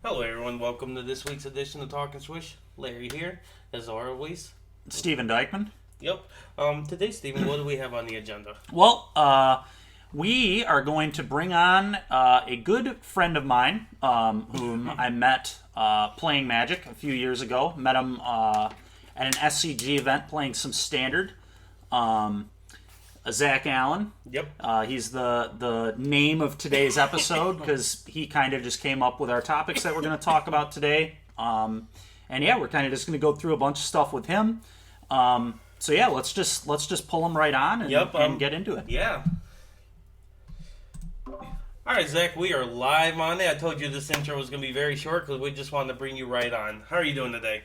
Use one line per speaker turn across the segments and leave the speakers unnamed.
Hello everyone, welcome to this week's edition of Talk Swish. Larry here, as always.
Stephen Dykman.
Yep. Today, Stephen, what do we have on the agenda?
Well, we are going to bring on a good friend of mine whom I met playing Magic a few years ago. Met him at an SCG event playing some Standard. Zach Allen.
Yep.
He's the name of today's episode because he kind of just came up with our topics that we're going to talk about today. And yeah, we're kind of just going to go through a bunch of stuff with him. So yeah, let's just pull him right on and get into it.
Yeah. All right, Zach, we are live on it. I told you this intro was going to be very short because we just wanted to bring you right on. How are you doing today?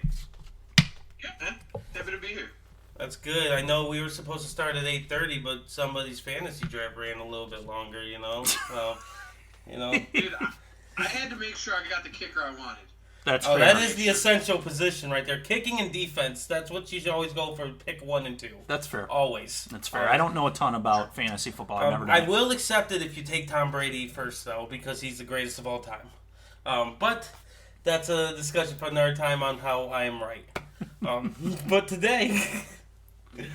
Yeah, man. Happy to be here.
That's good. I know we were supposed to start at 8:30, but somebody's fantasy draft ran a little bit longer, you know?
Dude, I had to make sure I got the kicker I wanted.
That's fair.
That is the essential position right there. Kicking and defense, that's what you should always go for. Pick 1 and 2.
That's fair.
Always.
That's fair. I don't know a ton about fantasy football. I've never done
I
it.
will accept it if you take Tom Brady first, though, because he's the greatest of all time. But that's a discussion for another time on how I am right. But today, we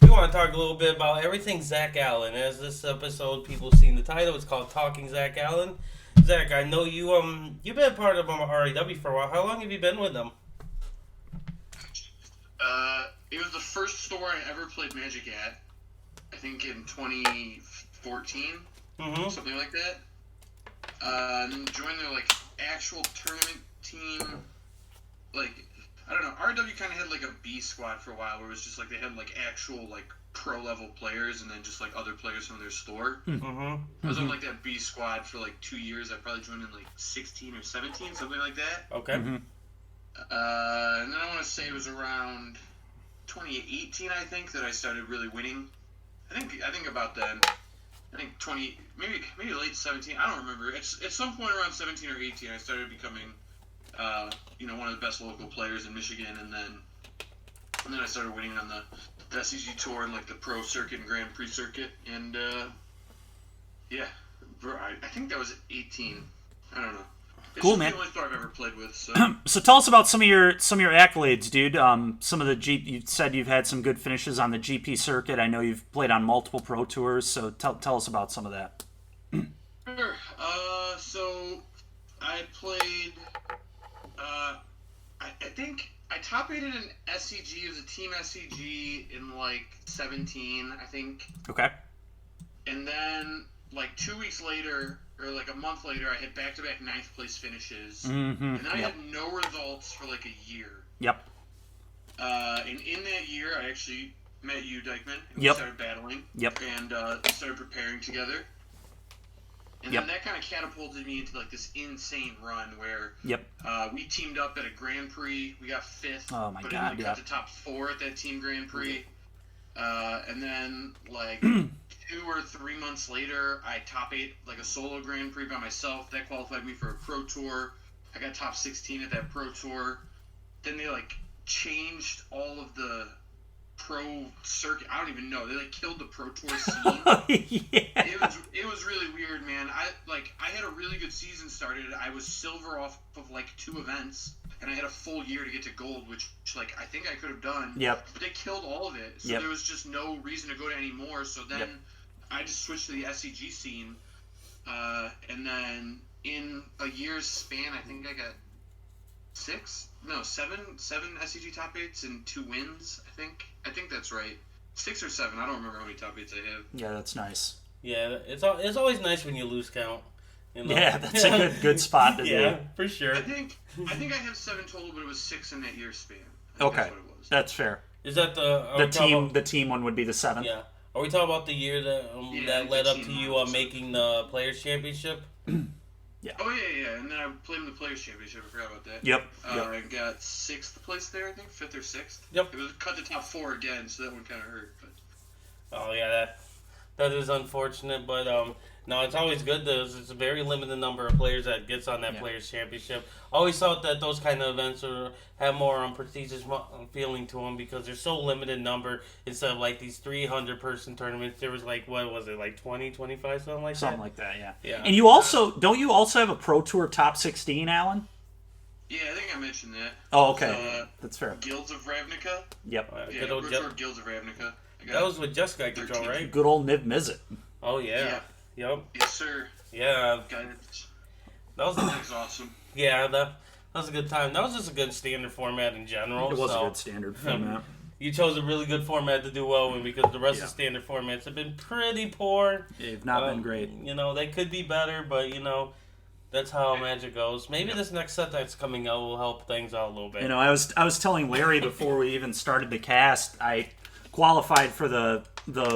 want to talk a little bit about everything Zach Allen. As this episode, people seen the title, it's called Talking Zach Allen. Zach, I know you've been part of RIW for a while. How long have you been with them?
It was the first store I ever played Magic at. I think in 2014, something like that. And then joined their actual tournament team. I don't know. RIW kind of had a B squad for a while, where it was just they had actual pro level players, and then just other players from their store. I was on that B squad for 2 years. I probably joined in 16 or 17, something like that.
Okay.
And then I want to say it was around 2018, I think, that I started really winning. I think about then. I think maybe late 17. I don't remember. It's at some point around 17 or 18, I started becoming one of the best local players in Michigan, and then I started winning on the SCG tour and the pro circuit and Grand Prix circuit, and yeah, I think that was 18. I don't know. It's
cool,
just
man.
the only store I've ever played with. So,
So tell us about some of your accolades, dude. Some of the you said you've had some good finishes on the GP circuit. I know you've played on multiple pro tours, so tell us about some of that.
Sure. So I played. I think I top aided an SCG. It was a team SCG in 17, I think.
Okay.
And then 2 weeks later, or a month later, I had back-to-back 9th place finishes. And then I had no results for a year.
Yep.
And in that year, I actually met you, Dykman, and
Yep.
we started battling.
Yep.
And started preparing together. And
Yep.
then that kind of catapulted me into this insane run where
Yep.
we teamed up at a Grand Prix. We got 5th.
Oh my
but
God,
only
yeah.
cut to top 4 at that team Grand Prix. And then 2 or 3 months later, I top 8 a solo Grand Prix by myself. That qualified me for a pro tour. I got top 16 at that pro tour. Then they changed all of the pro circuit. I don't even know. They killed the pro tour scene.
Yeah.
It was really weird, man. I had a really good season started. I was silver off of 2 events, and I had a full year to get to gold, which I think I could have done.
Yep.
But they killed all of it, so
Yep.
there was just no reason to go to any more. So then I just switched to the SCG scene, and then in a year's span, I think I got 7 SCG top 8s and 2 wins. I think that's right. 6 or 7. I don't remember how many top 8s I have.
Yeah, that's nice.
Yeah, it's always nice when you lose count. You know?
Yeah, that's a good spot to be.
Yeah, for sure.
I think I have 7 total, but it was 6 in that year span.
Okay,
That's what it was.
that's fair.
Is that the
team one would be the 7th.
Yeah. Are we talking about the year that that led up to you making the Players Championship?
Oh yeah. And then I played in the Players Championship. I forgot about that.
Yep.
I got 6th place there. I think 5th or 6th.
Yep.
It was cut to top 4 again, so that one kind of hurt. But
Oh yeah, That is unfortunate, but no, it's always good. It's a very limited number of players that gets on that Players Championship. Always thought that those kind of events have more prestigious feeling to them because they're so limited number. Instead of like these 300-person tournaments, there was like, what was it, like 20, 25, something like that?
Something like that, yeah.
Yeah.
And you also, don't you also have a Pro Tour Top 16, Alan?
Yeah, I think I mentioned that.
Oh, okay. That's fair.
Guilds of Ravnica.
Yep.
Yeah,
good old
Guilds of Ravnica.
That was with Jessica Control, right?
Good old Niv Mizzet.
Oh, yeah. Yep.
Yes, sir.
Yeah.
That was awesome.
Yeah, that was a good time. That was just a good standard format in general.
It was a good standard format.
You chose a really good format to do well in because the rest of the standard formats have been pretty poor.
They've not been great.
You know, they could be better, but, you know, that's how Magic goes. Maybe this next set that's coming out will help things out a little bit.
You know, I was telling Larry before we even started the cast, I qualified for the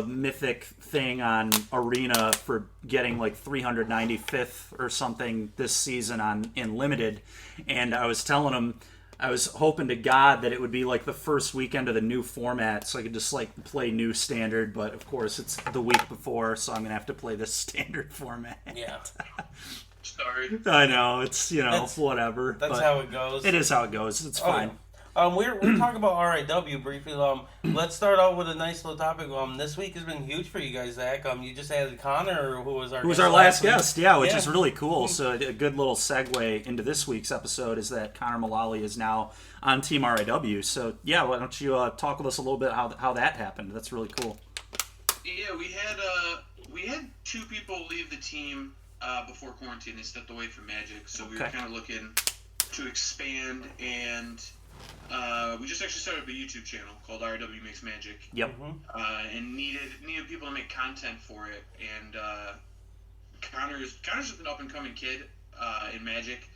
Mythic thing on Arena for getting like 395th or something this season in Limited, and I was telling him I was hoping to God that it would be like the first weekend of the new format so I could just like play new standard, but of course it's the week before, so I'm gonna have to play this standard format.
Yeah.
Sorry.
I know, it's, you know, whatever.
That's how it goes.
It is how it goes. It's fine.
We're talking about RIW briefly. Let's start out with a nice little topic. This week has been huge for you guys, Zach. You just added Connor, who was our
last guest, which is really cool. So a good little segue into this week's episode is that Connor Mullaly is now on Team RIW. So yeah, why don't you talk with us a little bit how that happened? That's really cool.
Yeah, we had two people leave the team before quarantine. They stepped away from Magic, so we were kind of looking to expand and. We just actually started up a YouTube channel called RIW Makes Magic.
Yep.
And needed people to make content for it. And Connor's just an up and coming kid in Magic.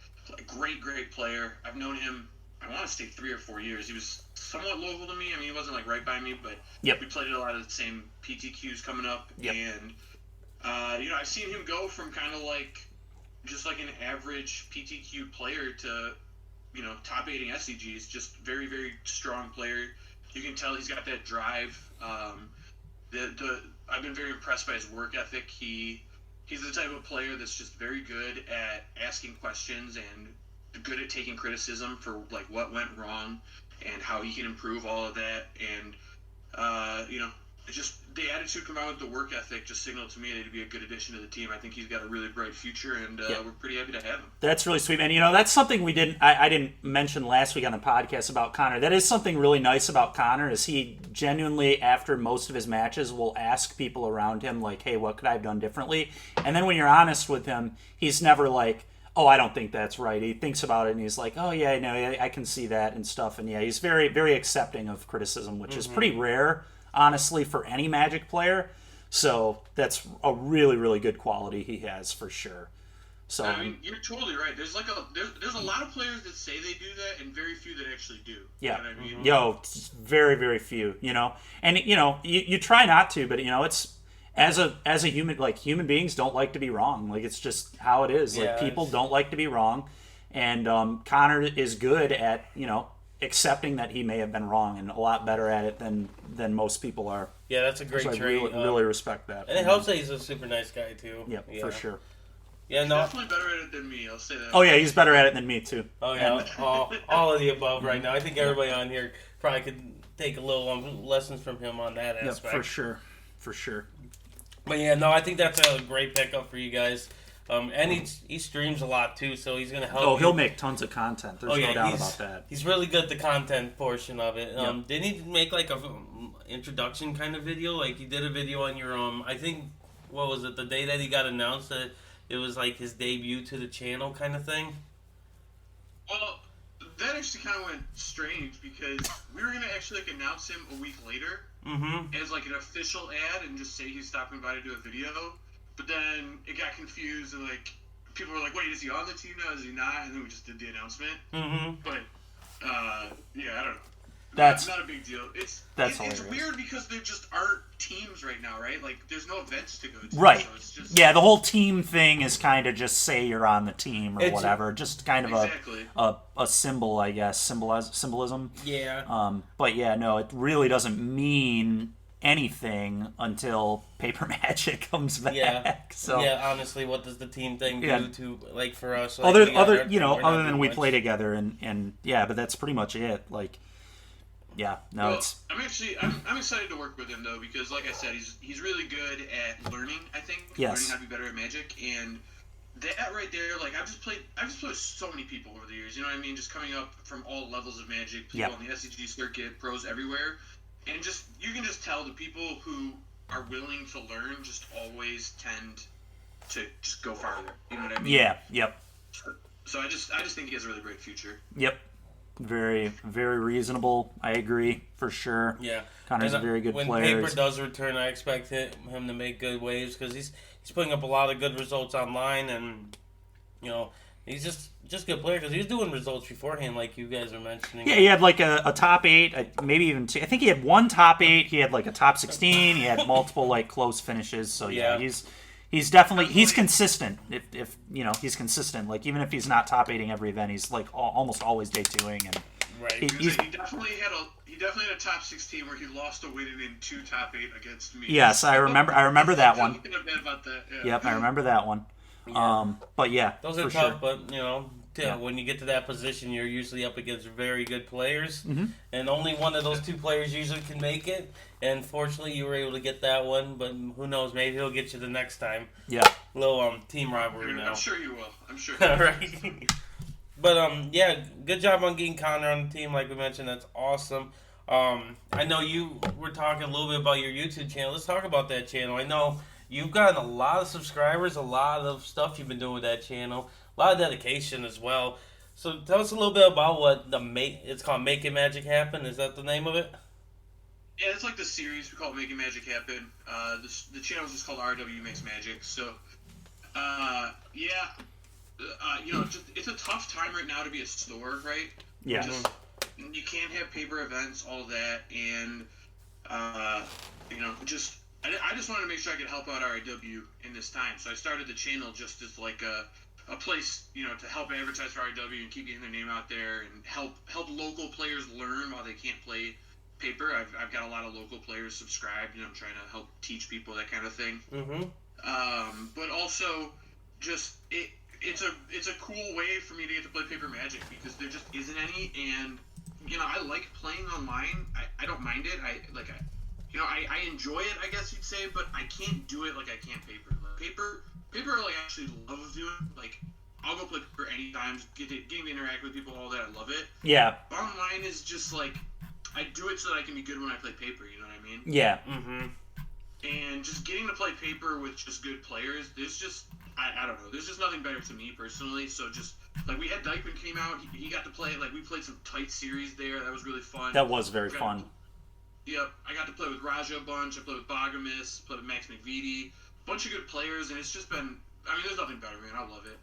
Great player. I've known him. I want to say 3 or 4 years. He was somewhat local to me. I mean, he wasn't like right by me, but we played a lot of the same PTQs coming up. Yep. And I've seen him go from kind of like just like an average PTQ player to top 8 SCGs, just very, very strong player. You can tell he's got that drive. I've been very impressed by his work ethic. He's the type of player that's just very good at asking questions and good at taking criticism for like what went wrong and how he can improve all of that. And just the attitude combined with the work ethic just signaled to me that he'd be a good addition to the team. I think he's got a really bright future, and we're pretty happy to have him.
That's really sweet, man. That's something I didn't mention last week on the podcast about Connor. That is something really nice about Connor is he genuinely, after most of his matches, will ask people around him, like, hey, what could I have done differently? And then when you're honest with him, he's never like, oh, I don't think that's right. He thinks about it, and he's like, oh, yeah, no, I can see that and stuff. And, yeah, he's very, very accepting of criticism, which is pretty rare, honestly, for any Magic player. So that's a really, really good quality he has for sure. So
I mean, you're totally right. There's like there's a lot of players that say they do that, and very few that actually do.
Yeah.
You know what I mean?
Yo, very, very few. And you try not to, but it's as a human, like human beings don't like to be wrong. Like it's just how it is. Like people don't like to be wrong, and Connor is good at accepting that he may have been wrong and a lot better at it than most people are.
Yeah, that's a great
so
trait.
I really respect that.
And it helps that he's a super nice guy too.
Yep, for sure.
Yeah, he's definitely better at it than me. I'll say that.
Oh yeah, he's better at it than me too.
Oh yeah, all of the above right now. I think everybody on here probably could take a little lessons from him on that aspect.
Yeah, for sure.
But yeah, no, I think that's a great pickup for you guys. And he streams a lot too, so he's gonna help.
Oh, he'll make tons of content. There's no doubt about that.
He's really good at the content portion of it. Didn't he make like a introduction kind of video? Like he did a video on your I think what was it, the day that he got announced that it was like his debut to the channel kind of thing?
Well, that actually kind of went strange because we were gonna actually announce him a week later as like an official ad and just say he's stopping by to do a video. But then it got confused, and like people were like, "Wait, is he on the team now? Is he not?" And then we just did the announcement. But yeah, I don't know. That's not a big deal. It's weird because there just aren't teams right now, right? Like there's no events to go to.
Right.
So it's just,
the whole team thing is kind of just say you're on the team or whatever. Just kind of a symbol, I guess, symbolism.
Yeah.
But yeah, no, it really doesn't mean anything until Paper Magic comes back.
Yeah.
So
yeah, honestly, what does the team thing do to like for us? Like,
other
other
than we play together and yeah, but that's pretty much it. Like, yeah, no, it's.
I'm excited to work with him though because, like I said, he's really good at learning. I think learning how to be better at Magic, and that right there, like I've just played with so many people over the years. You know what I mean? Just coming up from all levels of Magic, people on the SCG circuit, pros everywhere, and just you can just tell the people who are willing to learn just always tend to just go farther. You know what I mean?
Yeah. Yep.
So I just think he has a really great future.
Yep. Very, very reasonable. I agree for sure.
Yeah,
Connor's a very good
when
player.
When Paper does return, I expect him to make good waves because he's putting up a lot of good results online, and he's just a good player because he was doing results beforehand, like you guys are mentioning.
Yeah, he had like a top 8, maybe even 2. I think he had one top 8. He had like a top 16. He had multiple like close finishes. So yeah. He's definitely consistent. If he's consistent. Like even if he's not top 8ing every event, he's like almost always day 2ing. And
right.
He definitely had a top 16 where he lost a win in 2 top 8 against me.
Yes, I remember that one.
About that, yeah.
Yep, I remember that one. Yeah. But yeah,
those are tough. Sure. But when you get to that position, you're usually up against very good players, and only one of those 2 players usually can make it. And fortunately, you were able to get that one. But who knows? Maybe he'll get you the next time.
Yeah.
Little team rivalry now.
I'm sure you will. I'm sure.
Right. But yeah, good job on getting Connor on the team. Like we mentioned, that's awesome. I know you were talking a little bit about your YouTube channel. Let's talk about that channel. I know you've gotten a lot of subscribers, a lot of stuff you've been doing with that channel, a lot of dedication as well. So tell us a little bit about what it's called. Making Magic Happen. Is that the name of it?
Yeah, it's like the series. We call it Making Magic Happen. The channel is just called RIW Makes Magic. So, it's a tough time right now to be a store, right?
Yeah.
You can't have paper events, all that, and I just wanted to make sure I could help out RIW in this time. So I started the channel just as like a place, to help advertise for RIW and keep getting their name out there and help local players learn while they can't play paper. I've got a lot of local players subscribed. I'm trying to help teach people that kind of thing. But also, just it's a cool way for me to get to play paper Magic because there just isn't any, and I like playing online. I don't mind it. I enjoy it, I guess you'd say, but I can't do it like I can paper. Paper I actually love doing. Like, I'll go play paper anytime, getting to interact with people, all that. I love it.
Yeah.
Online is just like, I do it so that I can be good when I play paper, you know what I mean?
Yeah.
And just getting to play paper with just good players, there's just, I don't know, there's just nothing better to me personally. So just, like, we had Dykman came out, he got to play, like, we played some tight series there, that was really fun.
That was very fun.
Yep, I got to play with Raja a bunch, I played with Bogamus, played with Max McVitie, bunch of good players, and it's just been, there's nothing better, man, I love it.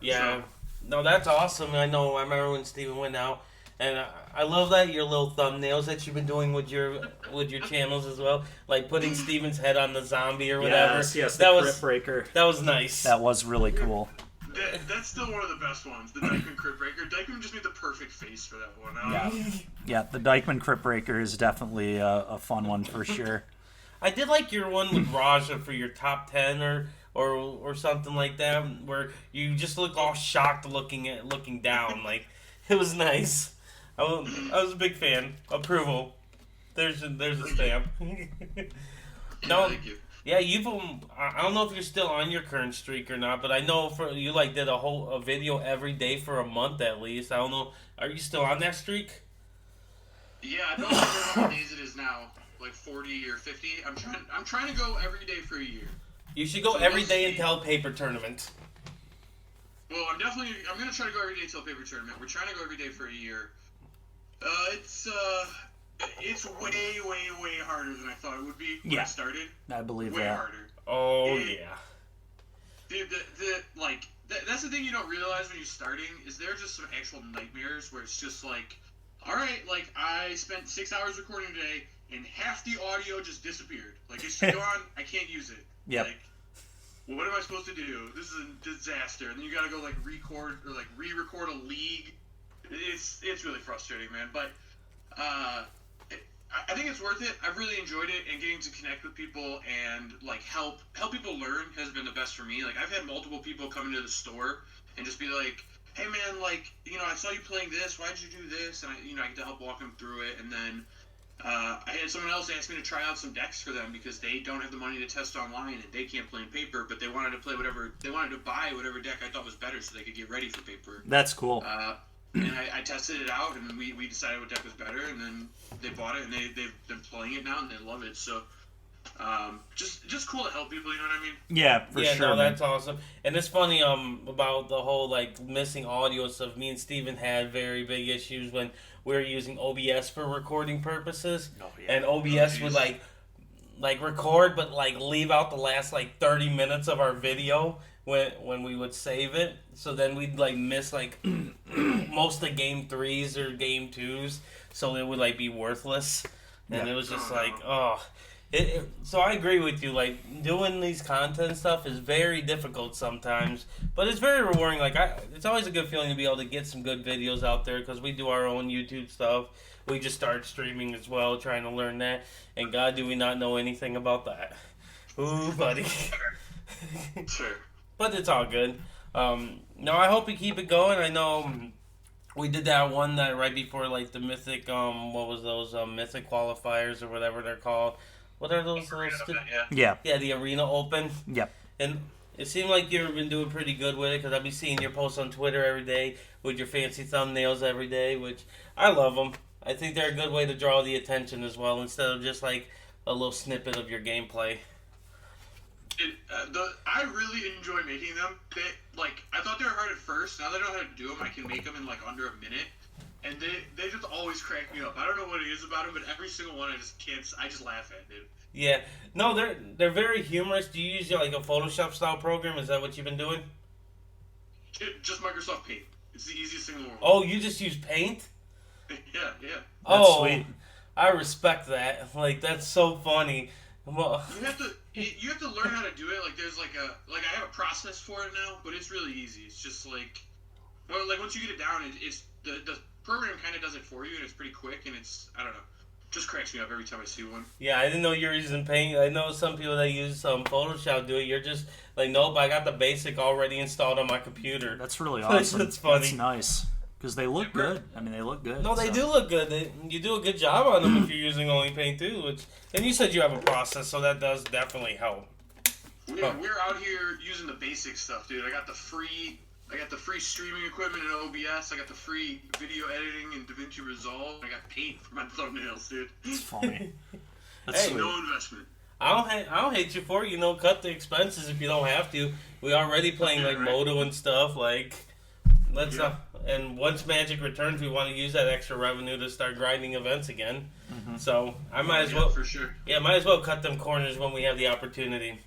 Yeah, no, that's awesome. I remember when Steven went out, and I love that your little thumbnails that you've been doing with your channels as well, like putting Steven's head on the zombie or whatever.
Yes, that was Crypt Breaker.
That was nice.
That was really cool.
That's still one of the best ones, the Dykman Crypt Breaker. Dykman just made the perfect face for that one.
Yeah, the Dykman Crypt Breaker is definitely a fun one for sure.
I did like your one with Raja for your top 10 or something like that, where you just look all shocked looking down. Like, it was nice. I was a big fan. Approval. There's a stamp. No,
thank you.
Yeah, I don't know if you're still on your current streak or not, but I know you did a video every day for a month at least. I don't know. Are you still on that streak?
Yeah, I don't know how many days it is now. Like 40 or 50. I'm trying to go every day for a year.
You should go every day until paper tournament.
Well, I'm gonna try to go every day until paper tournament. We're trying to go every day for a year. It's way harder than I thought it would be when I started.
I believe
way
that.
Harder.
Oh yeah.
Dude, that's the thing you don't realize when you're starting is there are just some actual nightmares where it's just like, all right, like I spent 6 hours recording today and half the audio just disappeared. Like it's gone. I can't use it.
Yep.
Like, what am I supposed to do? This is a disaster. And then you gotta go like record or like re-record a league. It's really frustrating, man. But I think it's worth it. I've really enjoyed it, and getting to connect with people and like help people learn has been the best for me. Like I've had multiple people come into the store and just be like, "Hey man, like I saw you playing this. Why'd you do this?" And I get to help walk them through it. And then I had someone else ask me to try out some decks for them because they don't have the money to test online and they can't play in paper, but they wanted to play they wanted to buy whatever deck I thought was better so they could get ready for paper.
That's cool.
And I tested it out, and we decided what deck was better, and then they bought it, and they've been playing it now, and they love it. So, just cool to help people. You know what I mean?
Yeah, for sure.
Yeah, no, that's awesome. And it's funny about the whole like missing audio stuff. Me and Steven had very big issues when we were using OBS for recording purposes, and OBS would like record, but like leave out the last like 30 minutes of our video when we would save it. So then we'd like miss like most of the game 3s or game 2s, so it would like be worthless. And it was just like, so I agree with you. Like doing these content stuff is very difficult sometimes, but it's very rewarding. Like it's always a good feeling to be able to get some good videos out there because we do our own YouTube stuff. We just started streaming as well, trying to learn that. And God, do we not know anything about that? Ooh, buddy.
Sure.
But it's all good. No, I hope we keep it going. I know we did that one that right before like the Mythic, what was those Mythic qualifiers or whatever they're called. What are those?
Yeah,
the Arena Open.
Yep.
And it seemed like you've been doing pretty good with it because I've been seeing your posts on Twitter every day with your fancy thumbnails every day, which I love them. I think they're a good way to draw the attention as well instead of just like a little snippet of your gameplay.
I really enjoy making them. I thought they were hard at first. Now that I know how to do them, I can make them in like under a minute. And they just always crack me up. I don't know what it is about them, but every single one I just laugh at, dude.
Yeah. No, they're very humorous. Do you use like a Photoshop style program? Is that what you've been doing?
Just Microsoft Paint. It's the easiest thing in the world.
Oh, you just use Paint?
Yeah.
That's sweet.
I respect that. Like that's so funny. Well,
you have to learn how to do it. Like there's I have a process for it now, but it's really easy. It's just like once you get it down, it's the program kind of does it for you, and it's pretty quick, and it's I don't know, just cracks me up every time I see one.
Yeah, I didn't know you were using Paint. I know some people that use Photoshop do it. You're just like, nope, I got the basic already installed on my computer.
That's really awesome.
That's funny.
That's nice. Because they look good. I mean, they look good.
No, they do look good. You do a good job on them if you're using only Paint too. And you said you have a process, so that does definitely help.
We're out here using the basic stuff, dude. I got the free streaming equipment in OBS. I got the free video editing in DaVinci Resolve. I got Paint for my thumbnails, dude.
It's funny.
Hey,
no investment.
I don't hate you for it. Cut the expenses if you don't have to. We already playing like Moto and stuff. Like, let's not. And once Magic returns, we want to use that extra revenue to start grinding events again. Mm-hmm. So I might as well.
For sure.
Yeah, might as well cut them corners when we have the opportunity.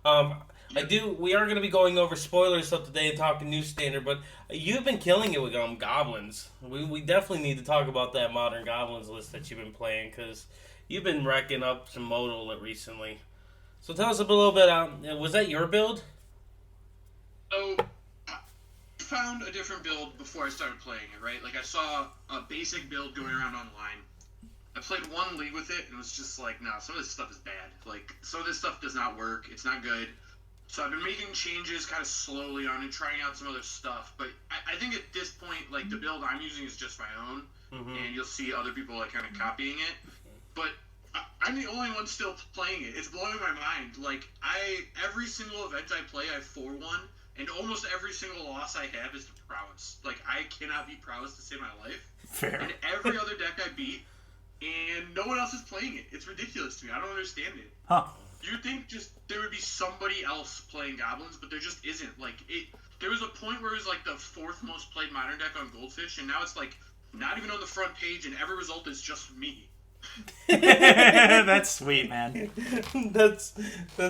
We are going to be going over spoilers stuff today and talking new standard, but you've been killing it with Goblins. We definitely need to talk about that Modern Goblins list that you've been playing because you've been wrecking up some Moto recently. So tell us a little bit. Was that your build?
So I found a different build before I started playing it. Right, like I saw a basic build going around online. I played one league with it and it was just like, no, some of this stuff is bad. Like some of this stuff does not work. It's not good. So I've been making changes kind of slowly on and trying out some other stuff. But I think at this point, like, the build I'm using is just my own. Mm-hmm. And you'll see other people, like, kind of copying it. But I'm the only one still playing it. It's blowing my mind. Like, every single event I play, I 4-1. And almost every single loss I have is to prowess. Like, I cannot beat prowess to save my life.
Fair.
And every other deck I beat, and no one else is playing it. It's ridiculous to me. I don't understand it.
Huh.
You'd think just there would be somebody else playing Goblins, but there just isn't. Like there was a point where it was like the 4th most played Modern deck on Goldfish, and now it's like not even on the front page, and every result is just me.
That's sweet, man.
That's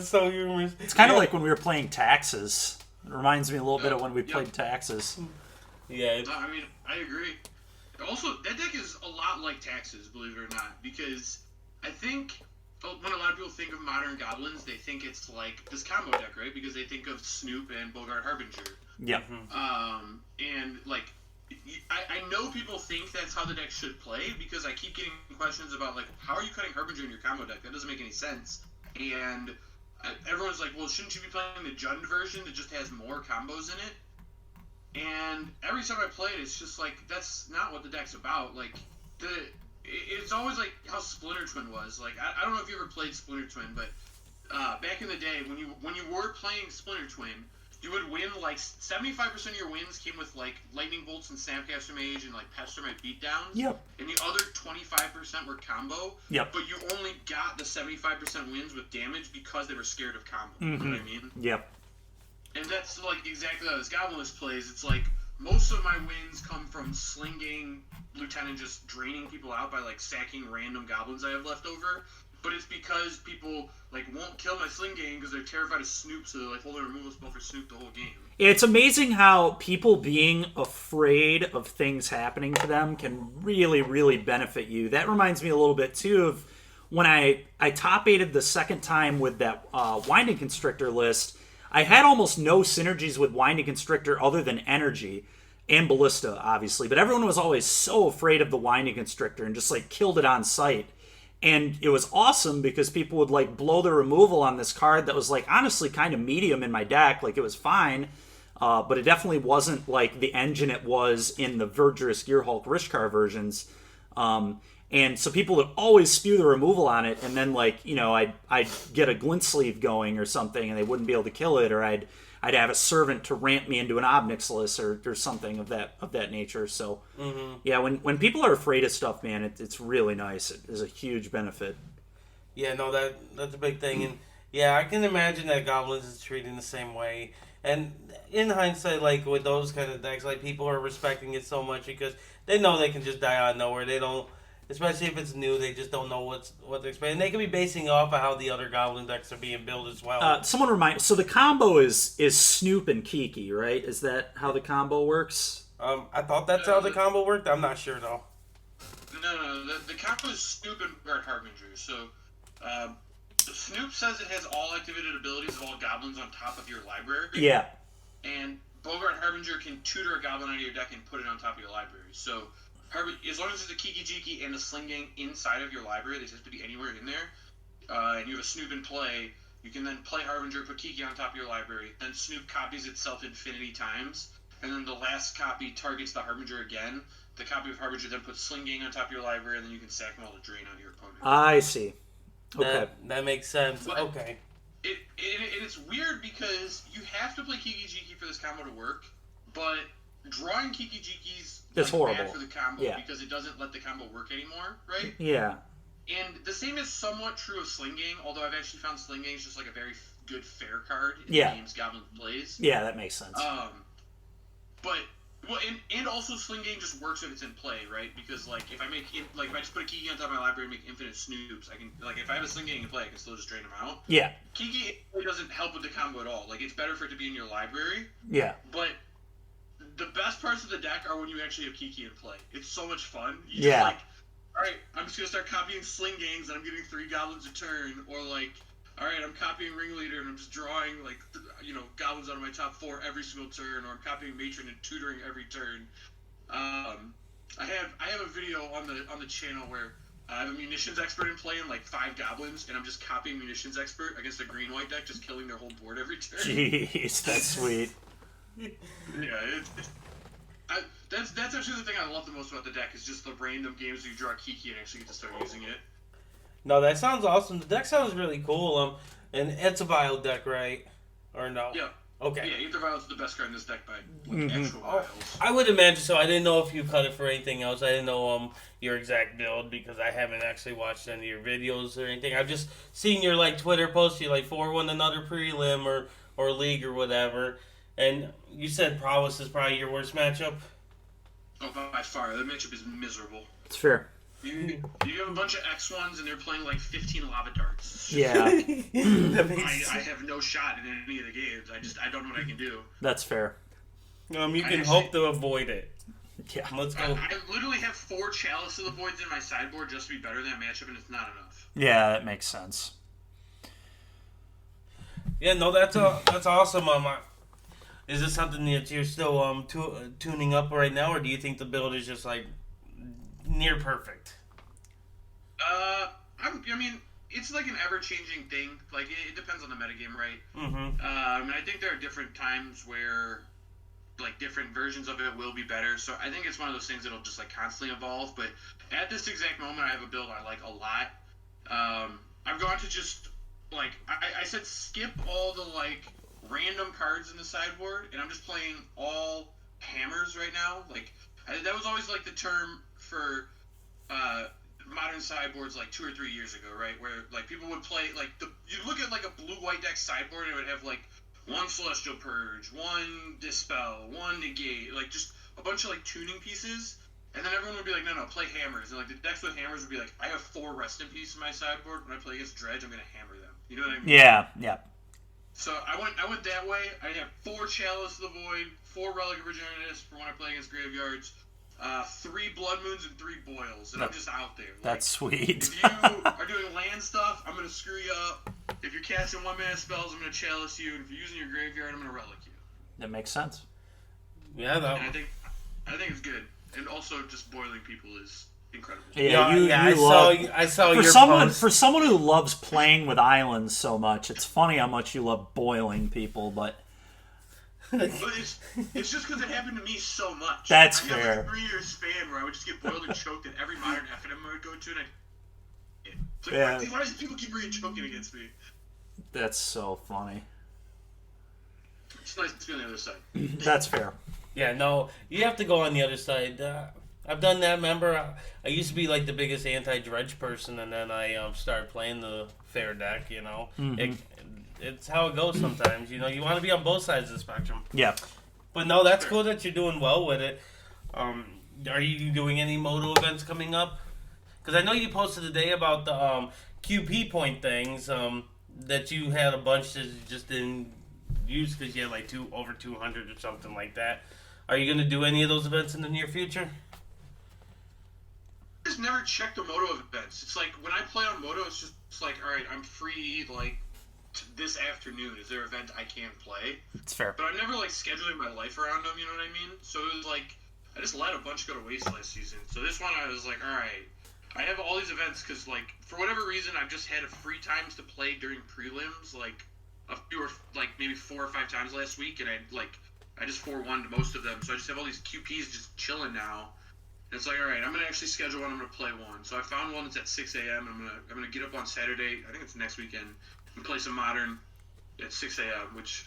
so humorous.
It's kind of like when we were playing Taxes. It reminds me a little bit of when we played Taxes.
Yeah.
I mean, I agree. Also, that deck is a lot like Taxes, believe it or not, because I think when a lot of people think of Modern Goblins, they think it's like this combo deck, right? Because they think of Snoop and Bogart Harbinger.
Yeah.
And like, I know people think that's how the deck should play, because I keep getting questions about, like, how are you cutting Harbinger in your combo deck? That doesn't make any sense. And everyone's like, well, shouldn't you be playing the Jund version that just has more combos in it? And every time I play it, it's just like, that's not what the deck's about. Like, it's always like how Splinter Twin was. Like, I don't know if you ever played Splinter Twin, but back in the day, when you were playing Splinter Twin, you would win, like, 75% of your wins came with, like, Lightning Bolts and Snapcaster Mage and, like, Pestermite Beatdowns.
Yep.
And the other 25% were combo.
Yep.
But you only got the 75% wins with damage because they were scared of combo.
Mm-hmm.
You know what I mean?
Yep.
And that's, like, exactly how this Goblin list plays. It's like, most of my wins come from slinging Lieutenant, just draining people out by, like, sacking random goblins I have left over. But it's because people, like, won't kill my Sling Gang because they're terrified of Snoop, so they're, like, holding a removal spell for Snoop the whole game.
It's amazing how people being afraid of things happening to them can really, really benefit you. That reminds me a little bit, too, of when I top-8'd the second time with that Winding Constrictor list. I had almost no synergies with Winding Constrictor other than Energy and Ballista, obviously. But everyone was always so afraid of the Winding Constrictor and just, like, killed it on sight. And it was awesome because people would, like, blow the removal on this card that was, like, honestly kind of medium in my deck. Like, it was fine, but it definitely wasn't, like, the engine it was in the Verdurous Gearhulk Rishkar versions. And so people would always spew the removal on it, and then, like, you know, I'd get a Glint Sleeve going or something, and they wouldn't be able to kill it, or I'd have a servant to ramp me into an Obnixilis or something of that nature. So, yeah, when people are afraid of stuff, man, it's really nice. It is a huge benefit.
Yeah, no, that's a big thing. And, yeah, I can imagine that Goblins is treating the same way. And in hindsight, like, with those kind of decks, like, people are respecting it so much because they know they can just die out of nowhere. They don't... Especially if it's new, they just don't know what to expect. And they can be basing off of how the other Goblin decks are being built as well.
Someone remind... So the combo is Snoop and Kiki, right? Is that how the combo works?
I thought that's how the combo worked. I'm not sure, though.
No. The combo is Snoop and Bogart Harbinger. So, Snoop says it has all activated abilities of all goblins on top of your library.
Yeah.
And Bogart Harbinger can tutor a goblin out of your deck and put it on top of your library. So... as long as there's a Kiki Jiki and a Sling Gang inside of your library, they have to be anywhere in there, and you have a Snoop in play, you can then play Harbinger, put Kiki on top of your library, then Snoop copies itself infinity times, and then the last copy targets the Harbinger again. The copy of Harbinger then puts Sling Gang on top of your library, and then you can sack them all to drain out your opponent.
I see. Okay.
That makes sense.
But
okay.
It's weird because you have to play Kiki Jiki for this combo to work, but drawing Kiki Jiki's
it's horrible
bad for the combo because it doesn't let the combo work anymore, right?
Yeah. And
the same is somewhat true of Sling Gang, although I've actually found Sling Gang is just like a very good fair card in the games Goblin plays.
Yeah, that makes sense.
And also Sling Gang just works if it's in play, right? Because like if I just put a Kiki on top of my library and make infinite Snoops, I can, like, if I have a Sling Gang in play, I can still just drain them out.
Yeah.
Kiki doesn't help with the combo at all. Like, it's better for it to be in your library.
Yeah.
But the best parts of the deck are when you actually have Kiki in play. It's so much fun. You
just
like, alright, I'm just going to start copying Sling Gangs and I'm getting 3 Goblins a turn. Or like, alright, I'm copying Ringleader and I'm just drawing, like, Goblins out of my top 4 every single turn. Or I'm copying Matron and tutoring every turn. I have a video on the channel where I have a Munitions Expert in play and like 5 Goblins, and I'm just copying Munitions Expert against a green-white deck, just killing their whole board every turn.
Jeez, that's sweet.
Yeah, that's actually the thing I love the most about the deck is just the random games where you draw Kiki and actually get to start using it.
No, that sounds awesome. The deck sounds really cool. And it's a Vile deck, right? Or no?
Yeah.
Okay.
Yeah, Aether Vials is the best card in this deck by actual Vials.
I would imagine so. I didn't know if you cut it for anything else. I didn't know your exact build because I haven't actually watched any of your videos or anything. I've just seen your like Twitter post. You like 4-1 another prelim or league or whatever. And you said Prowess is probably your worst matchup?
Oh, by far. That matchup is miserable.
It's fair.
You have a bunch of X1s and they're playing like 15 lava darts.
Yeah.
I have no shot in any of the games. I don't know what I can do.
That's fair.
You can hope to avoid it.
Yeah.
Let's go.
I literally have 4 Chalice of the Voids in my sideboard just to be better than that matchup, and it's not enough.
Yeah, that makes sense.
Yeah, no, that's awesome. Is this something that you're still tuning up right now, or do you think the build is just like near perfect?
I mean, it's like an ever-changing thing. Like, it depends on the metagame, right?
Mm-hmm.
And I think there are different times where, like, different versions of it will be better. So I think it's one of those things that'll just, like, constantly evolve. But at this exact moment, I have a build I like a lot. I've gone to just, like, I said skip all the, like, random cards in the sideboard, and I'm just playing all hammers right now. Like, that was always, like, the term for modern sideboards like 2 or 3 years ago, right? Where like people would play like you look at like a blue-white deck sideboard and it would have like one Celestial Purge, one Dispel, one Negate, like just a bunch of like tuning pieces, and then everyone would be like, no, play hammers, and like the decks with hammers would be like, I have 4 Rest in Peace in my sideboard. When I play against Dredge, I'm gonna hammer them. You know what I mean?
Yeah.
So I went that way. I have 4 Chalice of the Void, 4 Relic of Regeneratus for when I play against graveyards. 3 Blood Moons and 3 Boils, and I'm just out there. Like,
that's sweet.
If you are doing land stuff, I'm gonna screw you up. If you're casting 1-mana spells, I'm gonna chalice you. And if you're using your graveyard, I'm gonna relic you.
That makes sense.
Yeah,
and I think it's good. And also, just boiling people is incredible.
I saw your post.
For someone who loves playing with islands so much, it's funny how much you love boiling people, but.
But it's just because it happened to me so much.
That's
I
fair.
Like a 3-year span where I would just get boiled and choked at every modern FNM I would go to, and it's like, why does people keep choking against me?
That's so funny.
It's nice to be on the other side.
That's fair.
Yeah, no, you have to go on the other side. I've done that. Remember, I used to be like the biggest anti-dredge person, and then I started playing the fair deck. You know, it's how it goes sometimes. You know, you want to be on both sides of the spectrum.
Yeah.
But no, that's cool that you're doing well with it. Are you doing any Moto events coming up? Because I know you posted today about the QP point things that you had a bunch that you just didn't use because you had like over 200 or something like that. Are you going to do any of those events in the near future?
I just never checked the Moto events. It's like when I play on Moto, it's like, all right, I'm free like this afternoon. Is there an event I can't play?
It's fair.
But I'm never like scheduling my life around them. You know what I mean? So it was like I just let a bunch go to waste last season. So this one I was like, all right, I have all these events because like for whatever reason I've just had free times to play during prelims like a few or like maybe 4 or 5 times last week, and I just 4-1'd most of them. So I just have all these QPs just chilling now. And it's like, all right, I'm gonna actually schedule one. I'm gonna play one. So I found one that's at 6 a.m. I'm gonna get up on Saturday. I think it's next weekend and play some Modern at 6 a.m. Which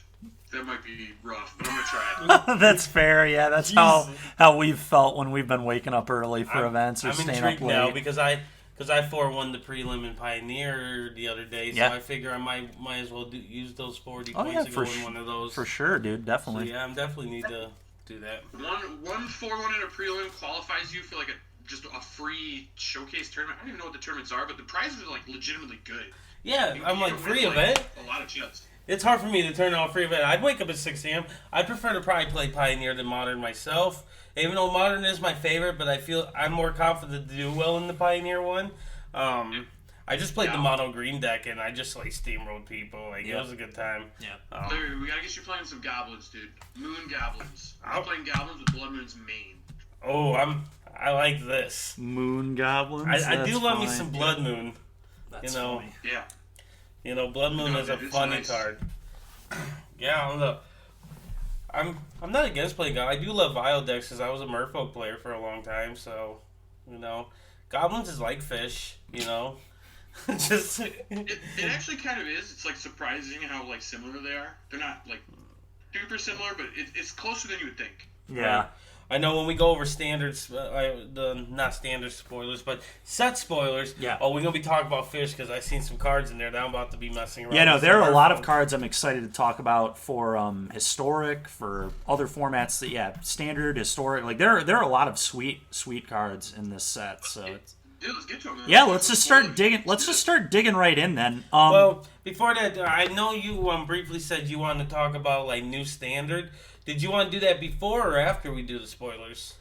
that might be rough, but I'm gonna try it.
That's fair. Yeah, that's how we've felt when we've been waking up early for events or
I'm
staying up
intrigued
late.
now because I 4-1 the prelim in Pioneer the other day, so I figure I might as well use those 40 points to go in one of those.
For sure, dude, definitely.
So, yeah, I'm definitely need to do that.
One 4-1 in a prelim qualifies you for like just a free showcase tournament. I don't even know what the tournaments are, but the prizes are like legitimately good.
Yeah, I'm like free event.
A lot of chips.
It's hard for me to turn off free event. I'd wake up at 6 a.m. I'd prefer to probably play Pioneer than Modern myself. Even though Modern is my favorite, but I feel I'm more confident to do well in the Pioneer one. I just played the mono green deck and I just like steamrolled people. Like it was a good time.
Yeah.
Larry, we gotta get you playing some goblins, dude. Moon goblins. I'm playing goblins with Blood Moon's main.
Oh, I like this.
Moon goblins.
I do love me some Blood Moon.
That's
funny. Yeah.
You know, Blood Moon is a funny card. Yeah, I'm not against playing God. I do love Vile decks because I was a Merfolk player for a long time. So, you know, Goblins is like fish. You know, just
it actually kind of is. It's like surprising how like similar they are. They're not like super similar, but it's closer than you would think.
Yeah.
Right? I know when we go over standards, not standard spoilers, but set spoilers.
Yeah.
Oh, we're gonna be talking about fish because I've seen some cards in there that I'm about to be messing around.
Yeah, no,
with
there are a lot of
Merfolk.
cards I'm excited to talk about for historic, for other formats. Standard, historic. Like there are a lot of sweet cards in this set. So it's.
Dude, let's get to them.
Yeah, let's just start digging. Let's just start digging right in then.
Well, before that, I know you briefly said you wanted to talk about like new standard. Did you want to do that before or after we do the spoilers?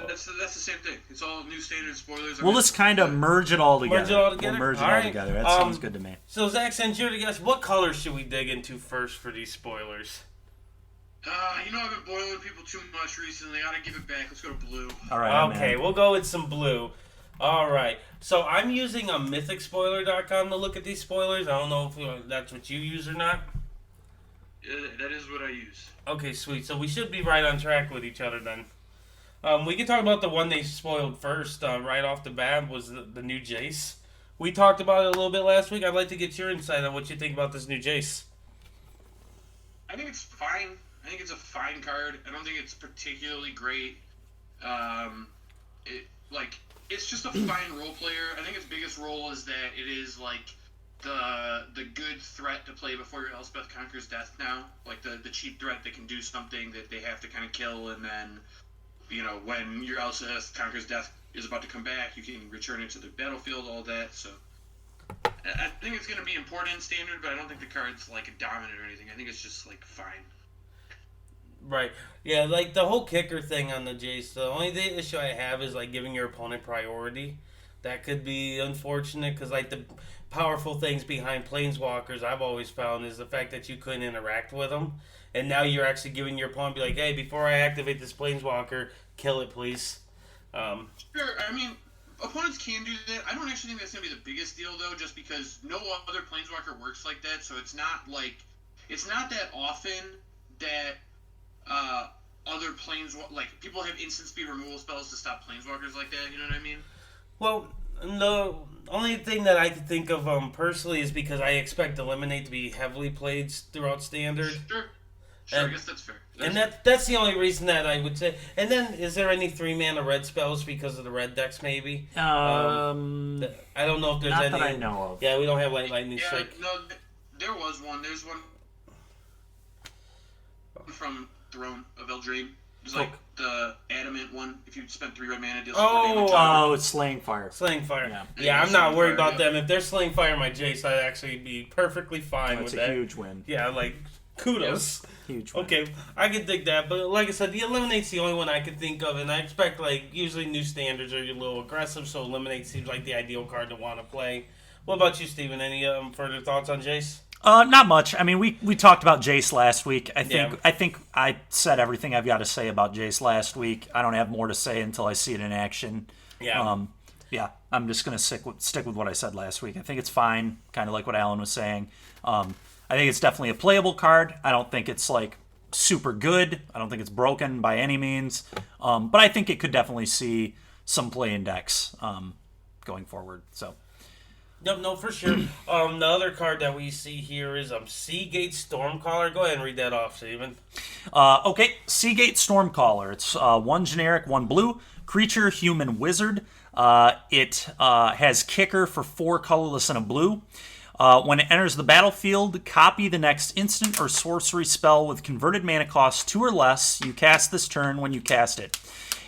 That's the same thing. It's all new standard spoilers.
We'll just kind of merge it all together.
We'll
merge it all together. That sounds good to me.
So Zach, since you're the guest, what color should we dig into first for these spoilers?
I've been boiling people too much recently. I gotta give it back. Let's go to blue.
All right.
Okay,
man.
we'll go with some blue. All right. So I'm using a mythicspoiler.com to look at these spoilers. I don't know if that's what you use or not.
That is what I use.
Okay, sweet. So we should be right on track with each other then. We can talk about the one they spoiled first, right off the bat, was the new Jace. We talked about it a little bit last week. I'd like to get your insight on what you think about this new Jace.
I think it's fine. I think it's a fine card. I don't think it's particularly great. It's just a fine role player. I think its biggest role is that it is like the good threat to play before your Elspeth conquers death now. Like the cheap threat that can do something that they have to kind of kill, and then when your Elspeth conquers death is about to come back, you can return it to the battlefield. All that. So I think it's going to be important in standard, but I don't think the card's like dominant or anything. I think it's just like fine.
Right. Yeah, like the whole kicker thing on the Jace, the only issue I have is like giving your opponent priority. That could be unfortunate because like the powerful things behind Planeswalkers I've always found is the fact that you couldn't interact with them. And now you're actually giving your opponent, be like, hey, before I activate this Planeswalker, kill it, please.
Sure, I mean, opponents can do that. I don't actually think that's going to be the biggest deal, though, just because no other Planeswalker works like that, so it's not that often that other people have instant speed removal spells to stop Planeswalkers like that, you know what I mean?
Well, the only thing that I could think of personally is because I expect Eliminate to be heavily played throughout Standard.
Sure, I guess that's fair.
That's the only reason that I would say. And then, is there any 3-mana red spells because of the red decks, maybe? I don't know if there's
not
any.
that I know of.
Yeah, we don't have Lightning Strike.
No, there was one. There's one from Throne of Eldraine. It's like the Adamant one. If you spend 3 red mana, deals 4 damage.
Oh, it's Slaying Fire.
Slaying Fire.
Yeah,
Yeah, I'm not worried about them. If they're Slaying Fire my Jace, I'd actually be perfectly fine with that.
That's a huge win.
Yeah, like, kudos.
Yes. Huge win.
Okay, I can dig that, but like I said, the Eliminate's the only one I could think of, and I expect, like, usually new standards are a little aggressive, so Eliminate seems like the ideal card to want to play. What about you, Steven? Any further thoughts on Jace?
Not much. I mean, we talked about Jace last week. I
Yeah.
think I said everything I've got to say about Jace last week. I don't have more to say until I see it in action.
Yeah.
Yeah, I'm just gonna stick with what I said last week. I think it's fine, kind of like what Alan was saying. I think it's definitely a playable card. I don't think it's like super good. I don't think it's broken by any means. But I think it could definitely see some play in decks going forward. So.
No, for sure. The other card that we see here is Seagate Stormcaller. Go ahead and read that off, Steven.
Okay, Seagate Stormcaller. It's 1 generic, 1 blue. Creature, human, wizard. It has kicker for 4 colorless and a blue. When it enters the battlefield, copy the next instant or sorcery spell with converted mana cost 2 or less you cast this turn when you cast it.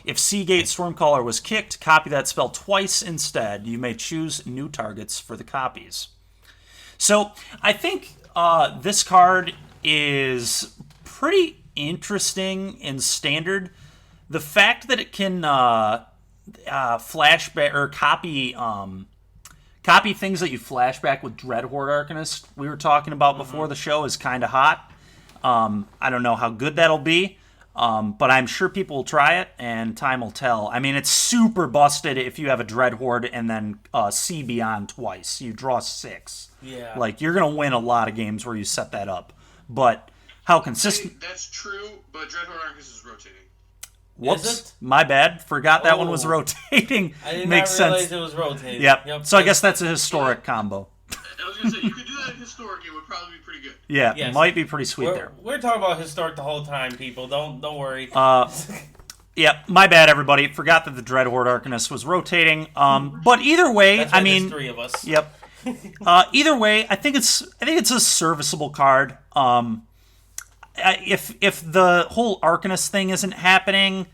If Seagate Stormcaller was kicked, copy that spell twice instead. You may choose new targets for the copies. So, I think this card is pretty interesting in Standard. The fact that it can flashback or copy things that you flashback with Dreadhorde Arcanist we were talking about before the show is kind of hot. I don't know how good that'll be. But I'm sure people will try it, and time will tell. I mean, it's super busted if you have a Dreadhorde and then see Beyond twice. You draw 6.
Yeah.
Like, you're going to win a lot of games where you set that up. But how consistent...
That's true, but Dreadhorde Arcanist is rotating.
Whoops.
Is it?
My bad. Forgot that one was rotating.
I did
Makes
not realize
sense.
it was rotating.
Yep. So I guess that's a historic combo.
I was going to say, you could do that in Historic, it would probably be pretty good.
Yeah,
Yes.
it might be pretty sweet there.
We're talking about Historic the whole time, people. Don't worry.
Yeah, my bad, everybody. Forgot that the Dreadhorde Arcanist was rotating. But either way,
That's why
I mean...
there's 3 of us.
Yep. Either way, I think it's a serviceable card. If the whole Arcanist thing isn't happening,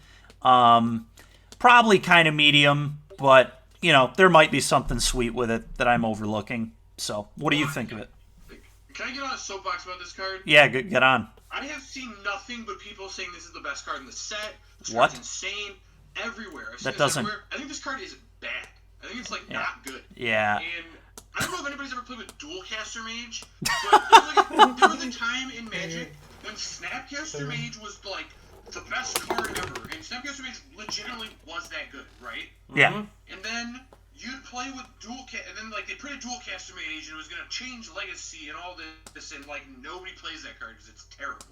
probably kind of medium, but there might be something sweet with it that I'm overlooking. So, what do you think of it?
Can I get on a soapbox about this card?
Yeah, get on.
I have seen nothing but people saying this is the best card in the set. This
What?
card's insane. Everywhere. I've seen
That
this
doesn't-
everywhere. I think this card is bad. I think it's not good.
Yeah.
And I don't know if anybody's ever played with Dual Caster Mage, but there was a time in Magic when Snapcaster Mage was like the best card ever, and Snapcaster Mage legitimately was that good, right?
Yeah.
And then you'd play with and then like they printed Dual Caster Mage, and it was gonna change Legacy and all this, and like nobody plays that card because it's terrible.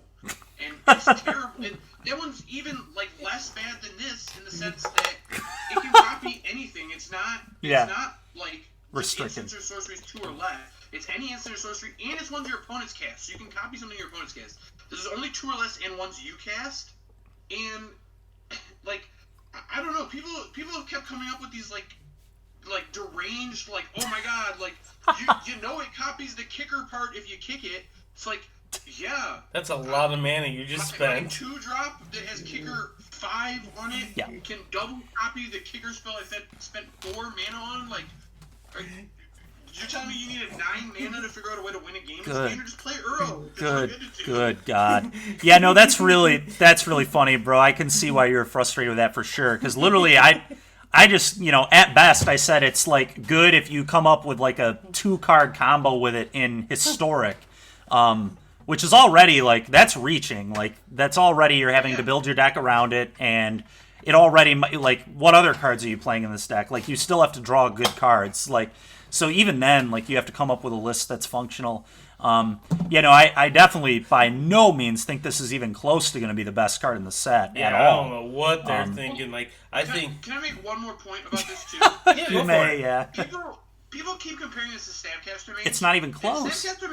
And it's terrible. And that one's even like less bad than this in the sense that it can copy anything. It's not. It's not like
restricted.
Instants or sorceries 2 or less. It's any instant or sorcery, and it's ones your opponents cast. So you can copy something your opponents cast. There's only 2 or less and ones you cast. And like I don't know. People have kept coming up with these like deranged oh my god, like you know it copies the kicker part if you kick it. It's like, yeah.
That's a lot of mana you just spent.
My 2-drop that has kicker 5 on it can double copy the kicker spell I spent 4 mana on. Like, you're telling me you needed 9 mana to figure out a way to win a game?
Good.
Just play Uro.
Good God. Yeah, no, that's really funny, bro. I can see why you're frustrated with that for sure. Because literally, I just, at best, I said it's like good if you come up with like a 2-card combo with it in Historic. Which is already, like, that's reaching. Like, that's already you're having to build your deck around it, and it already, like, what other cards are you playing in this deck? Like, you still have to draw good cards. Like, so even then, like, you have to come up with a list that's functional. I definitely, by no means, think this is even close to going to be the best card in the set at all.
I don't know what they're thinking. Like,
Can I make one more point about this, too?
You may, yeah.
People keep comparing this to Snapcaster Mage.
It's not even close.
Snapcaster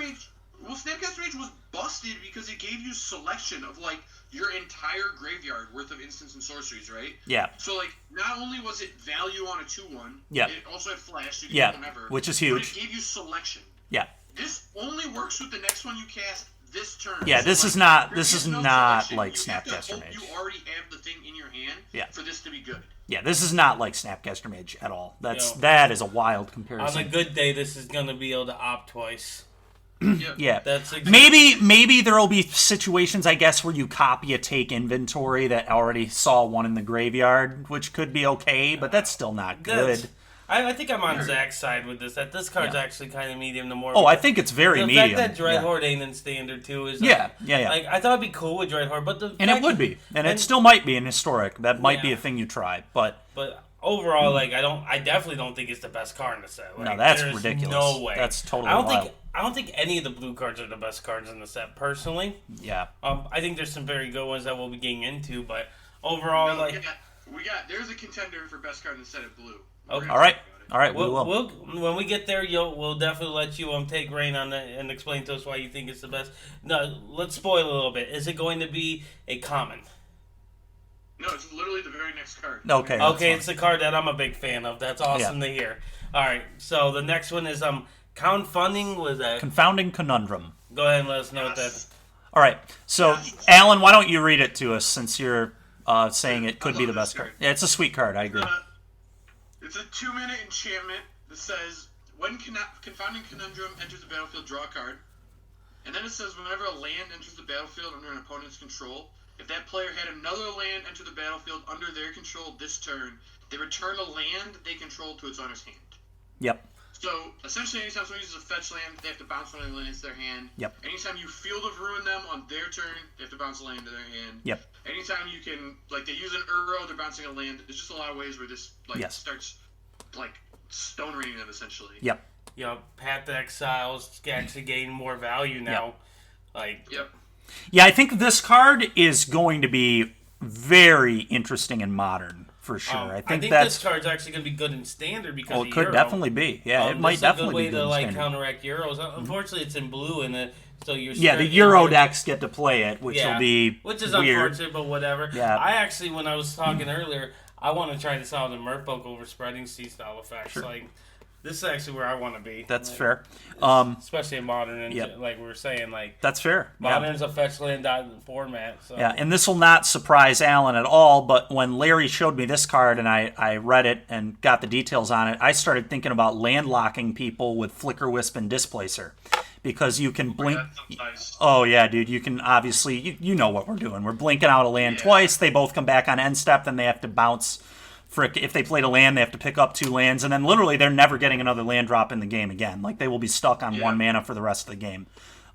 Mage was busted because it gave you selection of, like, your entire graveyard worth of instants and sorceries, right?
Yeah.
So, like, not only was it value on a 2/1,
it
also had flash, so you can whenever.
Which is huge.
But it gave you selection.
Yeah.
This only works with the next one you cast this turn.
Yeah,
so,
this is not like Snapcaster Mage.
You already have the thing in your hand for this to be good.
Yeah, this is not like Snapcaster Mage at all. That is a wild comparison.
On a good day, this is going to be able to opt twice.
Yeah.
That's exactly.
Maybe there will be situations, I guess, where you copy a take inventory that already saw one in the graveyard, which could be okay, but that's still not good.
I think I'm on Zach's side with this. That this card's actually kind of medium to more.
Oh, I think it's very medium.
The fact that Dreadhorde ain't in standard too is
yeah.
Like I thought it'd be cool with Dreadhorde, but
it would be, and it still might be in Historic. That might be a thing you try, but
overall, like I definitely don't think it's the best card in the set. Like,
no, that's ridiculous.
No way.
That's totally wild.
I don't think any of the blue cards are the best cards in the set, personally.
Yeah.
I think there's some very good ones that we'll be getting into, but overall,
there's a contender for best card in the set of blue.
Okay. All right, we will.
We'll when we get there, we'll definitely let you take reign on that and explain to us why you think it's the best. No, let's spoil a little bit. Is it going to be a common?
No, it's literally the very next card.
Okay, it's the card that I'm a big fan of. That's awesome to hear. All right, so the next one is Confounding
Conundrum.
Go ahead and let us know what that.
All right, so Alan, why don't you read it to us since you're saying it could be the best card? Yeah, it's a sweet card. I agree.
It's a 2-minute enchantment that says, when Confounding Conundrum enters the battlefield, draw a card. And then it says, whenever a land enters the battlefield under an opponent's control, if that player had another land enter the battlefield under their control this turn, they return a land they control to its owner's hand.
Yep.
So, essentially, anytime someone uses a fetch land, they have to bounce one of the lands to their hand.
Yep.
Anytime you Field of Ruin them on their turn, they have to bounce a land to their hand.
Yep.
Anytime you can, like, they use an Uro, they're bouncing a land. There's just a lot of ways where this, starts, stone raining them, essentially.
Yep.
Path to Exiles actually gain more value now.
Yep.
Yeah, I think this card is going to be very interesting in Modern. For sure, I think
this card's actually going to be good in Standard because
it could definitely be. Yeah, it might definitely be good in Standard.
It's a good way to counteract Euros. Unfortunately, it's in blue, and so you're
the Euro decks get to play it, which will be
which is
weird.
Unfortunate, but whatever.
Yeah.
I actually, when I was talking earlier, I want to try this out in Merfolk over spreading C-style effects.
Sure.
This is actually where I want to be.
That's fair.
Especially in Modern, and like we were saying,
that's fair.
Modern's a fetch land format. So.
Yeah, and this will not surprise Alan at all, but when Larry showed me this card and I read it and got the details on it, I started thinking about landlocking people with Flicker Wisp and Displacer. Because you can blink.
Nice.
Oh, yeah, dude. You can obviously, you know what we're doing. We're blinking out a land twice. They both come back on end step, then they have to bounce. If they played a land, they have to pick up 2 lands, and then literally they're never getting another land drop in the game again. Like, they will be stuck on 1 mana for the rest of the game.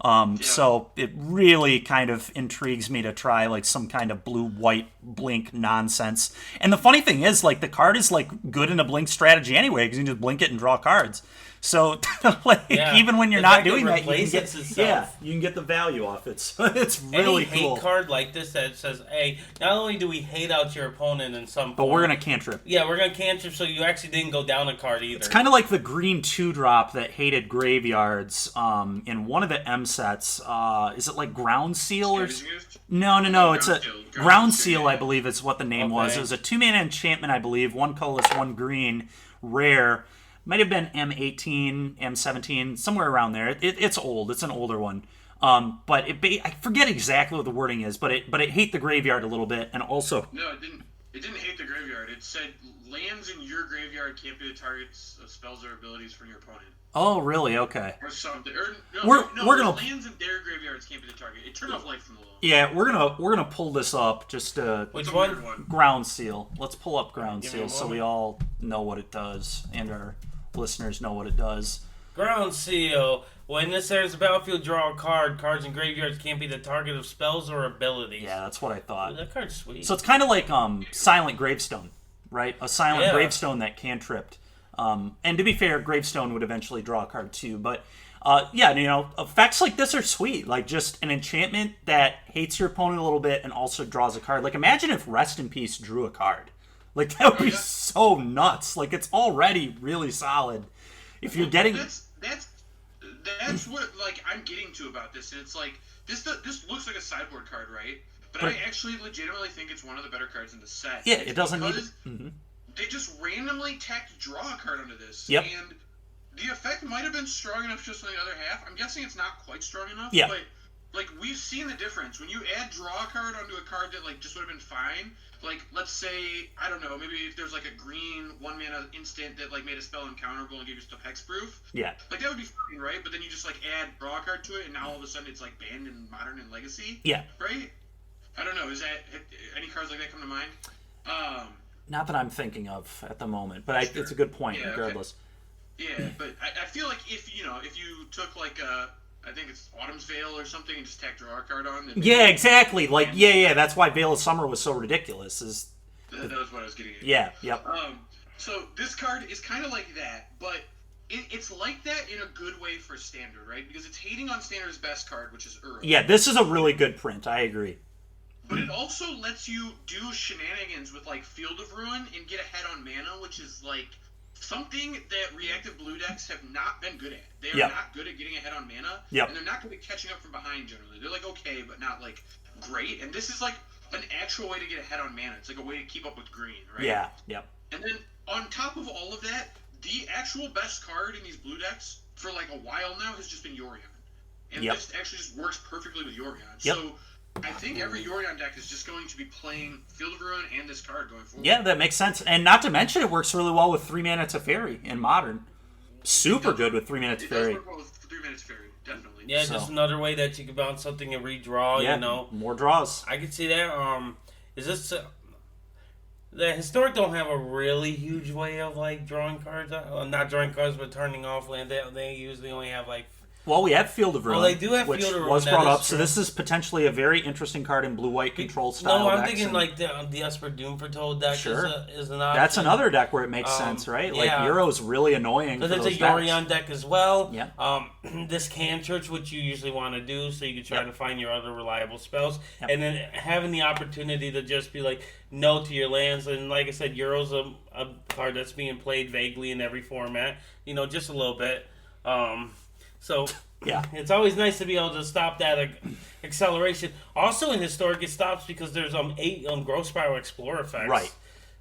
So it really kind of intrigues me to try like some kind of blue-white blink nonsense. And the funny thing is, like, the card is like good in a blink strategy anyway, because you can just blink it and draw cards. So like, even when you're not doing that, you can get the value off it. So it's really cool.
Any hate card like this that says, hey, not only do we hate out your opponent in some
but we're going to cantrip.
Yeah, we're going to cantrip, so you actually didn't go down a card either.
It's kind of like the green 2-drop that hated graveyards in one of the M sets. Is it like Ground Seal? Or No. It's a Ground Seal, I believe is what the name was. It was a 2-mana enchantment, I believe. 1 colorless, 1 green, rare. Might have been M18, M17, somewhere around there. It's old. It's an older one. But I forget exactly what the wording is, but it hate the graveyard a little bit, and also...
No, it didn't. It didn't hate the graveyard. It said lands in your graveyard can't be the targets of spells or abilities from your opponent.
Oh, really? Okay.
Or something.
We're gonna
lands in their graveyards can't be the target. It turned off light from the wall.
Yeah, we're gonna pull this up. Just
which one?
Ground Seal. Let's pull up Ground Seal so we all know what it does, and our listeners know what it does.
Ground Seal. When this enters the battlefield, draw a card. Cards in graveyards can't be the target of spells or abilities.
Yeah, that's what I thought.
Ooh, that card's sweet.
So it's kind of like Silent Gravestone, right? A Silent Gravestone that cantripped. And to be fair, Gravestone would eventually draw a card too. But effects like this are sweet. Like just an enchantment that hates your opponent a little bit and also draws a card. Like imagine if Rest in Peace drew a card. Like that would be so nuts. Like it's already really solid. If you're getting
that's what like I'm getting to about this, and it's like this looks like a sideboard card, right? But I actually legitimately think it's one of the better cards in the set.
Yeah, it doesn't need.
They just randomly tacked draw a card onto this.
Yep.
And the effect might have been strong enough just on the other half. I'm guessing it's not quite strong enough.
Yeah.
But like we've seen the difference when you add draw a card onto a card that like just would have been fine. Like, let's say, I don't know, maybe if there's like a green 1-mana instant that like made a spell uncounterable and gave you stuff hexproof.
Yeah.
Like that would be fine, right? But then you just like add draw a card to it, and now all of a sudden it's like banned in Modern and Legacy.
Yeah.
Right? I don't know. Is that any cards like that come to mind?
Not that I'm thinking of at the moment, but it's a good point regardless.
Okay. Yeah, but I feel like if you took like I think it's Autumn's Veil or something and just tack draw a card on.
Yeah, exactly. Like, that's why Veil of Summer was so ridiculous.
That was what I was getting at.
Yeah, yep.
So this card is kind of like that, but it's like that in a good way for Standard, right? Because it's hating on Standard's best card, which is Uro.
Yeah, this is a really good print. I agree.
But it also lets you do shenanigans with, like, Field of Ruin and get ahead on mana, which is, like, something that reactive blue decks have not been good at. They are not good at getting ahead on mana, and they're not good at catching up from behind generally. They're, like, okay, but not, like, great. And this is, like, an actual way to get ahead on mana. It's, like, a way to keep up with green, right?
Yeah, yep.
And then, on top of all of that, the actual best card in these blue decks for, like, a while now has just been Yorion. And this actually just works perfectly with Yorion.
Yep.
So I think every Yorion deck is just going to be playing Field of Ruin and this card going forward.
Yeah, that makes sense. And not to mention, it works really well with 3-mana Teferi in Modern. Super good with 3-mana Teferi.
It does work well with 3-mana Teferi, definitely.
Yeah, just another way that you can bounce something and redraw, you know.
More draws.
I can see that. Is this... the Historic don't have a really huge way of, like, drawing cards. Not drawing cards, but turning off land. They usually only have, like...
Well, we have Field of Ruin,
they do have
which
Field of Ruin,
was brought up.
true.
So this is potentially a very interesting card in blue-white control style.
No, I'm thinking like the Esper Doom Foretold deck is an option.
That's another deck where it makes sense, right? Like Euro's really annoying.
Because it's a Yorion deck as well.
Yeah.
This Cantrip, which you usually want to do, so you can try to find your other reliable spells, and then having the opportunity to just be like no to your lands. And like I said, Euro's a card that's being played vaguely in every format. You know, just a little bit. So.
Yeah,
it's always nice to be able to stop that acceleration. Also, in Historic, it stops because there's 8 Growth Spiral Explorer effects.
Right.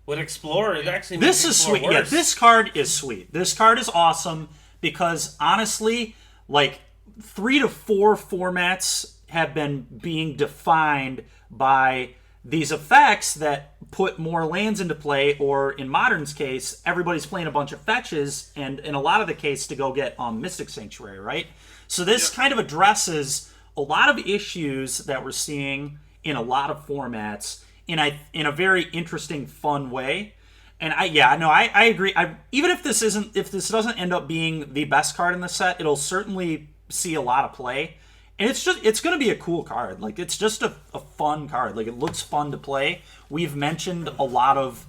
With Explorer, it actually
this
makes
is
Explorer
sweet.
worse.
Yeah, this card is sweet. This card is awesome because honestly, like 3 to 4 formats have been being defined by these effects that put more lands into play, or in Modern's case, everybody's playing a bunch of fetches, and in a lot of the case, to go get Mystic Sanctuary, right? So this kind of addresses a lot of issues that we're seeing in a lot of formats in a very interesting, fun way. And I agree. Even if this doesn't end up being the best card in the set, it'll certainly see a lot of play. And it's going to be a cool card. Like, it's just a fun card. Like, it looks fun to play. We've mentioned a lot of,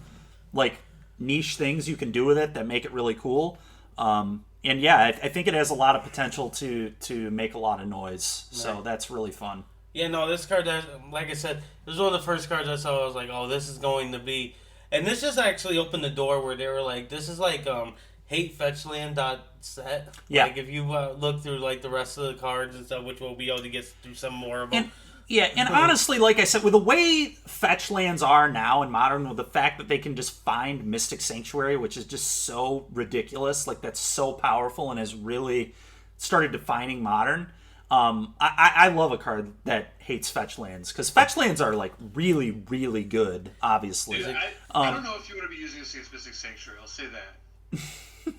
like, niche things you can do with it that make it really cool. And yeah, I think it has a lot of potential to make a lot of noise. So
Right.
that's really fun.
Yeah, no, this card, like I said, this was one of the first cards I saw. I was like, oh, this is going to be... And this just actually opened the door where they were like, this is like hatefetchland.set.
Yeah.
Like, if you look through, like, the rest of the cards and stuff, which we'll be able to get through some more of them.
And honestly, like I said, with the way fetch lands are now in Modern, with the fact that they can just find Mystic Sanctuary, which is just so ridiculous, like that's so powerful and has really started defining Modern. I love a card that hates fetch lands, because fetch lands are like really, really good, obviously.
Dude, I don't know if you want to be using this against Mystic Sanctuary, I'll say that.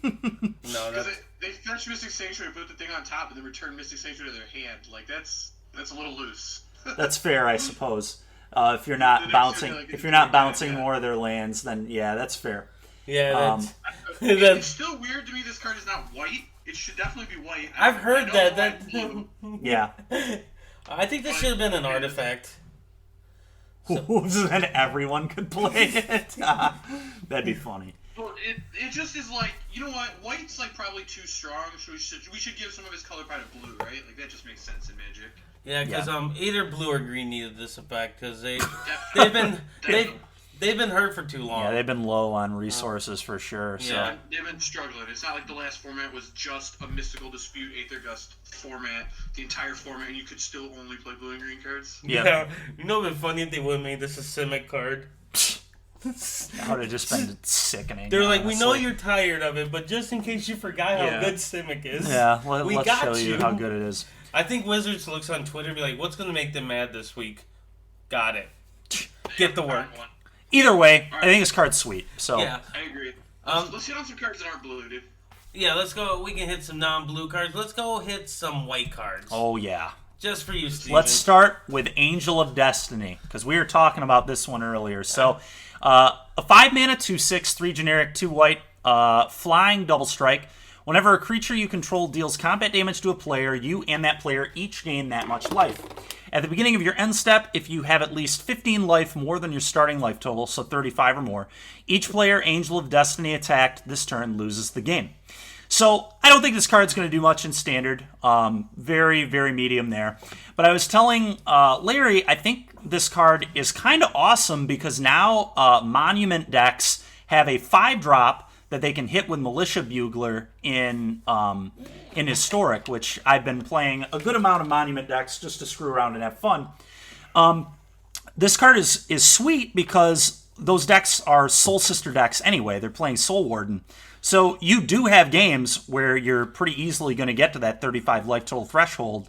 No,
Because they fetch Mystic Sanctuary, put the thing on top, and then return Mystic Sanctuary to their hand. Like, that's a little loose.
That's fair, I suppose. If you're not bouncing more of their lands, then yeah, that's fair.
Yeah,
It's still weird to me this card is not white. It should definitely be white.
I've heard that.
Yeah.
I think this should have been an artifact.
Then everyone could play it. That'd be funny.
Well, it just is like, you know what? White's like probably too strong. So we should give some of his color palette blue, right? Like that just makes sense in Magic.
Yeah, because either blue or green needed this effect because they've been hurt for too long.
Yeah, they've been low on resources for sure. So.
Yeah.
They've been struggling. It's not like the last format was just a Mystical Dispute Aether Gust format, the entire format, and you could still only play blue and green cards.
Yeah.
You know what'd be funny if they would have made this a Simic card?
That would have just been sickening.
They're like,
honestly.
we know you're tired of it, but just in case you forgot how
Yeah.
good Simic is,
Yeah,
we
let's
got
show you how good it is.
I think Wizards looks on Twitter and be like, what's going to make them mad this week? Got it. Get the work.
Either way, I think this card's sweet. So
Yeah.
I agree. Let's hit on some cards that aren't blue, dude.
Yeah, let's go. We can hit some non-blue cards. Let's go hit some white cards.
Oh yeah.
Just for you, Steven.
Let's start with Angel of Destiny, because we were talking about this one earlier. So, a 5-mana, 2/6, 3 generic, 2 white, flying double strike. Whenever a creature you control deals combat damage to a player, you and that player each gain that much life. At the beginning of your end step, if you have at least 15 life more than your starting life total, so 35 or more, each player Angel of Destiny attacked this turn loses the game. So, I don't think this card's going to do much in Standard. Very, very medium there. But I was telling Larry, I think this card is kind of awesome because now Monument decks have a 5-drop that they can hit with Militia Bugler in Historic, which I've been playing a good amount of Monument decks just to screw around and have fun. This card is sweet because those decks are Soul Sister decks anyway. They're playing Soul Warden. So you do have games where you're pretty easily going to get to that 35 life total threshold.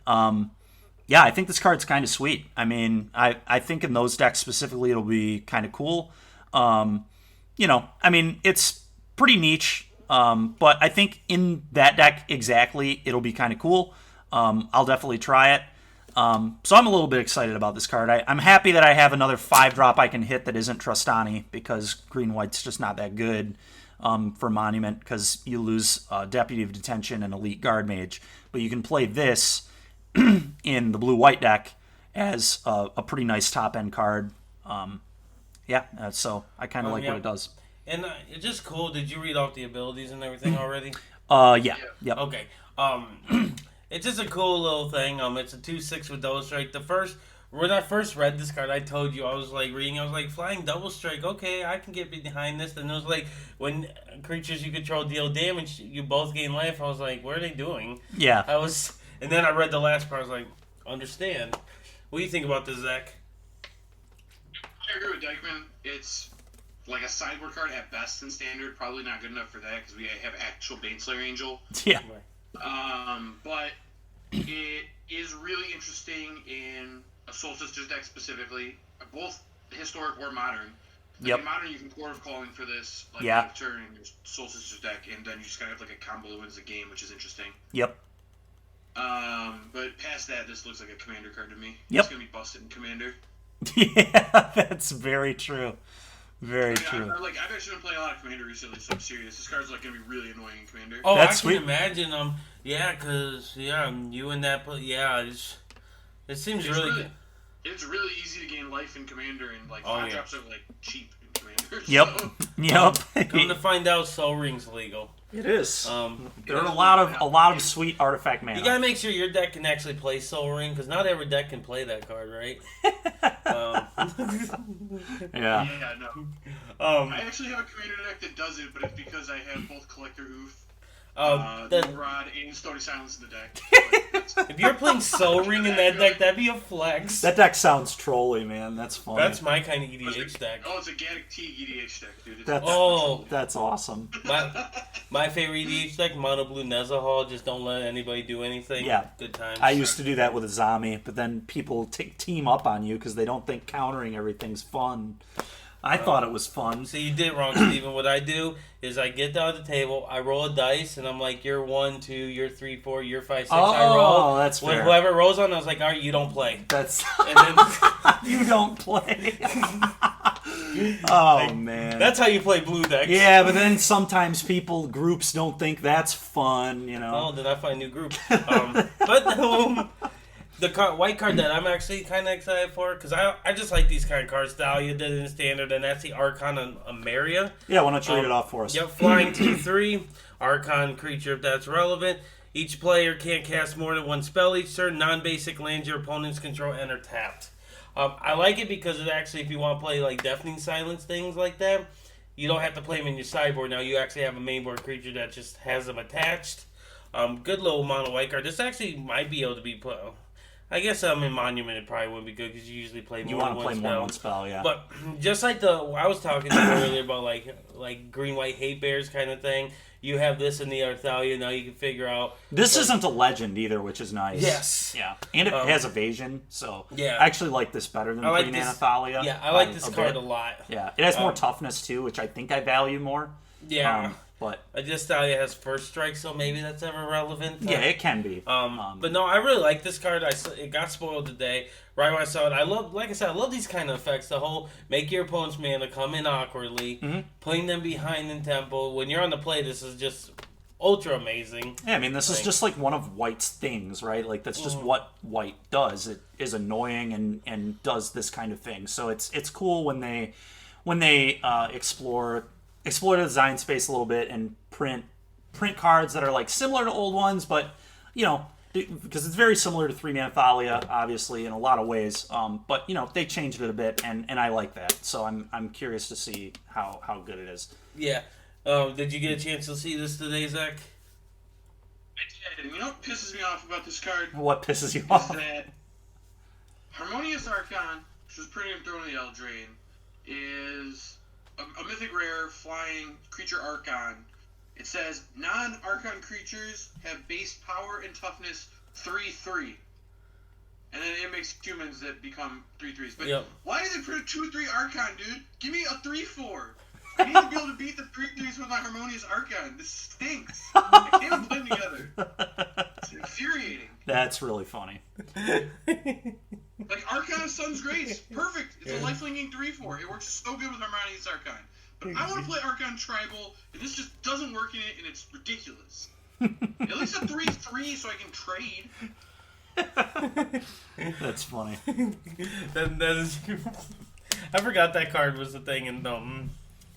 Yeah, I think this card's kind of sweet. I mean, I think in those decks specifically it'll be kind of cool. It's pretty niche, but I think in that deck exactly it'll be kind of cool. I'll definitely try it. So I'm a little bit excited about this card. I'm happy that I have another 5-drop I can hit that isn't Trostani, because green-white's just not that good for Monument, because you lose Deputy of Detention and Elite Guard Mage. But you can play this in the blue-white deck as a pretty nice top-end card. So I kind of like what it does.
And it's just cool. Did you read off the abilities and everything already?
Yeah. Yep.
Okay. It's just a cool little thing. It's a 2/6 with double strike. When I first read this card, I told you I was like reading. I was like, flying double strike. Okay, I can get behind this. And it was like when creatures you control deal damage, you both gain life. I was like, what are they doing?
Yeah.
And then I read the last part. I was like, understand. What do you think about this, Zach?
I agree with Dykman. It's like a sideboard card at best in Standard. Probably not good enough for that because we have actual Baneslayer Angel.
Yeah.
But it is really interesting in a Soul Sisters deck specifically, both historic or modern. Like in modern, you can Court of Calling for this, turn in your Soul Sisters deck, and then you just kind of have like a combo that wins the game, which is interesting.
Yep.
But past that, this looks like a Commander card to me.
Yep.
It's gonna be busted in Commander.
Yeah, that's very true. Very
I
true.
I've actually been playing a lot of Commander recently, so I'm serious. This card's like gonna be really annoying in Commander.
Oh,
That's
I
sweet.
can imagine. You and that. It seems really good.
It's really easy to gain life in Commander, and like
Oh,
5-drops are like cheap in Commander.
Yep.
So.
Yep.
Come to find out, Soul Ring's legal.
It is. There are
you
a lot of sweet artifact mana.
You gotta make sure your deck can actually play Soul Ring, because not every deck can play that card, right?
Yeah.
Yeah, no. I actually have a Commander deck that does it, but it's because I have both Collector Oof, Rod, and Stony Silence in the deck.
If you're playing Soul Ring in that deck, that'd be a flex.
That deck sounds trolly, man. That's funny.
That's my kind of EDH deck.
Oh, it's a Gaddock T EDH deck, dude.
That's awesome.
My favorite EDH deck, Mono Blue Nezahal. Just don't let anybody do anything.
Yeah.
Good times.
I used to do that with a Zami, but then people team up on you because they don't think countering everything's fun. I thought it was fun.
So you did wrong, Steven. What I do is I get down to the table, I roll a dice, and I'm like, you're 1, 2, you're 3, 4, you're 5, 6. I roll.
Oh, that's fair.
Whoever rolls on, I was like, all right, you don't play.
That's
And then
you don't play. Oh man,
that's how you play blue decks.
yeah. But then sometimes groups don't think that's fun. You know.
Oh, did I find a new group? The white card that I'm actually kind of excited for, because I just like these kind of cards. Dahlia did it in Standard, and that's the Archon of Ameria.
Yeah, why don't you read it off for us?
Yep, flying 2/3, Archon creature if that's relevant. Each player can't cast more than one spell each turn. Non-basic lands your opponents control enter tapped. I like it because it actually, if you want to play like Deafening Silence, things like that, you don't have to play them in your sideboard. Now you actually have a mainboard creature that just has them attached. Good little mono white card. This actually might be able to be put. I guess in Monument it probably wouldn't be good because you usually play more than one spell.
You want to play more than one spell, yeah.
But just like I was talking to you earlier about like green-white hate bears kind of thing, you have this in the Arthalia, now you can figure out...
This isn't a legend either, which is nice.
Yes.
Yeah. And it has evasion, so
yeah.
I actually like this better than 3-mana Thalia.
Yeah, I like this card a lot.
Yeah, it has more toughness too, which I think I value more.
Yeah.
But
this Thalia has first strike, so maybe that's ever relevant.
Yeah, it can be.
But no, I really like this card. It got spoiled today. Right when I saw it, I love these kind of effects. The whole make your opponent's mana come in awkwardly, putting them behind in tempo. When you're on the play, this is just ultra amazing.
Yeah, I mean, this is just like one of White's things, right? Like that's just what White does. It is annoying and does this kind of thing. So it's cool when they explore the design space a little bit and print cards that are like similar to old ones, but because it's very similar to 3-mana Thalia, obviously in a lot of ways. But they changed it a bit, and I like that. So I'm curious to see how good it is.
Yeah. Did you get a chance to see this today, Zach?
I did. And you know what pisses me off about this card?
What pisses you off?
Is that Harmonious Archon, which was printed in Throne of the Eldraine, is a mythic rare flying creature Archon. It says non-Archon creatures have base power and toughness 3/3, and then it makes humans that become 3/3s. But why did they put a 2/3 Archon, dude? Give me a 3/4. I need to be able to beat the 3/3s with my Harmonious Archon. This stinks. I can't put them together. It's infuriating.
That's really funny.
Like, Archon of Sun's Grace, perfect. It's a lifelinking 3/4. It works so good with Harmonious Archon. But I want to play Archon Tribal, and this just doesn't work in it, and it's ridiculous. At least a 3/3 so I can trade.
That's funny.
that is. I forgot that card was the thing in Throne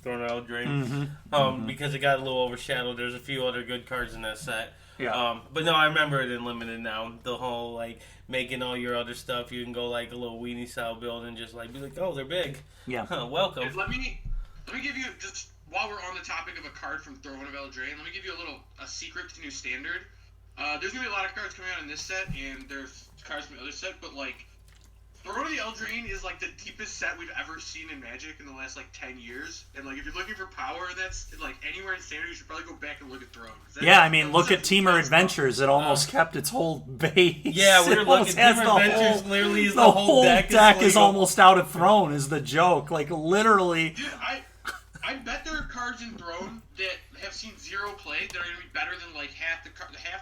of Eldraine. Because it got a little overshadowed. There's a few other good cards in that set.
Yeah.
But no, I remember it in Limited now. The whole, like, making all your other stuff. You can go, like, a little weenie style build and just, like, be like, oh, they're big.
Yeah.
Welcome.
Let me give you, just while we're on the topic of a card from Throne of Eldraine, let me give you a secret to New Standard. There's going to be a lot of cards coming out in this set, and there's cards from the other set, but, like, Throne of the Eldraine is, like, the deepest set we've ever seen in Magic in the last, like, 10 years. And, like, if you're looking for power that's, like, anywhere in Standard, you should probably go back and look at Throne.
Yeah, I mean, look at Team Adventures. It almost kept its whole base.
Yeah, we're looking at Team Adventures. Literally, is the whole deck
is almost out of Throne, is the joke. Like, literally.
Dude, I bet there are cards in Throne that have seen zero play that are going to be better than, like, half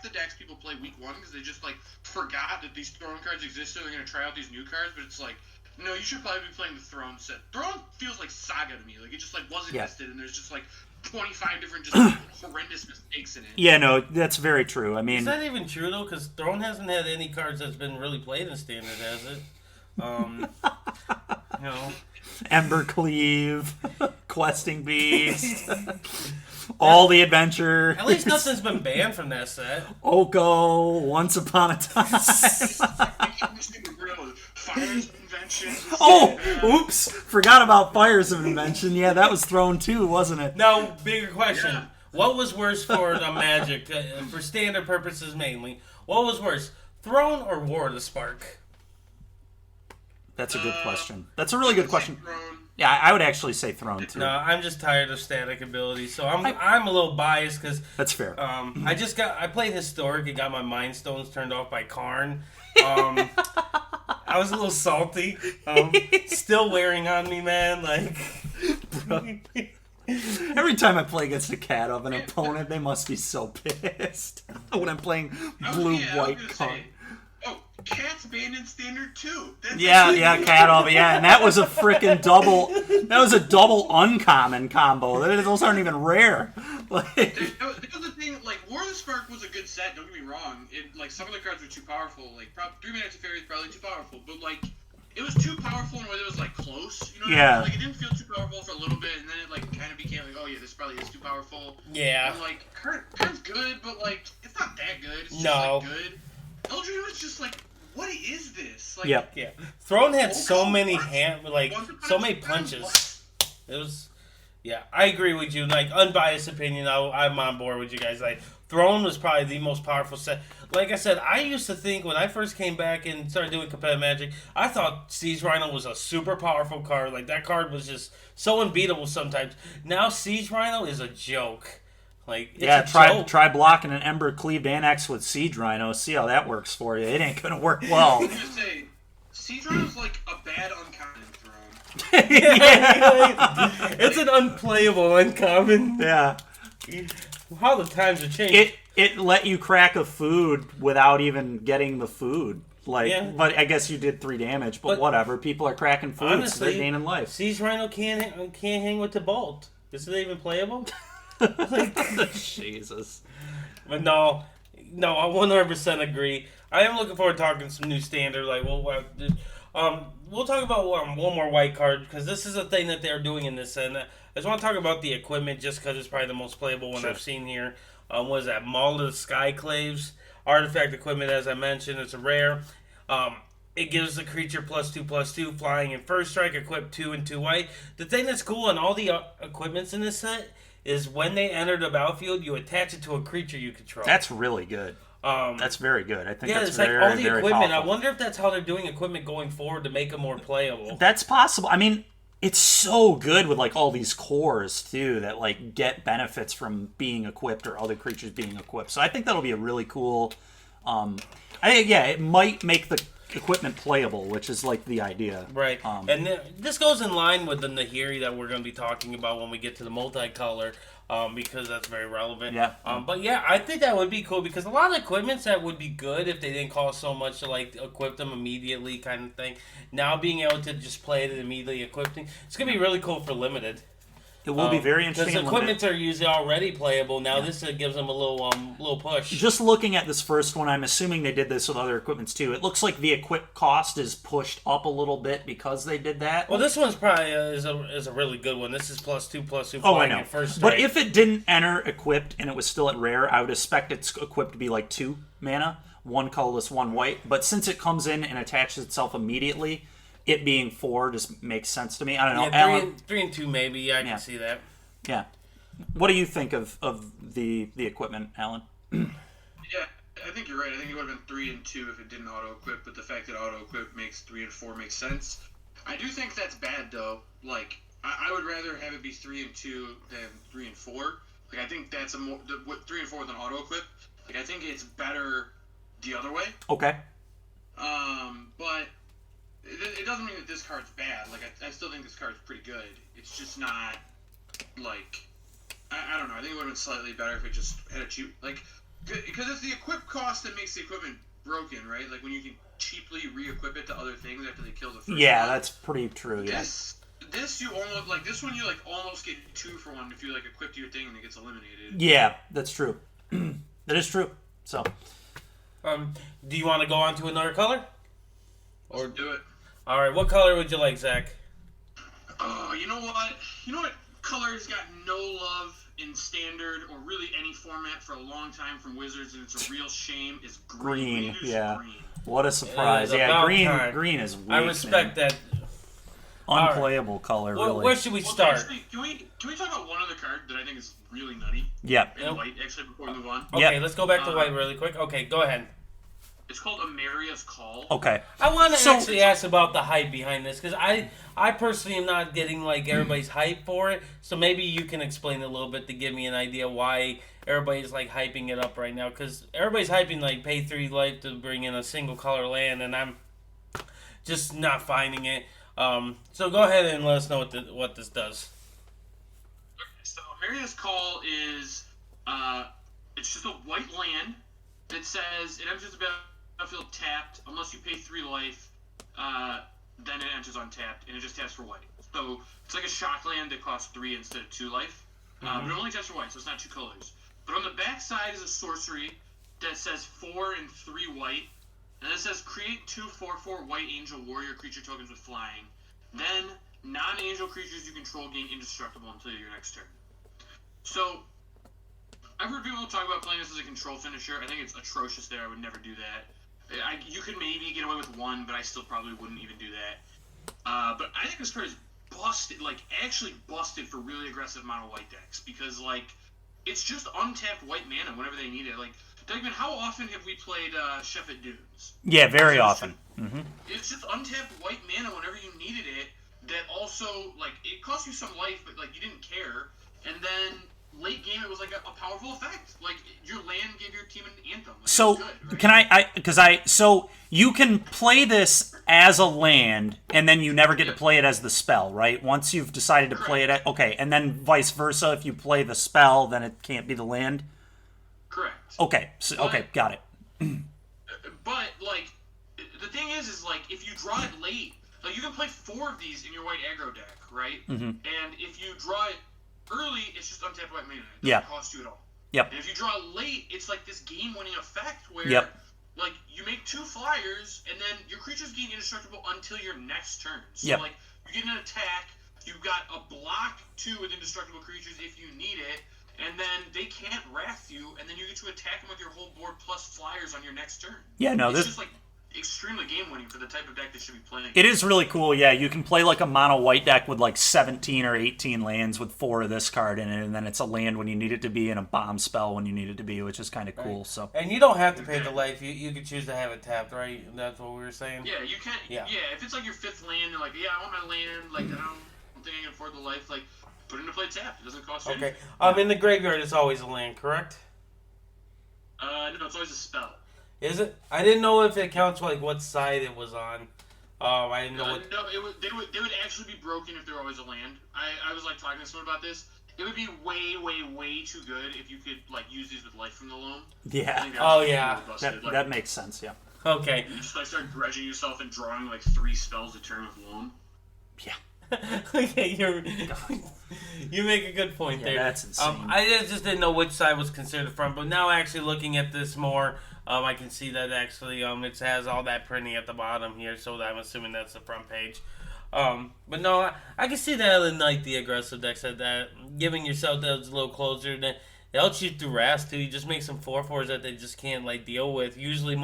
the decks people play week 1 because they just, like, forgot that these Throne cards existed. They're going to try out these new cards, but it's like, No, you should probably be playing the Throne set. Throne feels like Saga to me. Like, it just, like, wasn't listed, and there's just, like, 25 different just horrendous mistakes in it.
Yeah, no, that's very true. I mean...
Is that even true, though? Because Throne hasn't had any cards that's been really played in Standard, has it? You know...
Embercleave, Questing Beast, all the adventure.
At least nothing's been banned from that set.
Oko, Once Upon a Time.
Fires of Invention.
Oh, oops. Forgot about Fires of Invention. Yeah, that was thrown too, wasn't it?
Now, bigger question.
Yeah.
What was worse for the Magic, for standard purposes mainly? What was worse, Throne or War of the Spark?
That's a good question. That's a really good question.
Throne.
Yeah, I would actually say Throne too.
No, I'm just tired of static abilities, so I'm a little biased because
That's fair.
I played Historic and got my Mind Stones turned off by Karn. I was a little salty. Still wearing on me, man. Like,
Every time I play against a cat of an opponent, they must be so pissed when I'm playing blue-white card.
Cat's banned in Standard too.
Yeah, cat of yeah, and that was a freaking double. That was a double uncommon combo. Those aren't even rare.
That was the thing. Like, War of the Spark was a good set. Don't get me wrong. Some of the cards were too powerful. Like, 3 Minutes of Fairy is probably too powerful, but like, it was too powerful in a way that was like close. You know what I mean? Like, it didn't feel too powerful for a little bit, and then it like kind of became like, oh yeah, this probably is too powerful.
Yeah.
And, like, card's good, but like, it's not that good. It's just
No.
like good. Eldritch was just like, what is this? Like,
Yep.
Yeah. Throne had so
Oko,
many
what?
so many punches. It was, yeah, I agree with you. Like, unbiased opinion, I'm on board with you guys. Like, Throne was probably the most powerful set. Like I said, I used to think when I first came back and started doing competitive Magic, I thought Siege Rhino was a super powerful card. Like, that card was just so unbeatable sometimes. Now Siege Rhino is a joke. Like, it's
try blocking an Ember Cleaved Annex with Siege Rhino. See how that works for you. It ain't gonna work well.
I was gonna say, Siege Rhino's like a bad uncommon Throne.
It's an unplayable uncommon.
Yeah.
How the times have changed.
It let you crack a food without even getting the food. Like,
Yeah.
but I guess you did 3 damage. But whatever. People are cracking foods.
Honestly,
They're gaining life.
Siege Rhino can't hang with the Bolt. Is it even playable?
Jesus.
But no, I 100% agree. I am looking forward to talking some new standard. Like, we'll talk about one more white card because this is a thing that they're doing in this. And I just want to talk about the equipment just because it's probably the most playable one I've seen here. What is that? Maul of the Skyclaves artifact equipment. As I mentioned, it's a rare. It gives the creature +2/+2 flying in first strike, equipped 2 and 2 white. The thing that's cool on all the equipments in this set is when they enter the battlefield, you attach it to a creature you control.
That's really good. That's very good. I think that's
it's
very,
like all the
very
equipment.
powerful.
I wonder if that's how they're doing equipment going forward to make it more playable.
That's possible. I mean, it's so good with like all these cores too that like get benefits from being equipped or other creatures being equipped. So I think that'll be a really cool. I think it might make the equipment playable, which is like the idea.
Right. And this goes in line with the Nahiri that we're going to be talking about when we get to the multicolor. Because that's very relevant.
Yeah.
But yeah, I think that would be cool because a lot of equipments that would be good if they didn't cost so much to like equip them immediately kind of thing. Now being able to just play it and immediately equipping, it's going to be really cool for limited.
It will be very interesting.
Because equipments are usually already playable. Now this gives them a little push.
Just looking at this first one, I'm assuming they did this with other equipments too. It looks like the equip cost is pushed up a little bit because they did that.
Well, this one's probably is a really good one. This is +2/+2
Oh, I
flying
know.
in first strike.
But if it didn't enter equipped and it was still at rare, I would expect it's equipped to be like 2 mana, 1 colorless, 1 white. But since it comes in and attaches itself immediately, it being 4 just makes sense to me. I don't know.
Yeah,
Alan,
3 and 2 maybe. Yeah, I can see that.
Yeah. What do you think of the equipment, Alan?
Yeah, I think you're right. I think it would have been 3 and 2 if it didn't auto-equip, but the fact that auto-equip makes 3 and 4 makes sense. I do think that's bad, though. Like, I would rather have it be 3 and 2 than 3 and 4. Like, I think that's a more... 3 and 4 than auto-equip. Like, I think it's better the other way.
Okay.
But it doesn't mean that this card's bad. Like, I still think this card's pretty good. It's just not... Like, I don't know. I think it would have been slightly better if it just had a cheap, like, because it's the equip cost that makes the equipment broken, right? Like when you can cheaply re-equip it to other things after they kill the first
Yeah,
one.
that's pretty true. Yeah.
This you almost like this one you like almost get 2 for 1 if you like equip to your thing and it gets eliminated.
Yeah, that's true. That is true. So,
do you want to go on to another color?
Or do it.
All right, what color would you like, Zach?
Oh, you know what? You know what color has got no love in standard or really any format for a long time from Wizards, and it's a real shame. Is green.
Yeah.
Green.
What a surprise! Yeah,
about
green.
time.
Green is weak,
I respect
man.
that.
Unplayable color, really.
Where should we start?
Actually, can we talk about one other card that I think is really nutty?
Yeah.
In white, actually, before we move on.
Okay, let's go back to white really quick. Okay, go ahead.
It's called Amaria's Call.
Okay.
I want to actually ask about the hype behind this, because I personally am not getting like everybody's hype for it. So maybe you can explain a little bit to give me an idea why everybody's like hyping it up right now. Because everybody's hyping like pay 3 life to bring in a single color land, and I'm just not finding it. So go ahead and let us know what this does.
Okay, so Amaria's Call is it's just a white land that says it enters the battlefield tapped unless you pay 3 life. Then it enters untapped, and it just taps for white. So it's like a shock land that costs 3 instead of 2 life. But it only taps for white, so it's not 2 colors. But on the back side is a sorcery that says 4 and 3 white. And it says create 2 4/4 white angel warrior creature tokens with flying. Then non-angel creatures you control gain indestructible until your next turn. So I've heard people talk about playing this as a control finisher. I think it's atrocious there. I would never do that. You could maybe get away with 1, but I still probably wouldn't even do that. But I think this card is busted, like actually busted for really aggressive mono white decks, because like it's just untapped white mana whenever they need it. Like, Dykman, how often have we played Chef at Dunes?
Yeah, very often.
It's just untapped white mana whenever you needed it. That also, like, it cost you some life, but like you didn't care. And then late game, it was like a powerful effect. Like your land gave your team an anthem. Like,
So
it was good, right?
so you can play this as a land, and then you never get to play it as the spell, right? Once you've decided to play it, okay, and then vice versa. If you play the spell, then it can't be the land.
Correct.
Okay, okay, got it.
But like, the thing is like if you draw it late, like you can play 4 of these in your white aggro deck, right? And if you draw it early, it's just untapped white mana. It doesn't cost you at all.
Yep.
And if you draw it late, it's like this game-winning effect where, like, you make 2 flyers, and then your creatures gain indestructible until your next turn. So, like, you get an attack, you've got a block 2 with indestructible creatures if you need it, and then they can't wrath you, and then you get to attack them with your whole board plus flyers on your next turn.
Yeah, no,
it's
this
just, like, extremely game-winning for the type of deck that should be playing.
it is really cool. Yeah, you can play like a mono white deck with like 17 or 18 lands with 4 of this card in it, and then it's a land when you need it to be and a bomb spell when you need it to be, which is kind of cool. So,
And you don't have to pay the life. You could choose to have it tapped, right? That's what we were saying.
Yeah, you can. Yeah, if it's like your 5th land, you're like, yeah, I want my land. Like, I don't think I can afford the life. Like, put it into play tapped. It doesn't cost you anything.
In the graveyard, it's always a land, correct?
No, it's always a spell.
Is it? I didn't know if it counts like what side it was on. I didn't know.
No, they would actually be broken if they're always a land. I was like talking to someone about this. It would be way, way, way too good if you could like use these with life from the loam.
yeah. That makes sense. Yeah.
Okay.
You just like start grudging yourself and drawing like 3 spells a turn with loam.
Yeah.
Okay, you make a good point there.
That's insane.
I just didn't know which side was considered front, but now actually looking at this more, I can see that actually it has all that printing at the bottom here, so I'm assuming that's the front page. But no, I can see that in like the aggressive decks at that, giving yourself those little closer. That it helps you through Wrath too. You just make some 4/4s that they just can't like deal with. Usually,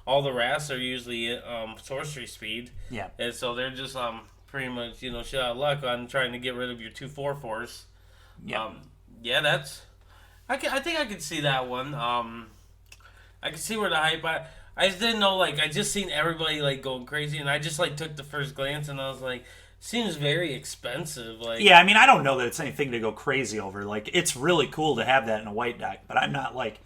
all the Wraths are usually sorcery speed.
Yeah.
And so they're just pretty much shit out of luck on trying to get rid of your 2 4/4s. Yeah. That's. I think I could see that one. I can see where the hype. I just didn't know. Like I just seen everybody like going crazy, and I just like took the first glance, and I was like, seems very expensive. Like
yeah, I mean, I don't know that it's anything to go crazy over. Like it's really cool to have that in a white deck, but I'm not like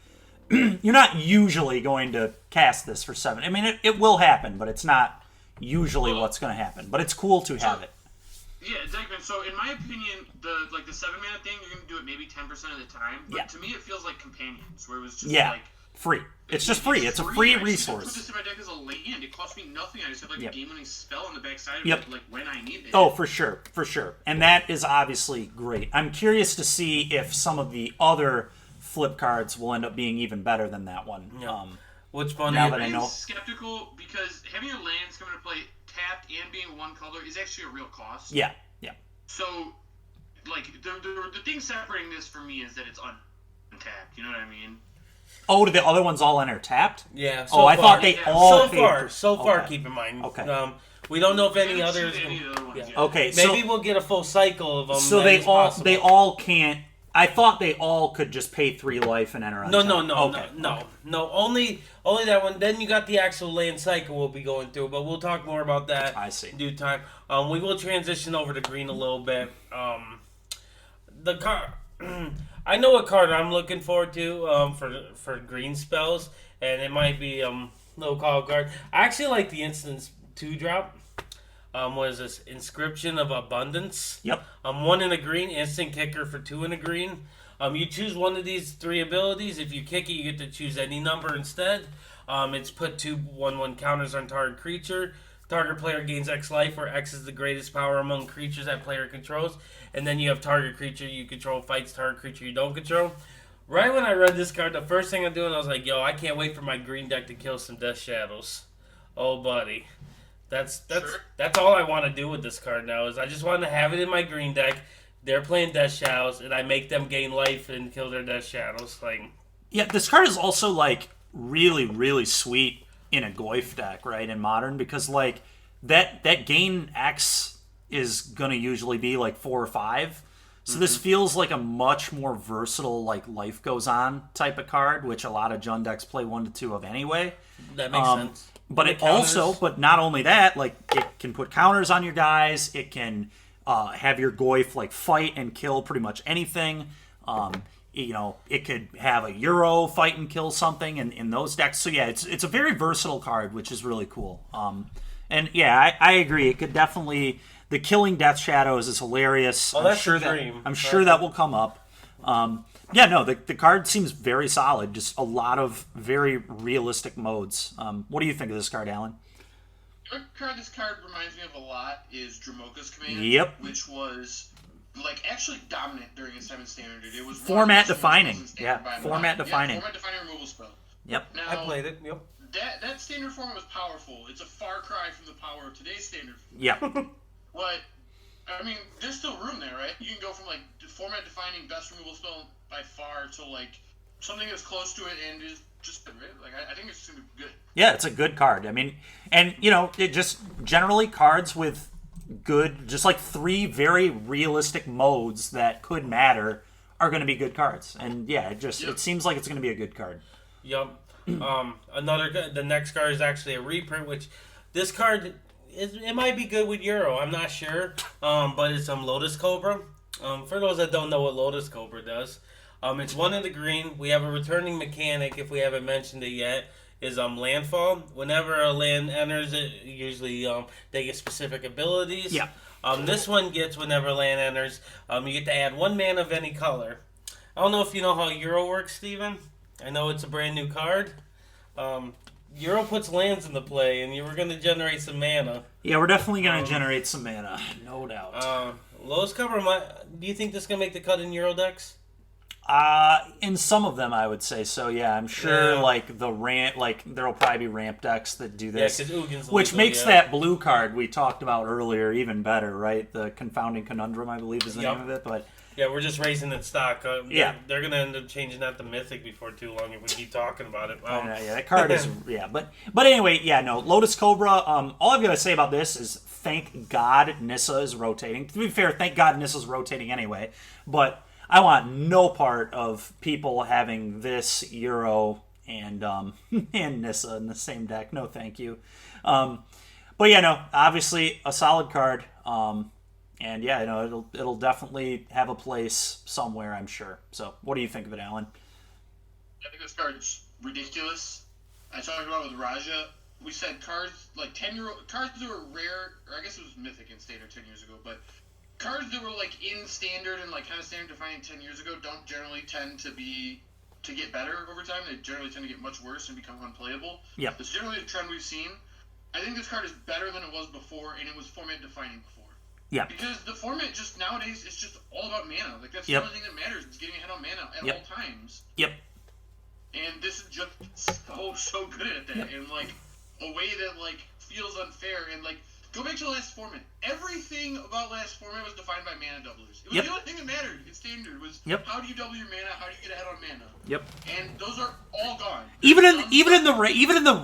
you're not usually going to cast this for 7. I mean, it will happen, but it's not usually what's going to happen. But it's cool to have it.
Yeah, Dykman. So in my opinion, the 7 mana thing, you're going to do it maybe 10% of the time. But to me, it feels like companions, where it was just like
free. It's just free. It's a free
I
resource.
put this in my deck as a land. It costs me nothing. I just have like a game-winning spell on the backside of
Yep.
it, like when I need it.
Oh, for sure. And that is obviously great. I'm curious to see if some of the other flip cards will end up being even better than that one.
Yeah. Which one?
Now that I know.
I'm skeptical because having your lands come into play tapped and being one color is actually a real cost.
Yeah.
So, like, the thing separating this for me is that it's untapped. You know what I mean?
Oh, do the other ones all enter tapped?
Yeah.
I thought they all
So far,
Okay.
keep in mind.
Okay.
We don't know if any others.
Okay.
Maybe we'll get a full cycle of them.
So they all can't. I thought they all could just pay 3 life and enter on
No. Only that one. Then you got the actual land cycle we'll be going through, but we'll talk more about that.
I see.
In due time. We will transition over to green a little bit. The card. I know what card I'm looking forward to for green spells, and it might be little call card. I actually like the instance 2-drop. What is this? Inscription of Abundance.
Yep.
1 in a green, instant kicker for 2 in a green. You choose one of these 3 abilities. If you kick it, you get to choose any number instead. It's put 2 1/1 counters on target creature. Target player gains X life, where X is the greatest power among creatures that player controls. And then you have target creature you control fights target creature you don't control. Right when I read this card, the first thing I'm doing, I was like, yo, I can't wait for my green deck to kill some Death Shadows. Oh, buddy. That's all I want to do with this card now, is I just want to have it in my green deck. They're playing Death Shadows, and I make them gain life and kill their Death Shadows.
Yeah, this card is also, like, really, really sweet in a Goyf deck, right, in Modern, because, like, that gain X is going to usually be, like, 4 or 5. So this feels like a much more versatile, like, life goes on type of card, which a lot of Jund decks play 1 to 2 of anyway.
That makes sense.
But it also, but not only that, like, it can put counters on your guys. It can have your Goyf, like, fight and kill pretty much anything. It could have a Euro fight and kill something in those decks. So, yeah, it's a very versatile card, which is really cool. And, yeah, I agree. It could definitely... The killing Death Shadows is hilarious.
Oh, that's a dream.
I'm sure that will come up. The card seems very solid. Just a lot of very realistic modes. What do you think of this card, Alan?
What card this card reminds me of a lot is Dramoka's Command.
Yep.
Which was, like, actually dominant during its time in Standard. It was
format defining.
Yeah,
format defining.
Yeah, format defining removal spell.
Yep.
Now,
I played it. Yep.
That Standard format was powerful. It's a far cry from the power of today's Standard.
Yeah.
But, I mean, there's still room there, right? You can go from, like, format defining best removal spell by far to, like, something that's close to it and is just good, right? Like, I think it's going to be good.
Yeah, it's a good card. I mean, and, it just generally cards with good, just like 3 very realistic modes that could matter are going to be good cards. And, yeah, it seems like it's going to be a good card.
Yep. The next card is actually a reprint, which this card... It might be good with Euro. I'm not sure. But it's Lotus Cobra. For those that don't know what Lotus Cobra does, it's 1 in the green. We have a returning mechanic, if we haven't mentioned it yet, is landfall. Whenever a land enters it, usually they get specific abilities.
Yeah.
This one gets, whenever land enters, you get to add 1 mana of any color. I don't know if you know how Euro works, Steven. I know it's a brand new card. Euro puts lands into play, and you were going to generate some mana.
Yeah, we're definitely going to generate some mana, no doubt.
Lotus Cobra, do you think this is going to make the cut in Euro decks?
In some of them, I would say so. Yeah, I'm sure.
Yeah.
Like there'll probably be ramp decks that do this, which
legal,
makes that blue card we talked about earlier even better, right? The Confounding Conundrum, I believe, is the name of it. But
yeah, we're just raising its stock.
Yeah,
they're gonna end up changing that to Mythic before too long if we keep talking about it.
Yeah, that card is but anyway, yeah, no, Lotus Cobra. All I've got to say about this is thank God Nissa is rotating. To be fair, thank God Nissa's rotating anyway, but I want no part of people having this Euro and and Nissa in the same deck. No, thank you. But yeah, no, obviously a solid card. And yeah, it'll definitely have a place somewhere, I'm sure. So, what do you think of it, Alan?
I think this card's ridiculous. I talked about it with Raja. We said cards like 10-year cards that were rare, or I guess it was Mythic in Standard 10 years ago, but cards that were like in Standard and like kind of Standard defining 10 years ago don't generally tend to be to get better over time. They generally tend to get much worse and become unplayable.
Yep.
That's generally the trend we've seen. I think this card is better than it was before, and it was format defining before.
Yeah.
Because the format just nowadays is just all about mana. Like that's
Yep.
the only thing that matters. It's getting ahead on mana at
Yep.
all times.
Yep.
And this is just so good at that, and like a way that like feels unfair. And like go back to the last format. Everything about last format was defined by mana doublers. It was
Yep.
the only thing that mattered in standard was
Yep.
how do you double your mana, how do you get ahead on mana.
Yep.
And those are all gone.
Even in the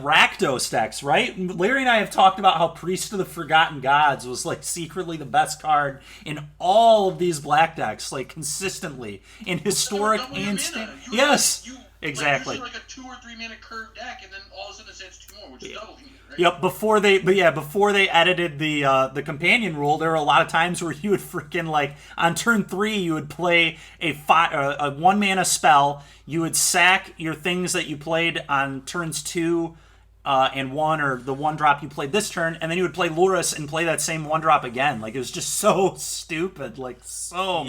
Rakdos decks, right? Larry and I have talked about how Priest of the Forgotten Gods was like secretly the best card in all of these black decks, like consistently in historic
Double your
and
mana.
standard.
You-
Yes,
you,
exactly.
Like, usually like a 2 or 3 mana curve deck, and then all of a sudden it adds 2 more, which is doubling it, right?
Yep. Before they edited the companion rule, there were a lot of times where you would freaking like on turn 3 you would play a 1 mana spell. You would sack your things that you played on turns 2 and 1, or the 1 drop you played this turn, and then you would play Lurrus and play that same 1 drop again. Like it was just so stupid. Like so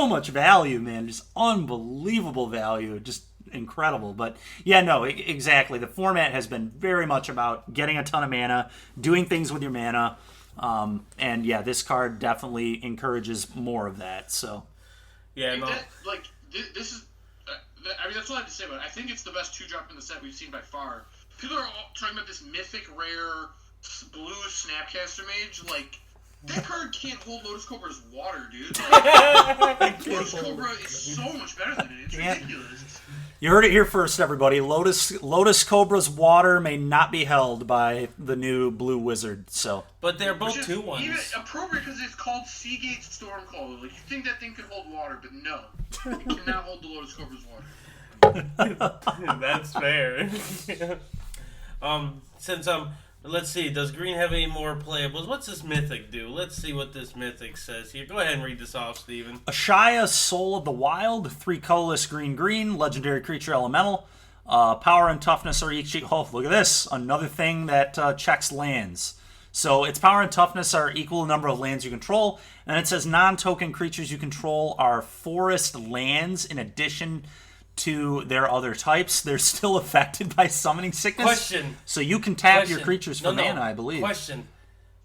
much value, man. Just unbelievable value. Just incredible. But yeah, no, exactly. The format has been very much about getting a ton of mana, doing things with your mana, and yeah, this card definitely encourages more of that. So
yeah, no. This is. I mean, that's all I have to say about it. I think it's the best 2-drop in the set we've seen by far. People are all talking about this mythic rare blue Snapcaster Mage. Like, that card can't hold Lotus Cobra's water, dude. Like, Lotus Cobra is so much better than it. It's ridiculous.
You heard it here first, everybody. Lotus Cobra's water may not be held by the new Blue Wizard. So,
but they're both 2/1s.
Even appropriate because it's called Seagate Stormcaller. Like you think that thing could hold water, but no, it cannot hold the Lotus Cobra's water.
That's fair. Let's see. Does green have any more playables? What's this mythic do? Let's see what this mythic says here. Go ahead and read this off, Steven.
Ashaya, Soul of the Wild, 3 colorless green, legendary creature elemental. Power and toughness are each equal. Oh, look at this. Another thing that checks lands. So its power and toughness are equal to the number of lands you control. And it says non-token creatures you control are forest lands in addition to their other types. They're still affected by summoning sickness.
Question.
So you can tap your creatures for mana, I believe.
Question.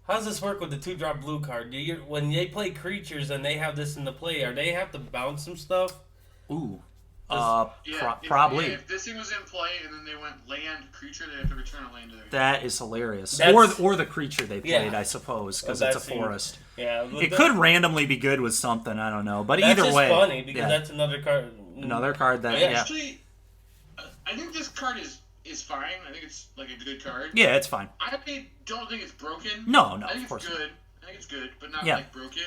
How does this work with the 2-drop blue card? When they play creatures and they have this in the play, are they have to bounce some stuff?
Ooh.
Probably. If this thing was in play and then they went land creature, they have to return a land to their
That is hilarious. Or the creature they played, I suppose, because it's a forest.
Yeah.
It could randomly be good with something, I don't know. But either way.
That's funny because that's another card.
Another card that,
Actually, I think this card is fine. I think it's like a good card.
Yeah, it's fine.
I don't think it's broken.
No,
I think
of course
it's good. I think it's good, but not like broken.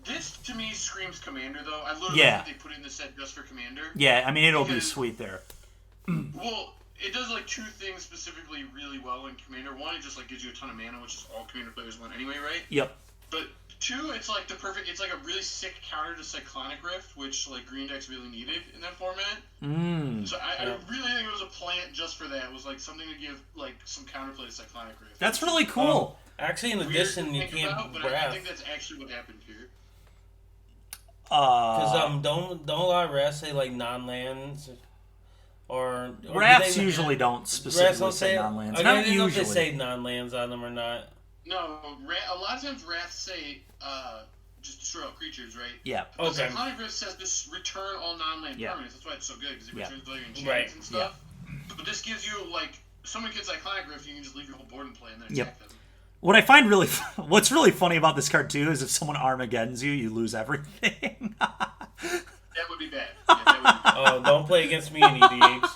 This to me screams Commander, though. I literally think they put in the set just for Commander.
Yeah, I mean it'll be sweet there.
Well, it does like 2 things specifically really well in Commander. One, it just like gives you a ton of mana, which is all Commander players want anyway, right?
Yep.
But 2, it's like it's like a really sick counter to Cyclonic Rift, which like green decks really needed in that format. So I really think it was a plant just for that. It was like something to give like some counterplay to Cyclonic Rift.
That's really cool.
Actually, in addition, you can't
I think that's actually what happened here.
Because don't a lot of Wrath say like non-lands or
Wraths usually don't specifically say non-lands.
I
Not
don't know if
usually.
they say non-lands on them or not.
No, a lot of times Wraths say just destroy all creatures, right?
Yeah.
But Cyclonic Rift says this return all non-land permanents. That's why it's so good because it returns all your enchantments and stuff. But this gives you like someone gets Cyclonic Rift, you can just leave your whole board in play and then attack them.
What I find what's really funny about this card too is if someone Armageddons you, you lose everything.
That would be bad. Yeah, that would be bad.
Oh, don't play against me in EDH.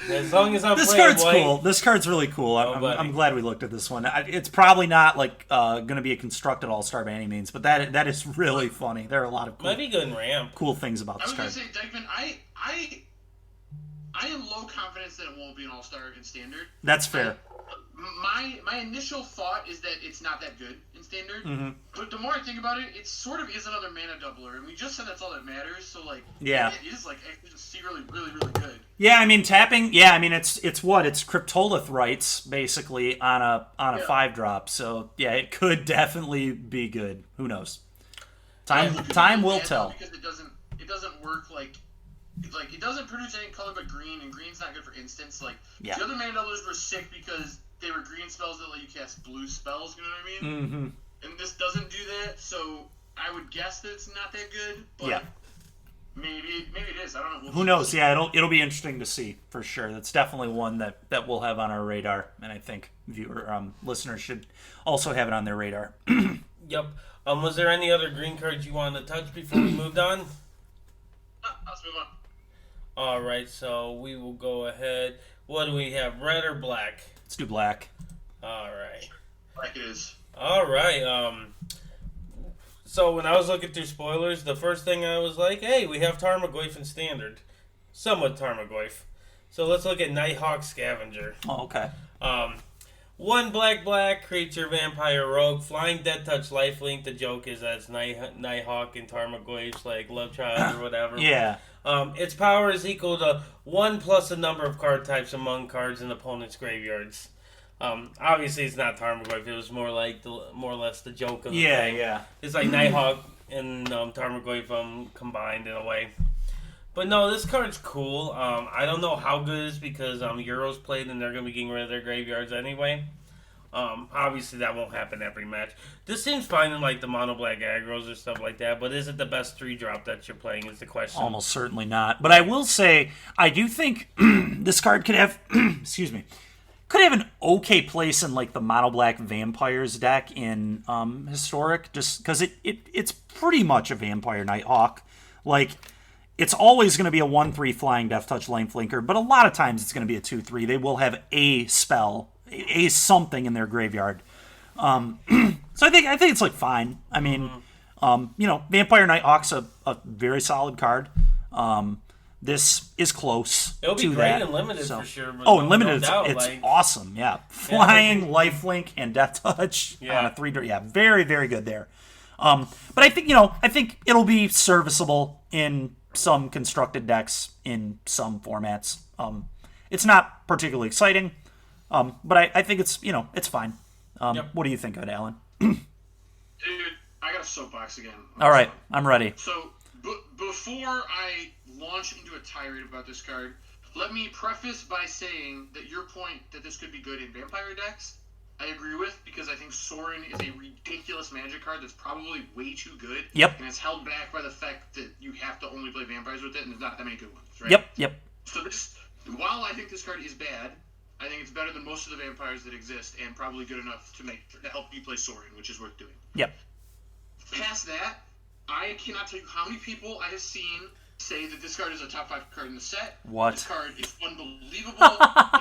As long as I'm
this
playing
card's
white.
cool. This card's really cool. I'm glad we looked at this one. It's probably not like going to be a constructed all-star by any means, but that is really funny. There are a lot of
might be good in ramp.
Cool things about this card.
I was going to say, Dykman, I am low confidence that it won't be an all-star in Standard.
That's fair.
My initial thought is that it's not that good in Standard, but the more I think about it, it sort of is another mana doubler, and we just said that's all that matters. So like, it is like secretly really really good.
Yeah, I mean tapping. Yeah, I mean it's Cryptolith rights basically on a 5-drop. So yeah, it could definitely be good. Who knows? Time will tell.
Because it doesn't work like like it doesn't produce any color but green, and green's not good for instants. Like
Yeah.
the other mana doublers were sick because they were green spells that let you cast blue spells. You know what I mean?
Mm-hmm.
And this doesn't do that, so I would guess that it's not that good. But
Yeah.
maybe it is. I don't know.
Who knows? Yeah, it'll be interesting to see for sure. That's definitely one that we'll have on our radar, and I think listeners should also have it on their radar.
Yep. Was there any other green cards you wanted to touch before we moved on?
Let's move on.
All right, so we will go ahead. What do we have, red or black?
Let's do black.
All right.
Black it is.
All right. So when I was looking through spoilers, the first thing I was like, hey, we have Tarmogoyf in standard. Somewhat Tarmogoyf. So let's look at Nighthawk Scavenger.
Oh, okay.
1 black creature, vampire, rogue, flying, death touch, lifelink. The joke is that it's Nighthawk and Tarmogoyf's like love child or whatever.
Yeah.
Its power is equal to 1 plus the number of card types among cards in opponents' graveyards. Obviously, it's not Tarmogoyf. It was more or less the joke of the thing.
Yeah.
It's like Nighthawk and Tarmogoyf combined in a way. But no, this card's cool. I don't know how good it is because Euros played and they're going to be getting rid of their graveyards anyway. Obviously, that won't happen every match. This seems fine in like the mono black aggros or stuff like that, but is it the best 3-drop that you're playing is the question.
Almost certainly not. But I will say, I do think this card could have, excuse me, could have an okay place in like the mono black vampires deck in Historic, just because it's pretty much a vampire Nighthawk. Like, it's always going to be a 1/3 flying death touch lifelinker, but a lot of times it's going to be a 2/3. They will have a spell, a something in their graveyard. So I think it's like fine. I mean, Vampire Nighthawk's a very solid card. This is close.
It'll be
to
great
that,
in limited
so.
for sure. But
Oh, in limited,
no doubt,
it's awesome. Yeah, flying, lifelink, and death touch on a 3. Yeah, very, very good there. But I think it'll be serviceable in some constructed decks in some formats. It's not particularly exciting, but I think it's it's fine. What do you think of it, Alan?
Dude, I got a soapbox again.
All right, I'm ready.
So before I launch into a tirade about this card, let me preface by saying that your point that this could be good in vampire decks, I agree with, because I think Sorin is a ridiculous Magic card that's probably way too good.
Yep.
And it's held back by the fact that you have to only play vampires with it, and there's not that many good ones, right?
Yep.
So while I think this card is bad, I think it's better than most of the vampires that exist, and probably good enough to help you play Sorin, which is worth doing.
Yep.
Past that, I cannot tell you how many people I have seen say that this card is a top 5 card in the set.
What?
This card is unbelievable.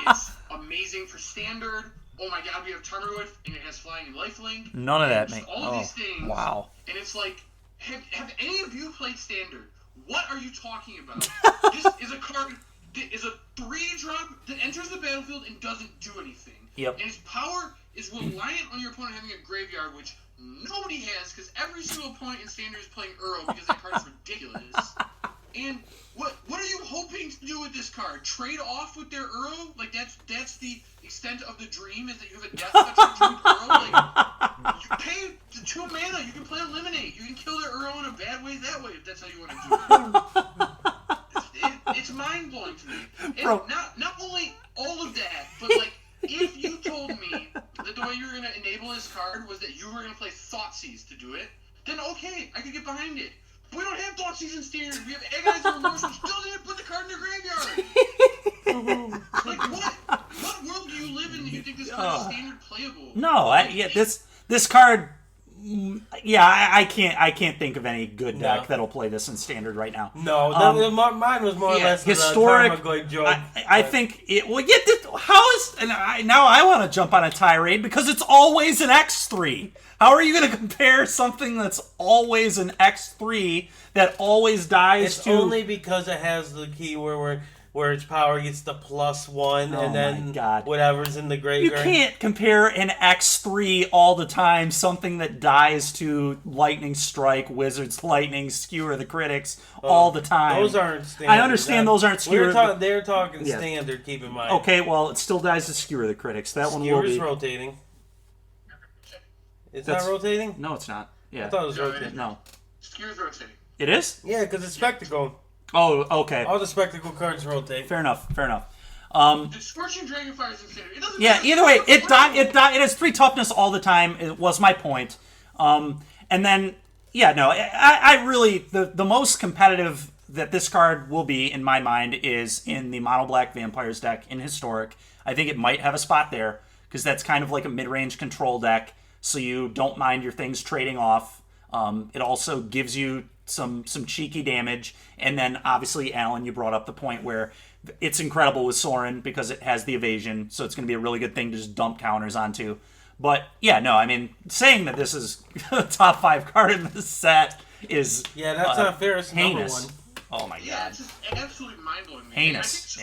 It's amazing for standard. Oh my god, we have Tarmogoyf, and it has flying and lifelink.
None of that,
mate.
mate.
All of these things.
Wow.
And it's like, have any of you played standard? What are you talking about? This is a card that is a 3-drop that enters the battlefield and doesn't do anything.
Yep.
And its power is reliant on your opponent having a graveyard, which nobody has, because every single opponent in standard is playing Uro, because that card is ridiculous. And what are you hoping to do with this card? Trade off with their Uro? Like that's the extent of the dream, is that you have a death touch dream Uro? Like, you pay the 2 mana, you can play Eliminate. You can kill their Uro in a bad way that way, if that's how you want to do it. It's mind blowing to me. And not only all of that, but like if you told me that the way you were gonna enable this card was that you were gonna play Thoughtseize to do it, then okay, I could get behind it. We don't have Thoughtseize in standard. We have Agonizer Remorse, which still didn't put the card in their graveyard. Like, what world do you live in that you think this card is standard playable?
No, this card. Yeah, I can't think of any good deck that'll play this in standard right now.
No, mine was more or less
historic. I think it. Well, yeah. How is now? I want to jump on a tirade because it's always an X3. How are you going to compare something that's always an X3 that always dies
it's
to?
It's only because it has the key where its power gets the +1 and then whatever's in the graveyard.
You can't compare an X3 all the time, something that dies to Lightning Strike, Wizard's Lightning, Skewer the Critics all the time.
Those aren't standard.
I understand those aren't Skewer.
They're talking standard, keep in mind.
Okay, well, it still dies to Skewer the Critics. That one will be.
Skewer's rotating. It's not rotating?
No, it's not. Yeah.
I thought it was rotating.
No.
Skewer's rotating.
It is?
Yeah, because it's Spectacle.
Oh, okay.
All the spectacle cards rotate.
Fair enough.
The Scorching Dragonfire is insane. It doesn't.
Yeah. Either way, it died. It has 3 toughness all the time. It was my point. And then I really the most competitive that this card will be in my mind is in the mono black vampires deck in Historic. I think it might have a spot there because that's kind of like a mid-range control deck, so you don't mind your things trading off. It also gives you some cheeky damage, and then obviously, Alan, you brought up the point where it's incredible with Sorin because it has the evasion, so it's going to be a really good thing to just dump counters onto. But yeah, no, I mean, saying that this is a top 5 card in this set is
that's not fair. It's
heinous.
number 1.
Oh my god!
Yeah, it's just absolutely mind-blowing.
Heinous.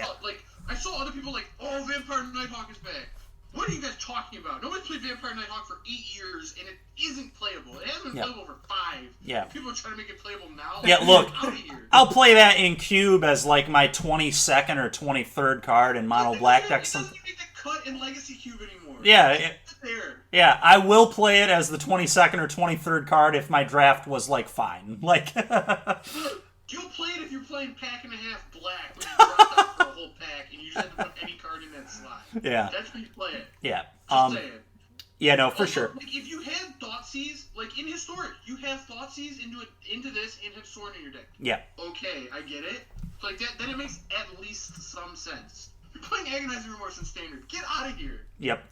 I saw other people like, oh, Vampire Nighthawk is back. What are you guys talking about? Nobody's played Vampire Nighthawk for 8 years, and it isn't playable. It hasn't been playable for 5.
Yeah.
People are trying to make it playable now.
Yeah, look,
Get out of here.
I'll play that in Cube as like my 22nd or 23rd card in mono black deck.
It doesn't make the cut in Legacy Cube anymore.
Yeah,
there.
I will play it as the 22nd or 23rd card if my draft was like fine. Like,
you'll play it if you're playing pack and a half black, when you dropped out for a whole pack and you just have to put any card in that slot.
Yeah.
That's when you play it.
Yeah.
Just saying.
Yeah, no, for
Also,
sure.
Like, if you have Thoughtseize, like in Historic, you have Thoughtseize into this and have Sorin in your deck.
Yeah.
Okay, I get it. Like that, then it makes at least some sense. You're playing Agonizing Remorse in Standard. Get out of here.
Yep.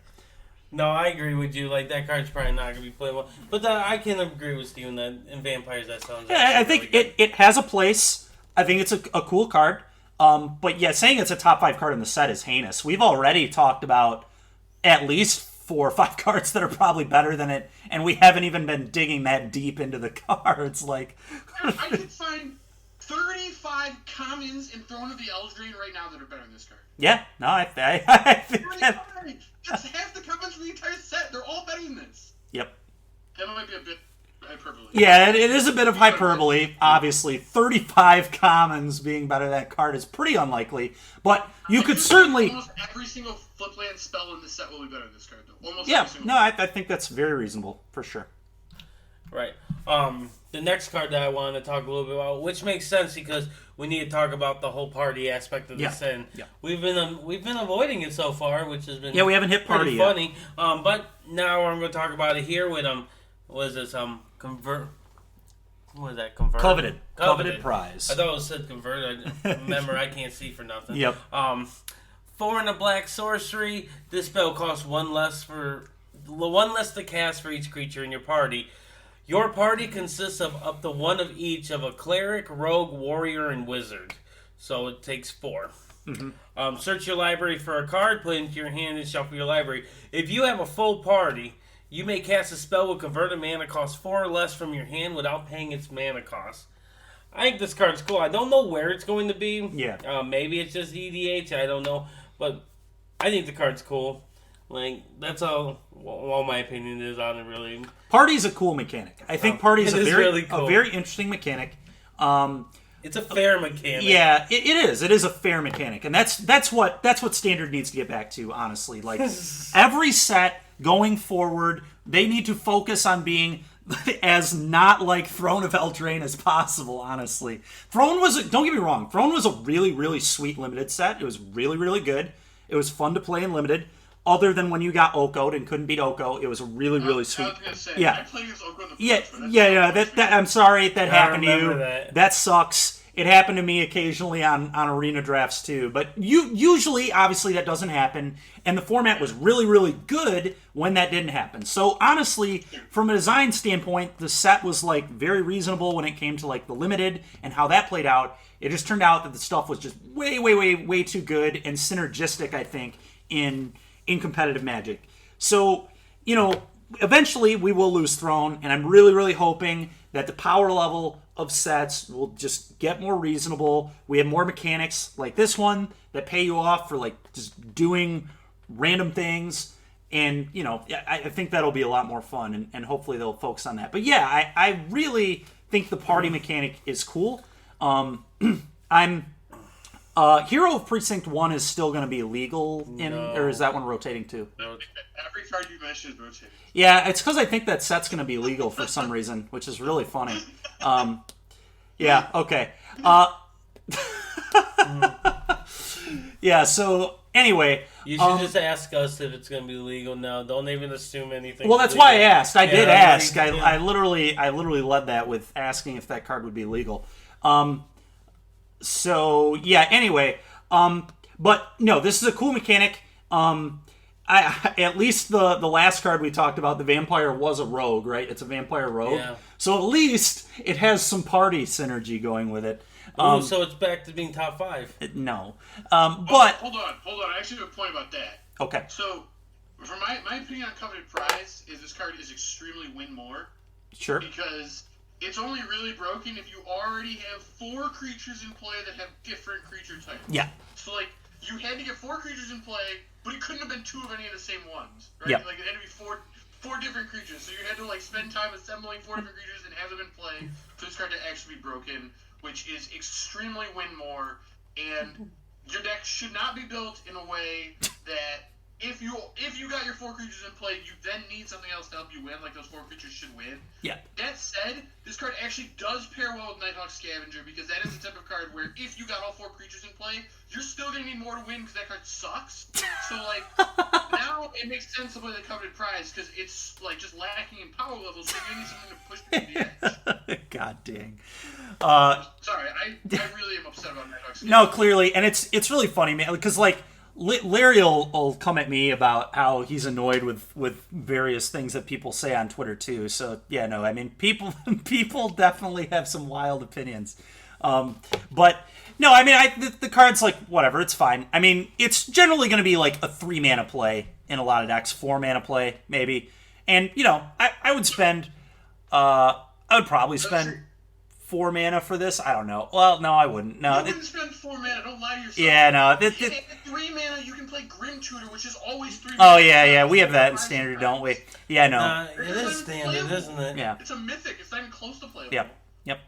No, I agree with you. Like, that card's probably not going to be playable. But I can agree with Steven that in Vampires that sounds
Yeah, I think
really
it has a place. I think it's a cool card. But yeah, saying it's a top 5 card in the set is heinous. We've already talked about at least 4 or 5 cards that are probably better than it, and we haven't even been digging that deep into the cards. Like,
I could find 35 commons in Throne of the Eldraine right now that are better than this card.
yeah, no, I think that...
35! That's half the commons from the entire set. They're all better than this.
Yep.
That might be a bit hyperbole.
Yeah, it is a bit of hyperbole, obviously. 35 commons being better than that card is pretty unlikely, but you could certainly...
Almost every single flipland spell in this set will be better than this card, though. Almost
Yeah,
every single
no, I think that's very reasonable, for sure.
Right. The next card that I wanted to talk a little bit about, which makes sense because we need to talk about the whole party aspect of this, and we've been avoiding it so far, which has been
we haven't hit party
funny. But now I'm going to talk about it here with what is this convert? What is that? Convert?
Coveted prize.
I thought it said convert. Remember, I can't see for nothing.
Yep.
4 and a black sorcery. This spell costs 1 less to cast for each creature in your party. Your party consists of up to 1 of each of a cleric, rogue, warrior, and wizard. So it takes 4. Mm-hmm. Search your library for a card, put it into your hand, and shuffle your library. If you have a full party, you may cast a spell with converted mana cost 4 or less from your hand without paying its mana cost. I think this card's cool. I don't know where it's going to be.
Yeah.
Maybe it's just EDH. I don't know. But I think the card's cool. Like, that's all my opinion is on it, really.
Party's a cool mechanic. I think Party's a
really cool.
a very interesting mechanic.
It's a fair mechanic.
Yeah, it is. It is a fair mechanic, and that's what Standard needs to get back to. Honestly, like every set going forward, they need to focus on being as not like Throne of Eldraine as possible. Honestly, don't get me wrong. Throne was a really, really sweet limited set. It was really, really good. It was fun to play in limited. Other than when you got Oko'd and couldn't beat Oko, it was a really, really sweet.
I was gonna say,
yeah.
I played against Oko in the first
Yeah. That I'm sorry that happened to you.
That
Sucks. It happened to me occasionally on arena drafts too, but usually, obviously, that doesn't happen. And the format was really, really good when that didn't happen. So honestly, from a design standpoint, the set was like very reasonable when it came to like the limited and how that played out. It just turned out that the stuff was just way, way, way, way too good and synergistic, I think, in competitive Magic. So, eventually we will lose Throne, and I'm really, really hoping that the power level of sets will just get more reasonable. We have more mechanics like this one that pay you off for like just doing random things, and I think that'll be a lot more fun, and hopefully they'll focus on that. But yeah, I really think the party mechanic is cool. Hero of Precinct 1 is still going to be legal, or is that one rotating too?
No, every card you mentioned is rotating.
Yeah, it's because I think that set's going to be legal for some reason, which is really funny. Yeah, okay. Yeah, so anyway.
You should just ask us if it's going to be legal now. Don't even assume anything.
Well, that's why I asked. I did ask.
Yeah.
I literally led that with asking if that card would be legal. So yeah. Anyway, but no, this is a cool mechanic. At least the last card we talked about, the vampire was a rogue, right? It's a vampire rogue.
Yeah.
So at least it has some party synergy going with it.
So it's back to being top 5.
No.
But hold on. I actually have a point about that.
Okay.
So, for my opinion on Coveted Prize is this card is extremely win more.
Sure.
Because it's only really broken if you already have 4 creatures in play that have different creature types.
Yeah.
So like you had to get 4 creatures in play, but it couldn't have been 2 of any of the same ones, right?
Yeah.
Like it had to be four different creatures. So you had to like spend time assembling 4 different creatures and have them in play for this card to actually be broken, which is extremely win more. And your deck should not be built in a way that if you got your 4 creatures in play, you then need something else to help you win, like those 4 creatures should win.
Yeah.
That said, this card actually does pair well with Nighthawk Scavenger, because that is the type of card where if you got all 4 creatures in play, you're still going to need more to win because that card sucks. So, like, now it makes sense to play the Coveted Prize because it's, like, just lacking in power levels, so you need something to push you to the edge.
God dang.
Sorry, I really am upset about Nighthawk Scavenger.
No, clearly, and it's really funny, man, because, like, Larry will come at me about how he's annoyed with various things that people say on Twitter too. So yeah, no, I mean people definitely have some wild opinions. But no, I mean the card's like whatever, it's fine. I mean it's generally going to be like a 3 mana play in a lot of decks, 4 mana play maybe, and you know I would spend I would probably spend 4 mana for this. I don't know. Well, no, I wouldn't. No,
you wouldn't spend 4 mana. Don't lie to yourself.
Yeah, no.
At 3 mana, you can play Grim Tutor, which is always 3 mana.
Oh yeah, we have that in standard, don't we? Yeah, no.
It is standard, isn't it?
Yeah.
It's a mythic. It's not even close to playable.
Yep.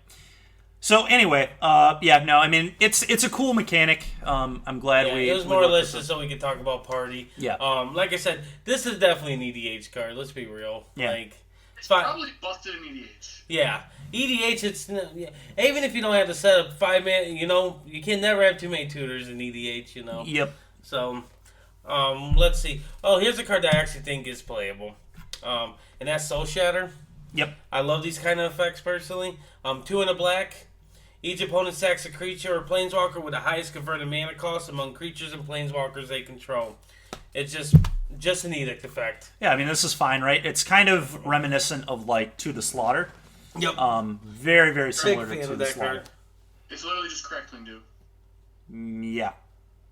So anyway, yeah, no, I mean it's a cool mechanic. I'm glad
it was more or less just so we could talk about party.
Yeah.
Like I said, this is definitely an EDH card. Let's be real.
Yeah.
Like
it's probably busted in EDH.
Yeah. EDH, it's even if you don't have to set up 5 mana, you know, you can never have too many tutors in EDH, you know.
Yep.
So, let's see. Oh, here's a card that I actually think is playable, and that's Soul Shatter.
Yep.
I love these kind of effects personally. 2 in a black. Each opponent sacks a creature or planeswalker with the highest converted mana cost among creatures and planeswalkers they control. It's just an edict effect.
Yeah, I mean this is fine, right? It's kind of reminiscent of like To the Slaughter.
Yep.
Very, very similar
Big fan
to
of
the
that
Slaughter.
card.
It's literally just Crackling Dew.
Yeah,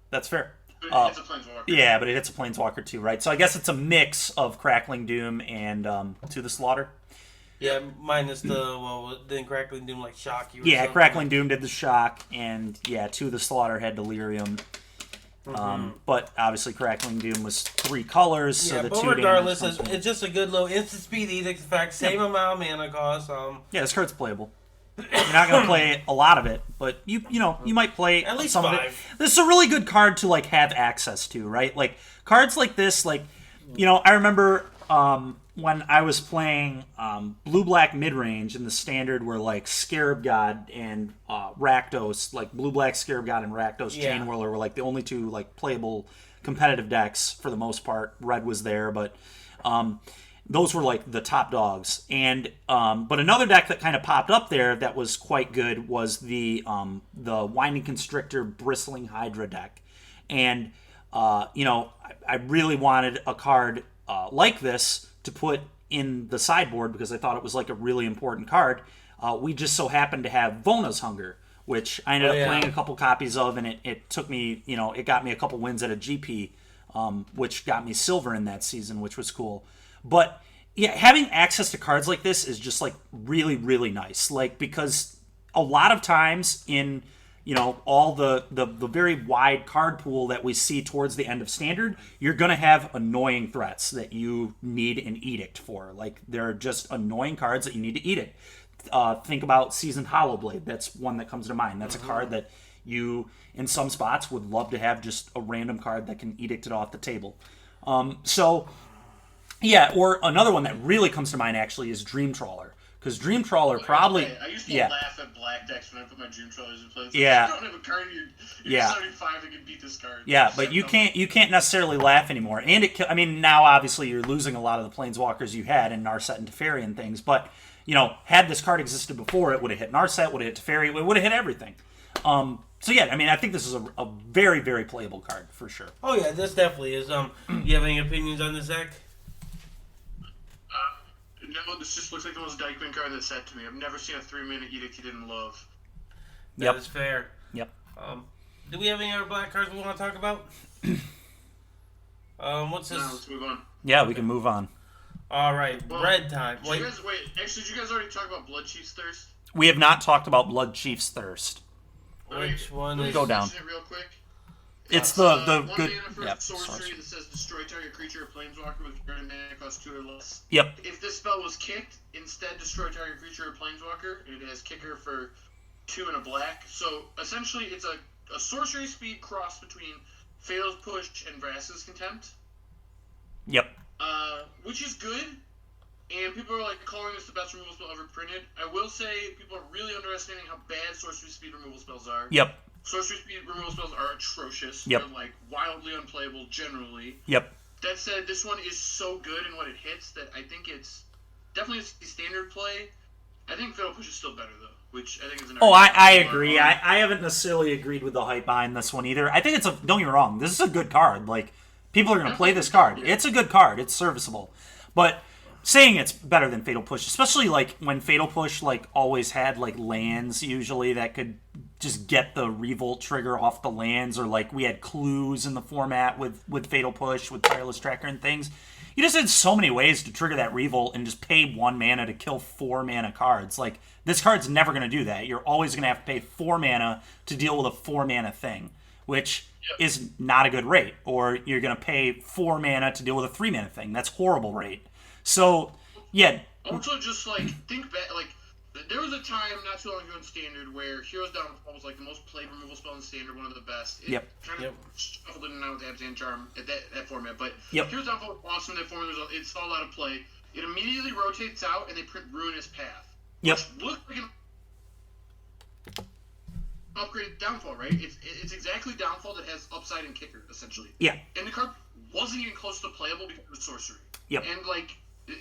that's fair.
But it's a Planeswalker.
Yeah, but it hits a Planeswalker too, right? So I guess it's a mix of Crackling Doom and To the Slaughter.
Yeah, minus didn't Crackling Doom like shock you?
Yeah,
something?
Crackling Doom did the shock, and yeah, To the Slaughter had Delirium. But obviously Crackling Doom was 3 colors, so
Yeah,
the
but
2
regardless,
damage
it's just a good little instant speed edict effect, same amount of mana cost.
Yeah, this card's playable. You're not going to play a lot of it, but you might play
at least
some
5.
of it. This is a really good card to like have access to, right? Like cards like this, like I remember when I was playing blue-black mid-range in the standard where like Scarab God and Rakdos, like blue-black Scarab God and Rakdos Chain Whirler were like the only 2 like playable competitive decks for the most part. Red was there, but those were like the top dogs. And but another deck that kind of popped up there that was quite good was the Winding Constrictor Bristling Hydra deck. And I really wanted a card like this to put in the sideboard because I thought it was like a really important card. We just so happened to have Vona's Hunger, which I ended up playing a couple copies of, and it took me, it got me a couple wins at a GP, which got me silver in that season, which was cool. But yeah, having access to cards like this is just like really, really nice. Like, because a lot of times in all the very wide card pool that we see towards the end of standard, you're going to have annoying threats that you need an edict for. Like, there are just annoying cards that you need to edict. Think about Seasoned Hollowblade. That's one that comes to mind. That's a card that you, in some spots, would love to have just a random card that can edict it off the table. Yeah, or another one that really comes to mind, actually, is Dream Trawler. Because Dream Trawler probably...
I used to laugh at black decks when I put my Dream Trawlers in place. Like,
Yeah.
You don't have a card, you're 75 and can beat this card.
Yeah, but you can't necessarily laugh anymore. And now obviously you're losing a lot of the Planeswalkers you had in Narset and Teferi and things, but, had this card existed before, it would have hit Narset, would have hit Teferi, it would have hit everything. So yeah, I think this is a very, very playable card, for sure.
Oh yeah, this definitely is. You have any opinions on this deck?
No, this just looks like the most Dykman card that's said to me. I've never seen a 3-minute Edict he didn't love.
That is fair.
Yep.
Do we have any other black cards we want to talk about? What's this?
No, let's move on.
Yeah, we can move on.
All right, red time.
Wait, actually, did you guys already talk about Blood Chief's Thirst?
We have not talked about Blood Chief's Thirst.
Which one is...
Go down.
It real quick.
It's the good...
One mana for sorcery that says destroy target creature or planeswalker with current mana cost 2 or less.
Yep.
If this spell was kicked, instead destroy target creature or planeswalker, and it has kicker for 2 and a black. So essentially, it's a sorcery speed cross between Fail's Push and Vraska's Contempt.
Yep.
Which is good, and people are calling this the best removal spell ever printed. I will say people are really underestimating how bad sorcery speed removal spells are.
Yep.
Sorcery speed removal spells are atrocious.
Yep.
They're wildly unplayable generally.
Yep.
That said, this one is so good in what it hits that I think it's definitely a standard play. I think Fatal Push is still better though, which I think is an.
Oh, I agree. I haven't necessarily agreed with the hype behind this one either. I think it's don't get me wrong, this is a good card. People are going to play this card. It's a good card. It's serviceable. But saying it's better than Fatal Push, especially when Fatal Push always had lands usually that could just get the Revolt trigger off the lands, or we had clues in the format with Fatal Push, with Tireless Tracker and things. You just had so many ways to trigger that Revolt and just pay 1 mana to kill 4 mana cards. This card's never going to do that. You're always going to have to pay 4 mana to deal with a 4 mana thing, which is not a good rate. Or you're going to pay 4 mana to deal with a 3 mana thing. That's horrible rate. So, yeah.
Also, just think back. There was a time not too long ago in Standard where Heroes Downfall was the most played removal spell in Standard, one of the best. It kind of shuffled in and out with Abzan Charm at that format, but Heroes Downfall was awesome. That format it saw a lot of play. It immediately rotates out and they print Ruinous Path.
Yep.
Which looks like an upgraded Downfall, right? It's exactly Downfall that has upside and kicker, essentially.
Yeah.
And the card wasn't even close to playable because of sorcery.
Yep.
And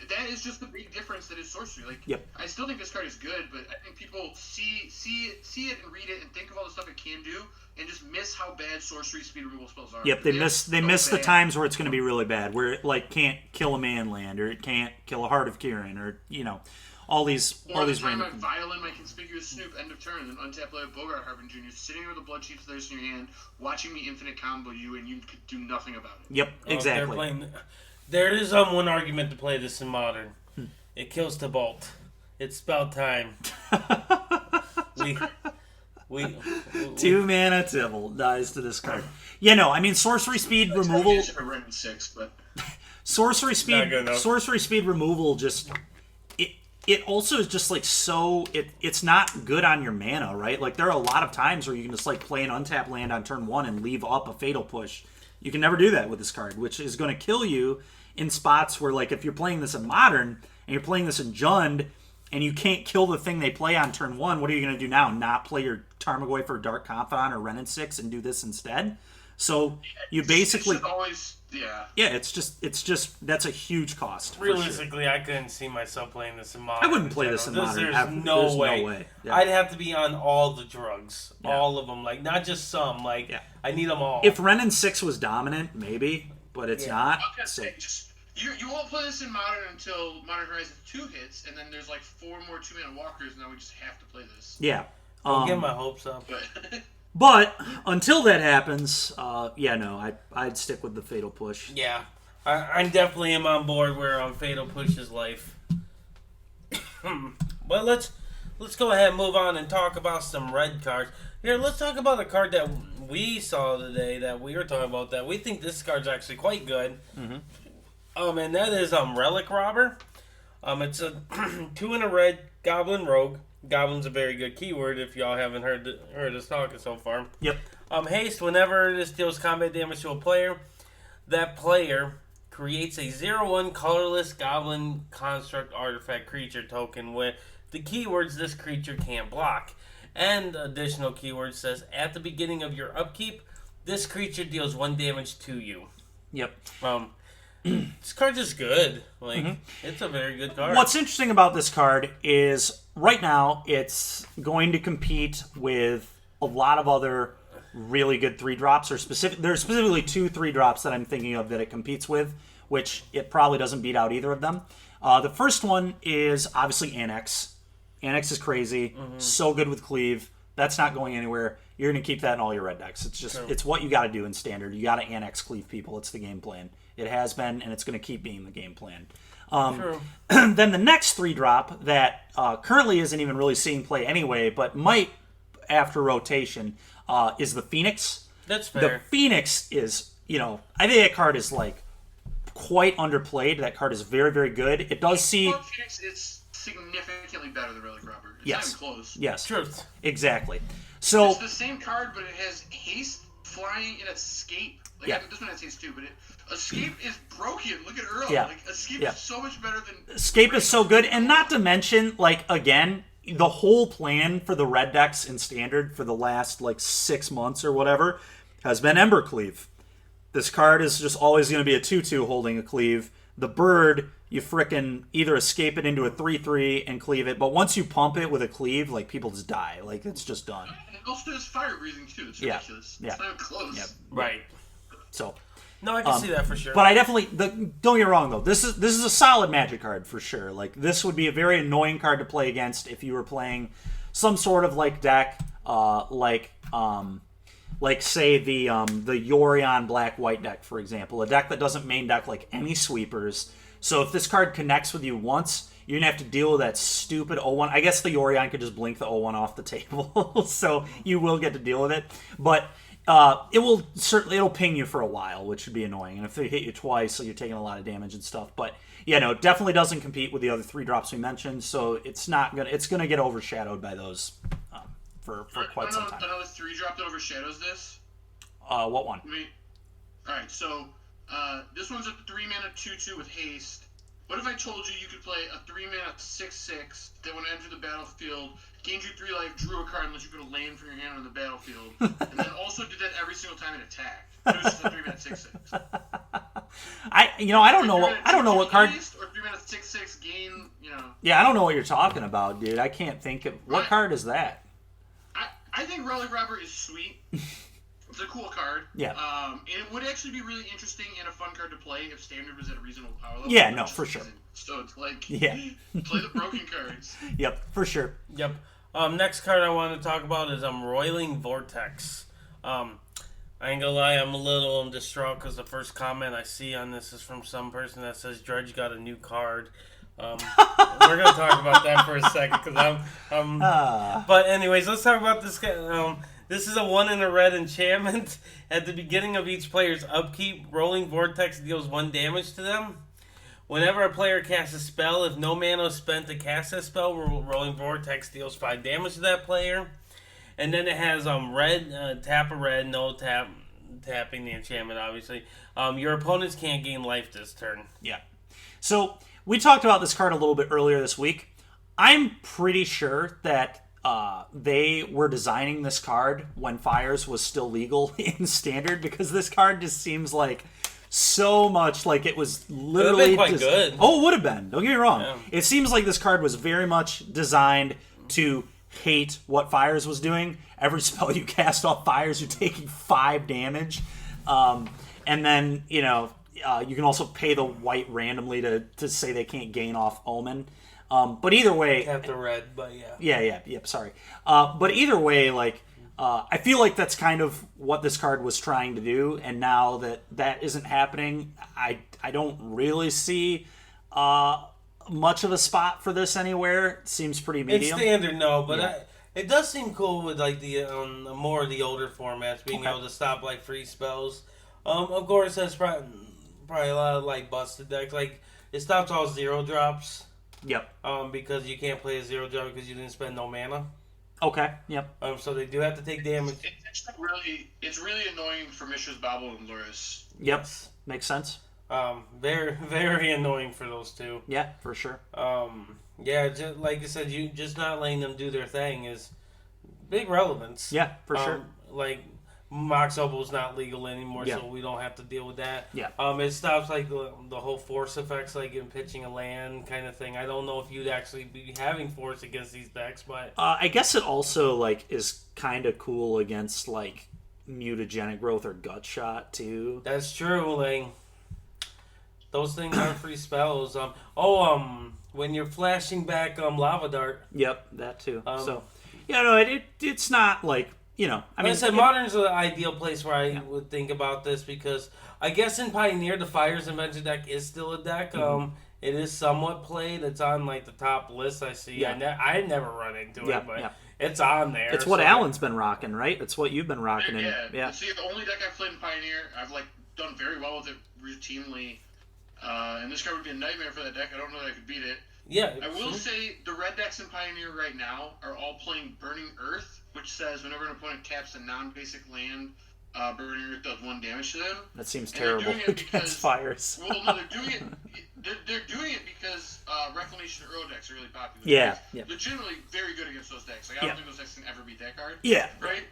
that is just the big difference that is sorcery. I still think this card is good, but I think people see it and read it and think of all the stuff it can do, and just miss how bad sorcery speed removal spells are.
Yep, they miss the times where it's going to be really bad, where it can't kill a man land, or it can't kill a Heart of Kirin, or all these
random.
random.
Violin my Conspicuous Snoop, end of turn, and then untap layer Bogart Harbinger Jr. sitting there with a Blood Chief's Thirst in your hand, watching me infinite combo you, and you could do nothing about it.
Yep, exactly.
There is one argument to play this in Modern. It kills the bolt. It's spell time. we
2 mana Tibble dies to this card. Sorcery speed removal. Sorcery speed removal just it also is just so it's not good on your mana, right? There are a lot of times where you can just play an untapped land on turn 1 and leave up a Fatal Push. You can never do that with this card, which is going to kill you in spots where, if you're playing this in Modern and you're playing this in Jund and you can't kill the thing they play on turn 1, what are you going to do now? Not play your Tarmogoyf for Dark Confidant or Renin 6 and do this instead? So you basically
always
it's just that's a huge cost.
Realistically, I couldn't see myself playing this in Modern.
I wouldn't play this in Modern.
There's no way.
Yeah.
I'd have to be on all the drugs, all of them, not just some. I need them all.
If Renin 6 was dominant, maybe, but it's not.
So. You won't play this in Modern until Modern Horizons 2 hits, and then there's 4 more 2-mana walkers, and then we just have to play this.
Yeah.
I'll get my hopes up.
But until that happens, I'd stick with the Fatal Push.
Yeah, I definitely am on board where Fatal Push's life. But let's go ahead and move on and talk about some red cards. Here, let's talk about a card that we saw today that we were talking about that we think this card's actually quite good. Mm-hmm. And that is Relic Robber. It's a 2 in a red Goblin Rogue. Goblin's a very good keyword if y'all haven't heard us talking so far.
Yep.
Haste, whenever this deals combat damage to a player, that player creates a 0/1 colorless goblin construct artifact creature token with the keywords this creature can't block. And additional keyword says, at the beginning of your upkeep, this creature deals 1 damage to you.
Yep.
This card's just good. It's a very good card.
What's interesting about this card is right now it's going to compete with a lot of other really good 3-drops. There's specifically 2 3-drops that I'm thinking of that it competes with, which it probably doesn't beat out either of them. The first one is obviously Annex. Annex is crazy. So good with Cleave. That's not going anywhere. You're going to keep that in all your red decks. It's just It's what you got to do in Standard. You got to Annex Cleave people. It's the game plan. It has been, and it's going to keep being the game plan. Then the next 3-drop that currently isn't even really seeing play anyway, but might after rotation, is the Phoenix.
That's fair.
The Phoenix is, I think that card is quite underplayed. That card is very, very good. It does see...
Phoenix is significantly better than Relic Robber. It's
yes.
not even close.
Yes.
Truth.
Exactly. So
it's the same card, but it has haste, flying, and escape. This one has haste too, but escape is broken. Look at Earl.
Yeah.
Escape is so much better than...
Escape is so good, and not to mention, again, the whole plan for the red decks in Standard for the last 6 months or whatever has been Ember Cleave. This card is just always going to be a 2/2 holding a Cleave. The bird, you frickin' either escape it into a 3/3 and cleave it, but once you pump it with a Cleave, people just die. It's just done.
And it also does fire breathing too. It's ridiculous.
Yeah.
It's not even close.
Yeah.
Right.
So...
No, I can see that for sure.
But I definitely don't get me wrong though. This is a solid Magic card for sure. This would be a very annoying card to play against if you were playing some sort of deck, say the Yorion black-white deck, for example, a deck that doesn't main deck any sweepers. So if this card connects with you once, you're gonna have to deal with that stupid 0/1. I guess the Yorion could just blink the 0/1 off the table, so you will get to deal with it, but. It'll ping you for a while, which would be annoying. And if they hit you twice, so you're taking a lot of damage and stuff. But it definitely doesn't compete with the other 3-drops we mentioned. So it's gonna get overshadowed by those for quite some time.
Another 3-drop that overshadows this.
What one?
All right, so this one's a 3-mana 2/2 with haste. What if I told you could play a 3-mana 6/6 that when it entered the battlefield, gained you 3 life, drew a card unless you put a land from your hand on the battlefield, and then also did that every single time it attacked? It was just a 3-mana 6/6.
I don't know what card.
Or 3-mana 6/6 gain.
Yeah, I don't know what you're talking about, dude. I can't think of what card is that.
I think Relic Robber is sweet. It's a cool card.
Yeah.
And it would actually be really interesting and a fun card to play if Standard was at a reasonable power level.
Yeah, no, for sure.
So it's play the broken cards.
Yep, for sure.
Yep. Next card I want to talk about is Roiling Vortex. I ain't gonna lie, I'm a little distraught because the first comment I see on this is from some person that says Dredge got a new card. We're gonna talk about that for a second because But anyways, let's talk about this guy. This is a 1 in a red enchantment. At the beginning of each player's upkeep, Rolling Vortex deals 1 damage to them. Whenever a player casts a spell, if no mana is spent to cast that spell, Rolling Vortex deals 5 damage to that player. And then it has red, tap a red, no tapping the enchantment, obviously. Your opponents can't gain life this turn.
Yeah. So we talked about this card a little bit earlier this week. I'm pretty sure that they were designing this card when Fires was still legal in Standard, because this card just seems so much like it was literally...
It would have been quite good.
Oh, it would have been. Don't get me wrong.
Yeah.
It seems like this card was very much designed to hate what Fires was doing. Every spell you cast off Fires, you're taking 5 damage. And then, you can also pay the white randomly to say they can't gain off Omen. But either way...
Tap the red, but yeah.
Yeah, sorry. But either way, I feel like that's kind of what this card was trying to do, and now that isn't happening, I don't really see much of a spot for this anywhere. It seems pretty medium.
It's Standard, no, but it does seem cool with the more of the older formats, being able to stop free spells. Of course, that's probably a lot of busted decks. It stops all 0-drops.
Yep.
Because you can't play a 0-drop because you didn't spend no mana.
Okay. Yep.
So they do have to take damage.
It's really annoying for Mishra's Bobble and Luris.
Yep. Makes sense.
Very, very annoying for those two.
Yeah, for sure.
Yeah, just, like I said, you just not letting them do their thing is big relevance.
Yeah, for sure.
Like, Mox Elbow's not legal anymore,
Yeah.
so we don't have to deal with that.
Yeah.
It stops like the whole force effects, like in pitching a land kind of thing. I don't know if you'd actually be having force against these decks, but
I guess it also like is kind of cool against like mutagenic growth or gut shot too.
that's true. Like those things aren't free spells. When you're flashing back lava dart.
Yep, that too. So yeah, no, it's not like. I mean,
I said, Modern's the ideal place where I would think about this because I guess in Pioneer, the Fire's Invention deck is still a deck.
Mm-hmm.
It is somewhat played. It's on like the top list I see.
Yeah.
I never run into
Yeah,
it, but
yeah.
it's on there.
It's what Alan's been rocking, right? It's what you've been rocking.
Yeah. See, the only deck I've played in Pioneer, I've like done very well with it routinely. And this card would be a nightmare for that deck. I don't know that I could beat it.
Yeah.
I will say the red decks in Pioneer right now are all playing Burning Earth, which says whenever an opponent taps a non-basic land, Burning Earth does 1 damage to them.
That seems
And they're
terrible
doing it
against
because-
fires.
Well, no, they're doing it. They're doing it because Reclamation Earl decks are really popular.
Yeah,
It's
yeah.
legitimately very good against those decks. Like I don't think those decks can ever beat that card.
Yeah.
Right.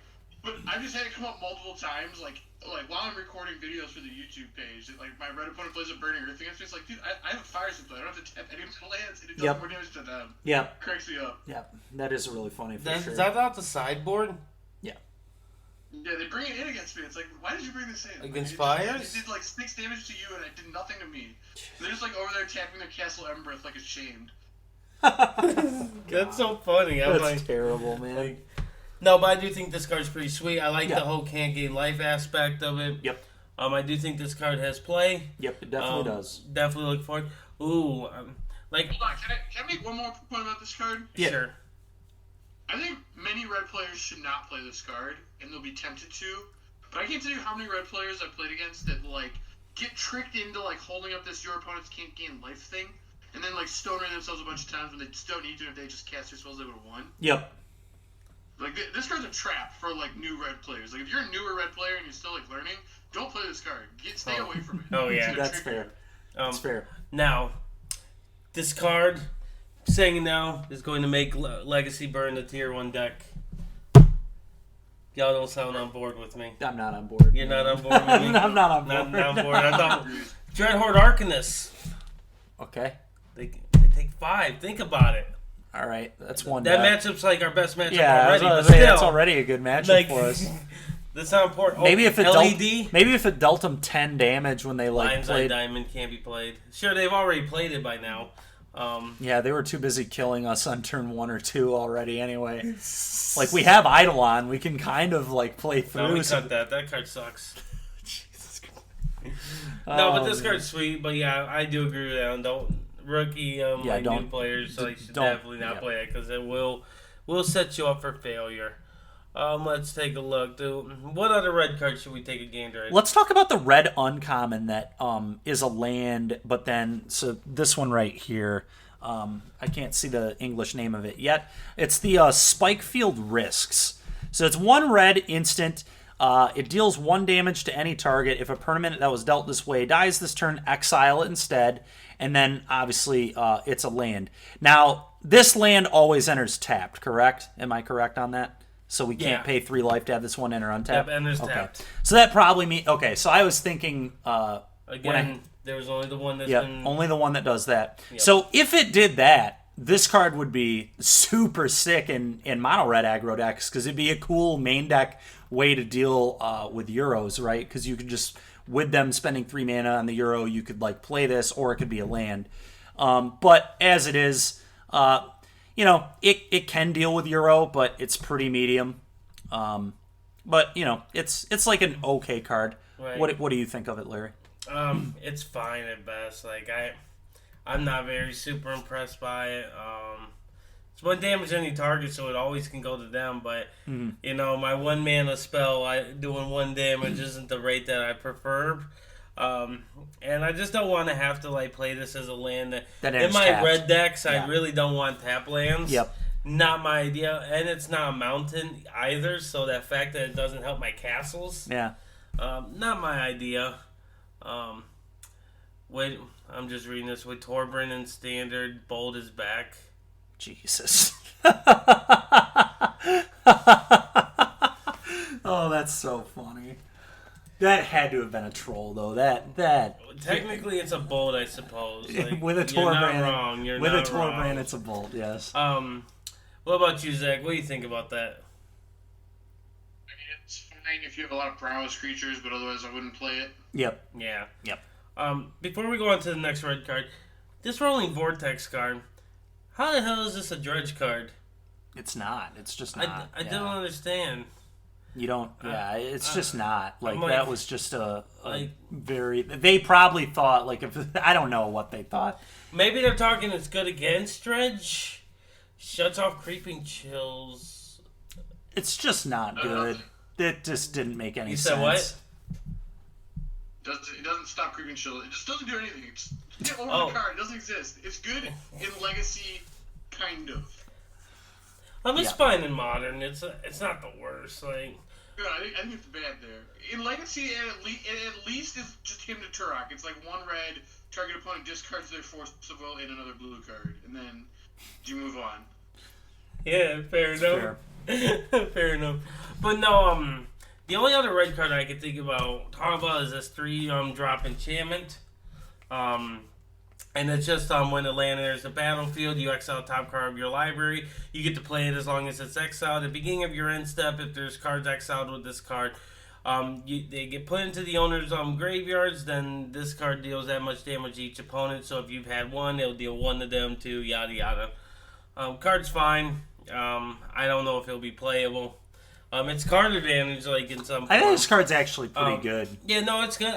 But I've just had it come up multiple times, like while I'm recording videos for the YouTube page. Like my red opponent plays a Burning Earth against me. It's like, dude, I have a Fire Supply. I don't have to tap any of my lands, and it does more damage to them.
Yeah.
Cracks me up.
Yeah. That is really funny for sure.
Is that not the sideboard?
Yeah.
Yeah, they bring it in against me. It's like, why did you bring this in?
Against
It
fires?
did like 6 damage to you, and it did nothing to me. They're just like over there tapping their Castle Embereth like ashamed.
That's so funny. I'm
That's
like,
terrible, man.
no, but I do think this card's pretty sweet. I like
Yeah.
the whole can't gain life aspect of it.
Yep.
I do think this card has play.
Yep, it definitely does.
Definitely look forward. Ooh, like
Hold on, can I make one more point about this card?
Yeah.
sure.
I think many red players should not play this card, and they'll be tempted to. But I can't tell you how many red players I've played against that like get tricked into like holding up this your opponents can't gain life thing, and then like stone ray themselves a bunch of times when they just don't need to. If they just cast their spells, they would have won.
Yep.
Like this card's a trap for like new red players. Like if you're a newer red player and you're still like learning, don't play this card. Stay away from it.
Oh, yeah.
It's gonna
That's
trick
fair.
you.
That's fair.
Now, this card, saying it now, is going to make Legacy Burn the Tier 1 deck. Y'all don't sound on board with me.
I'm not on board.
You're not on board with me?
I'm not on board.
Not on board. I thought Dreadhorde Arcanist.
Okay.
They take 5. Think about it.
All right. That's one.
That
deck.
matchup's like our best matchup
Yeah,
already.
I was
But
gonna say,
still,
that's already a good matchup
like,
for us.
that's not important.
Maybe if it
LED,
maybe if it dealt them 10 damage when they like
Lion's Eye
played.
Diamond can't be played. Sure, they've already played it by now.
Yeah, they were too busy killing us on turn 1 or 2 already. Anyway, like we have Eidolon, we can kind of like play through.
No, we
some-
cut that. That card sucks.
Jesus Christ.
No, but this card's sweet. But yeah, I do agree with that. Don't rookie like new
don't-
players like should
don't-
definitely not play it because it will set you up for failure. Let's take a look. What other red card should we take a gander at?
Let's talk about the red uncommon that is a land, but then so this one right here. I can't see the English name of it yet. It's the Spikefield Risks. So it's 1 red instant. It deals 1 damage to any target. If a permanent that was dealt this way dies this turn, exile it instead. And then obviously it's a land. Now this land always enters tapped. Correct? Am I correct on that? So we can't pay 3 life to have this one enter untapped?
Yep, enters tapped.
So that probably means... Okay, so I was thinking...
Again, there was only the one that's been...
only the one that does that. Yep. So if it did that, this card would be super sick in mono red aggro decks because it'd be a cool main deck way to deal with Euros, right? Because you could just, with them spending 3 mana on the Euro, you could like play this, or it could be a land. But as it is, it can deal with Euro, but it's pretty medium. But it's like an okay card.
Right.
What do you think of it, Larry?
It's fine at best. Like I'm not very super impressed by it. It's 1 damage to any target, so it always can go to them. But my 1 mana spell, doing 1 damage isn't the rate that I prefer. And I just don't want to have to like play this as a land that in my
tapped.
red decks.
Yeah.
I really don't want tap lands.
Yep.
Not my idea, and it's not a mountain either. So that fact that it doesn't help my castles.
Yeah.
Not my idea. Wait, I'm just reading this. With Torbran in standard, Bold is back.
Jesus. Oh, that's so funny. That had to have been a troll, though. That
Technically, it's a Bold, I suppose. Like,
with a
you're not
Torbran,
wrong.
with a Torbran, it's a Bold. Yes.
What about you, Zach? What do you think about that?
I mean, it's fine if you have a lot of prowess creatures, but otherwise I wouldn't play it.
Yep.
Yeah.
Yep.
Before we go on to the next red card, this Rolling Vortex card, how the hell is this a dredge card?
It's not. It's just not.
I don't understand.
You don't. Yeah, it's just not. Like,
like,
that was just a very. They probably thought, like, if I don't know what they thought.
Maybe they're talking it's good against dredge. Shuts off creeping chills.
It's just not good. It just didn't make any sense.
You said what?
It doesn't stop creeping chill. It just doesn't do anything. It's get over the card. It doesn't exist. It's good in Legacy, kind of.
It's fine in Modern. It's not the worst. Like,
good. I think it's bad there. In Legacy, it at least is just him to Turok. It's like one red, target opponent discards their Force of Will and another blue card, and then you move on.
Yeah, fair enough. Fair enough. But no, the only other red card I could think about talking about is this 3-drop enchantment. And it's just when the land enters the battlefield, you exile top card of your library. You get to play it as long as it's exiled. At the beginning of your end step, if there's cards exiled with this card, they get put into the owner's graveyards. Then this card deals that much damage to each opponent. So if you've had one, it'll deal one to them too. Yada yada. Card's fine. I don't know if it'll be playable. It's card advantage, like in some.
I think this card's actually pretty good.
Yeah, no, it's good.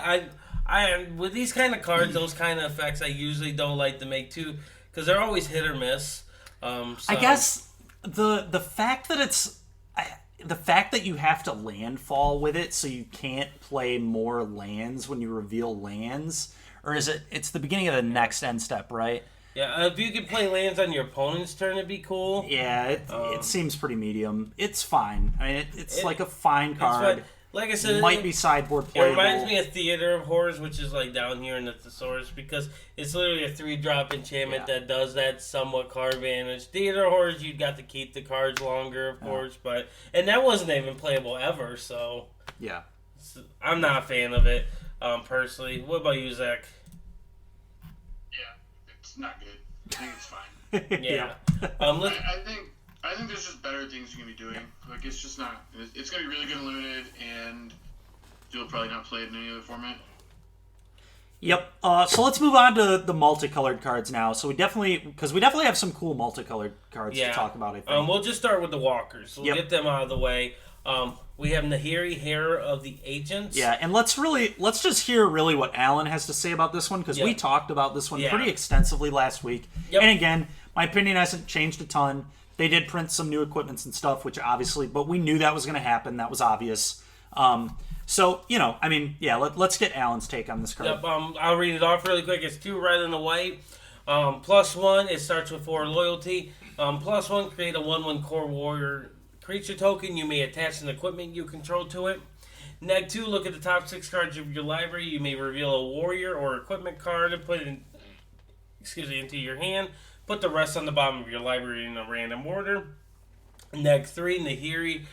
I with these kind of cards, those kind of effects, I usually don't like to make too, because they're always hit or miss. So.
I guess the fact that you have to landfall with it, so you can't play more lands when you reveal lands, or is it? It's the beginning of the next end step, right?
Yeah, if you could play lands on your opponent's turn, it'd be cool.
Yeah, it seems pretty medium. It's fine. I mean, it's like a fine card.
Like I said,
it might be sideboard
It
playable.
reminds me of Theater of Horrors, which is like down here in the thesaurus, because it's literally a 3-drop enchantment that does that somewhat card advantage. Theater of Horrors, you got to keep the cards longer, of course, and that wasn't even playable ever. So
yeah,
I'm not a fan of it personally. What about you, Zach?
Yeah, it's not good. I think it's fine.
Yeah.
I think there's just better things you can be doing. Like, it's just not. It's going to be really good and limited, and you'll probably not play it in any other format.
Yep. So let's move on to the multicolored cards now. So we definitely have some cool multicolored cards to talk about, I think.
We'll just start with the walkers. We'll get them out of the way. We have Nahiri, Hair of the Agents.
Yeah, and let's just hear really what Alan has to say about this one, because we talked about this one pretty extensively last week. Yep. And again, my opinion hasn't changed a ton. They did print some new equipments and stuff, which obviously, but we knew that was going to happen. That was obvious. So, let's get Alan's take on this card.
Yep, I'll read it off really quick. It's 2 red and a white. +1, it starts with 4 loyalty. +1, create a 1/1 core warrior creature token. You may attach an equipment you control to it. Neg 2, look at the top 6 cards of your library. You may reveal a warrior or equipment card and put it into your hand. Put the rest on the bottom of your library in a random order. Neg 3, Nahiri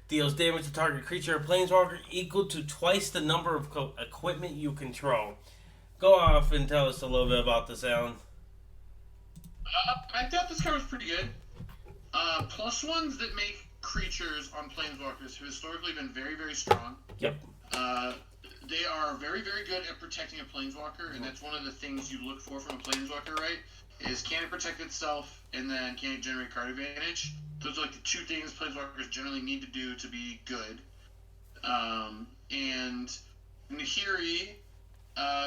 deals damage to target creature or planeswalker equal to twice the number of equipment you control. Go off and tell us a little bit about this, Alan.
I thought this card was pretty good. +1s that make creatures on planeswalkers have historically been very, very strong.
Yep.
They are very, very good at protecting a planeswalker, and that's one of the things you look for from a planeswalker, right? Is can it protect itself, and then can it generate card advantage? Those are like the 2 things planeswalkers generally need to do to be good. And Nahiri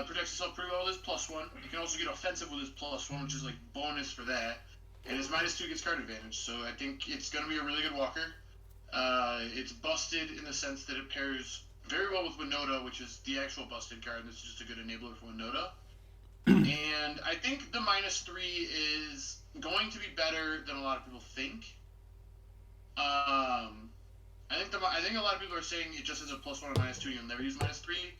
protects itself pretty well with his +1. You can also get offensive with his +1, which is like bonus for that. And his -2 gets card advantage, so I think it's going to be a really good walker. It's busted in the sense that it pairs very well with Winota, which is the actual busted card, and this is just a good enabler for Winota. And I think the -3 is going to be better than a lot of people think. I think a lot of people are saying it just has a +1 and -2, you'll never use -3.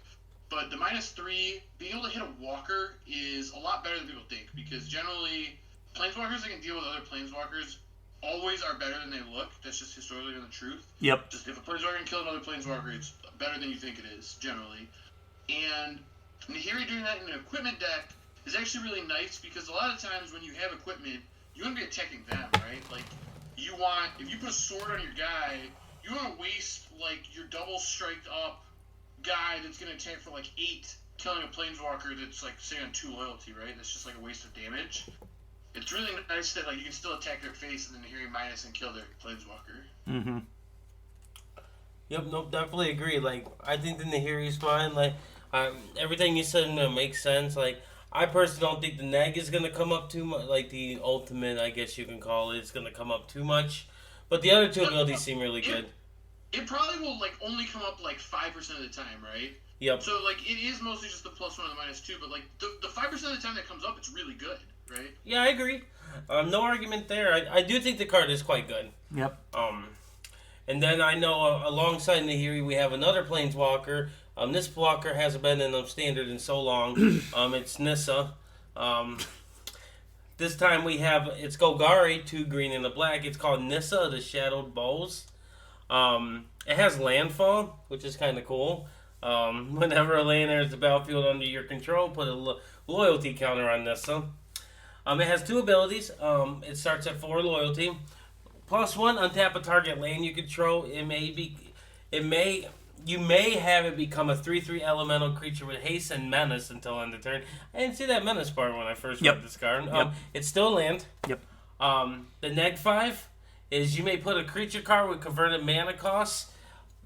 But the -3, being able to hit a walker is a lot better than people think, because generally, planeswalkers that can deal with other planeswalkers always are better than they look. That's just historically been the truth.
Yep.
Just if a planeswalker can kill another planeswalker, it's better than you think it is, generally. And Nahiri doing that in an equipment deck is actually really nice, because a lot of times when you have equipment, you want to be attacking them, right? Like, you want, if you put a sword on your guy, you want to waste, like, your double striked up guy that's going to attack for, like, 8, killing a planeswalker that's, like, say on 2 loyalty, right? That's just, like, a waste of damage. It's really nice that, like, you can still attack their face and then Nahiri minus and kill their planeswalker.
Mm-hmm.
Yep, nope, definitely agree. Like, I think the Nahiri's fine. Like, everything you said makes sense. Like, I personally don't think the neg is going to come up too much. Like, the ultimate, I guess you can call it, is going to come up too much. But the other two abilities seem really good.
It probably will, like, only come up, like, 5% of the time, right?
Yep.
So, like, it is mostly just the +1 and the -2, but, like, the 5% of the time that comes up, it's really good, right?
Yeah, I agree. No argument there. I do think the card is quite good.
Yep.
And then I know alongside Nahiri we have another planeswalker. This blocker hasn't been in Standard in so long. It's Nissa. This time we have, it's Golgari, 2 green and a black. It's called Nissa, the Shadowed Bows. It has landfall, which is kind of cool. Whenever a land enters the battlefield under your control, put a loyalty counter on Nissa. It has 2 abilities. It starts at 4 loyalty. +1, untap a target land you control. You may have it become a 3/3 elemental creature with haste and menace until end of turn. I didn't see that menace part when I first read this card. It's still land.
Yep.
The neg 5 is you may put a creature card with converted mana costs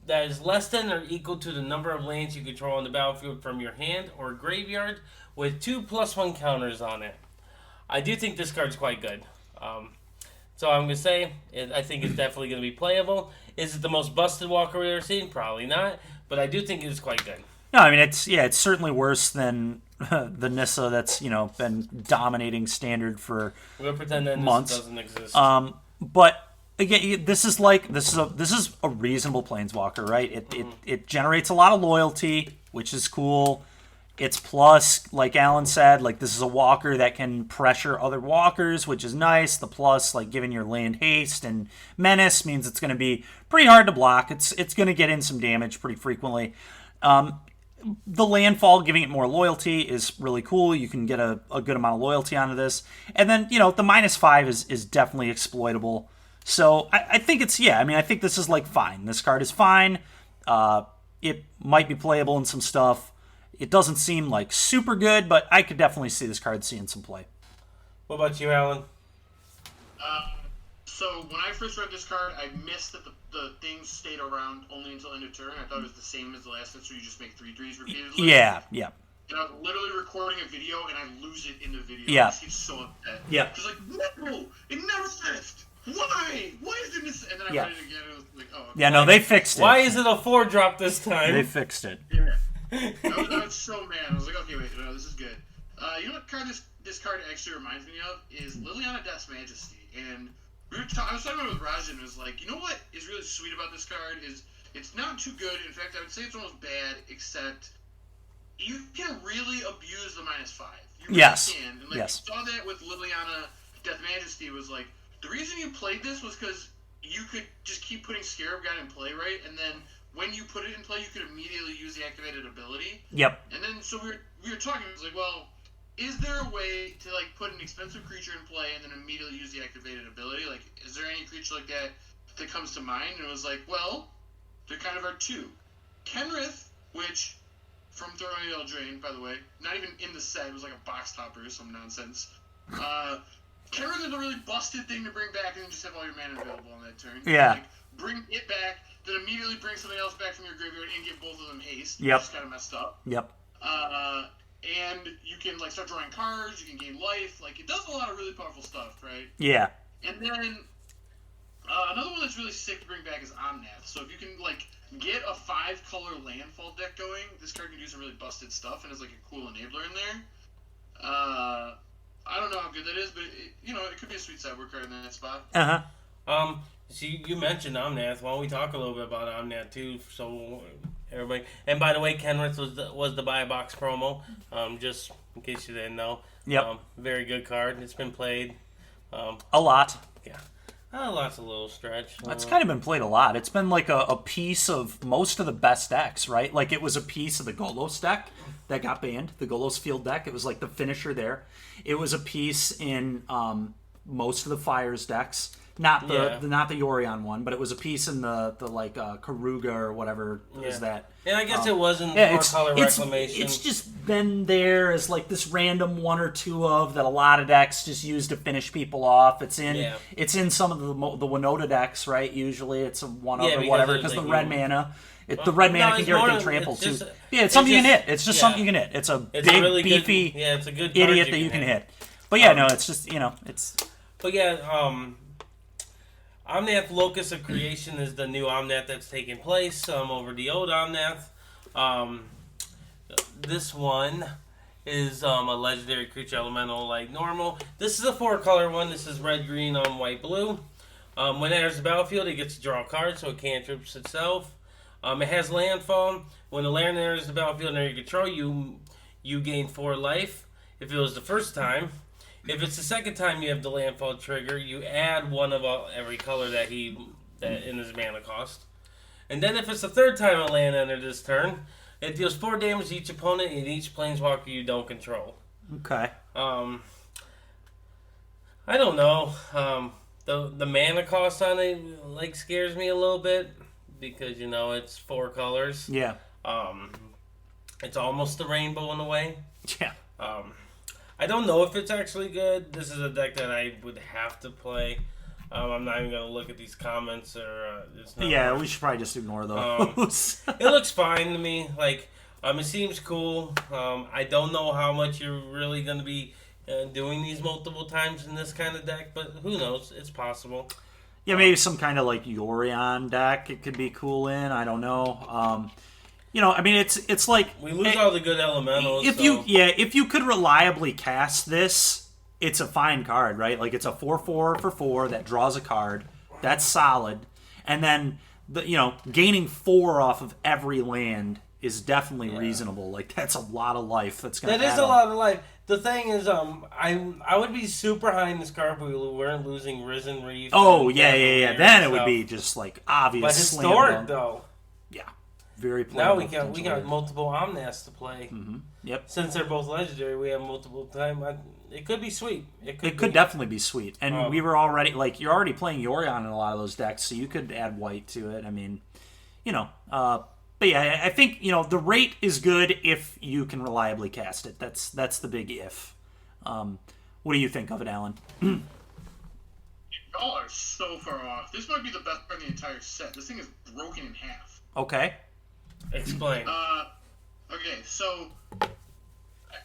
that is less than or equal to the number of lands you control on the battlefield from your hand or graveyard with 2 +1 counters on it. I do think this card's quite good. So I'm going to say, I think it's definitely going to be playable. Is it the most busted walker we've ever seen? Probably not. But I do think it's quite good.
No, I mean, it's certainly worse than the Nissa that's, been dominating Standard for
We'll pretend that
months.
Nissa doesn't exist.
But again, this is a reasonable planeswalker, right? It generates a lot of loyalty, which is cool. It's plus, like Alan said, like this is a walker that can pressure other walkers, which is nice. The plus, like giving your land haste and menace, means it's going to be pretty hard to block. It's going to get in some damage pretty frequently. The landfall, giving it more loyalty, is really cool. You can get a good amount of loyalty onto this. And then, the -5 is definitely exploitable. So I think I think this is like fine. This card is fine. It might be playable in some stuff. It doesn't seem like super good, but I could definitely see this card seeing some play.
What about you, Alan?
So when I first read this card, I missed that the things stayed around only until end of turn. I thought it was the same as the last one, so you just make 3/3s repeatedly.
Yeah.
And I was literally recording a video, and I lose it in the video.
Yeah.
I just get so upset.
Yeah.
Just like, no, it never missed. Why? Why is it missing? And then I read it again, and it was like, oh. Okay.
Yeah, no, they fixed it.
Why is it a 4-drop this time?
They fixed it.
Yeah. I was so mad. I was like, okay, wait, no, this is good. You know what card this card actually reminds me of is Liliana Death's Majesty. And I was talking about it with Rajan, and it was like, you know what is really sweet about this card is it's not too good. In fact, I would say it's almost bad, except you can really abuse the -5. You really can. And you saw that with Liliana Death Majesty. Was like, the reason you played this was because you could just keep putting Scarab God in play, right? And then when you put it in play, you could immediately use the activated ability.
Yep.
And then, so we were talking, it was like, well, is there a way to, like, put an expensive creature in play and then immediately use the activated ability? Like, is there any creature like that comes to mind? And it was like, well, there kind of are 2. Kenrith, which, from Throwing the Eldraine, by the way, not even in the set, it was like a box topper or some nonsense. Kenrith is a really busted thing to bring back and then just have all your mana available on that turn.
Yeah.
Like, bring it back, then immediately bring something else back from your graveyard and give both of them haste.
Yep.
Which is kind of messed up.
Yep.
And you can, like, start drawing cards, you can gain life. Like, it does a lot of really powerful stuff, right?
Yeah.
And then, another one that's really sick to bring back is Omnath. So if you can, like, get a 5-color landfall deck going, this card can do some really busted stuff and has, like, a cool enabler in there. I don't know how good that is, but, it could be a sweet sideboard card in that spot.
Uh-huh.
So you mentioned Omnath. Why don't we talk a little bit about Omnath too? So everybody. And by the way, Kenrith was the buy a box promo. Just in case you didn't know.
Yep.
Very good card. It's been played.
A lot.
Yeah. Lots of little stretch.
It's kind of been played a lot. It's been like a piece of most of the best decks, right? Like it was a piece of the Golos deck that got banned, the Golos Field deck. It was like the finisher there. It was a piece in most of the Fires decks. Not the Yorion one, but it was a piece in the like Karuga or whatever is that.
And I guess it wasn't color reclamation.
It's just been there as like this random one or two of that a lot of decks just use to finish people off. It's in some of the Winota decks, right? Usually it's a one of or whatever because the red mana. The red mana can guarantee trample too. It's something you can hit. It's just something you can hit. It's a big,
really
beefy
it's a good
idiot that you can hit. But no, it's just it's.
But Omnath Locus of Creation is the new Omnath that's taking place over the old Omnath. This one is a legendary creature elemental like normal. This is a 4-color one. This is red, green, white, blue. When it enters the battlefield, it gets to draw a card, so it cantrips itself. It has landfall. When the land enters the battlefield under your control, you gain 4 life. If it was the first time. If it's the second time you have the landfall trigger, you add one of every color that in his mana cost. And then if it's the third time a land entered this turn, it deals 4 damage to each opponent and each planeswalker you don't control.
Okay.
I don't know. The mana cost on it scares me a little bit because it's 4 colors.
Yeah.
It's almost the rainbow in a way.
Yeah.
I don't know if it's actually good. This is a deck that I would have to play. I'm not even going to look at these comments or.
We should probably just ignore those.
It looks fine to me. It seems cool. I don't know how much you're really going to be doing these multiple times in this kind of deck, but who knows? It's possible.
Yeah, maybe some kind of Yorion deck it could be cool in. I don't know. It's like
we lose all the good elementals.
If you could reliably cast this, it's a fine card, right? Like it's a 4/4 for 4 that draws a card. That's solid. And then gaining 4 off of every land is definitely reasonable. Like that's a lot of life. That is
a lot of life. The thing is, I would be super high in this card if we weren't losing Risen Reef.
Oh yeah. Then it would be just obvious.
But historic though.
Yeah. Very
now we got multiple Omnaths to play.
Mm-hmm. Yep.
Since they're both legendary, we have multiple time. It could be sweet. It
could definitely be sweet. And we were already you're already playing Yorion in a lot of those decks, so you could add white to it. I mean, but yeah, I think the rate is good if you can reliably cast it. That's the big if. What do you think of it, Alan?
Y'all are so far off. This might be the best part of the entire set. This thing is broken in half.
Okay.
Explain.
Okay, so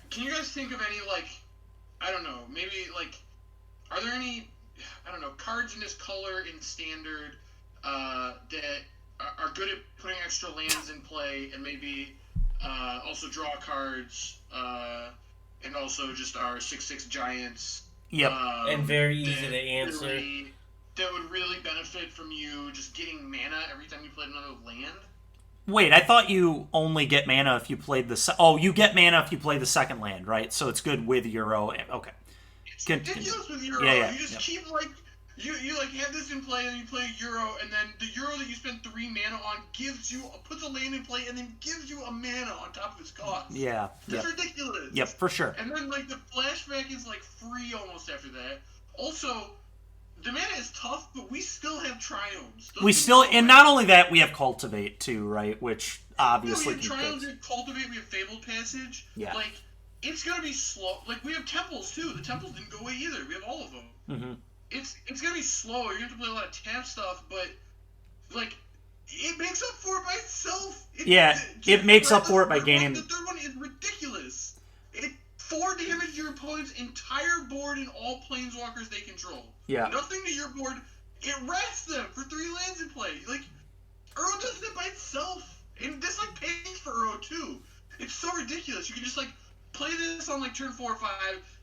can you guys think of any I don't know, maybe are there any cards in this color in standard that are good at putting extra lands in play and maybe also draw cards and also just our 6/6 giants.
Yep.
And very easy to answer.
That would really benefit from you just getting mana every time you play another land.
Wait, I thought you only get mana if you played you get mana if you play the second land, right? So it's good with Euro. Okay.
It's ridiculous with Euro.
Yeah.
You just keep you have this in play and you play Euro, and then the Euro that you spend 3 mana on puts a land in play and then gives you a mana on top of its cost.
Yeah.
That's ridiculous.
Yep, for sure.
And then the flashback is free almost after that. Also, the mana is tough, but we still have triomes.
And not only that, we have Cultivate too, right? Which obviously
we have triomes, we have Cultivate, we have Fabled Passage.
Yeah.
It's gonna be slow. We have Temples too. The Temples didn't go away either. We have all of them.
Mm-hmm.
It's gonna be slow. You're gonna have to play a lot of tap stuff, but it makes up for it by itself.
It makes up for it by gaining.
The third one is ridiculous. It 4 damage to your opponent's entire board and all planeswalkers they control.
Yeah.
Nothing to your board. It rests them for 3 lands in play. Uro does it by itself. And this pays for Uro too. It's so ridiculous. You can just play this on turn 4 or 5.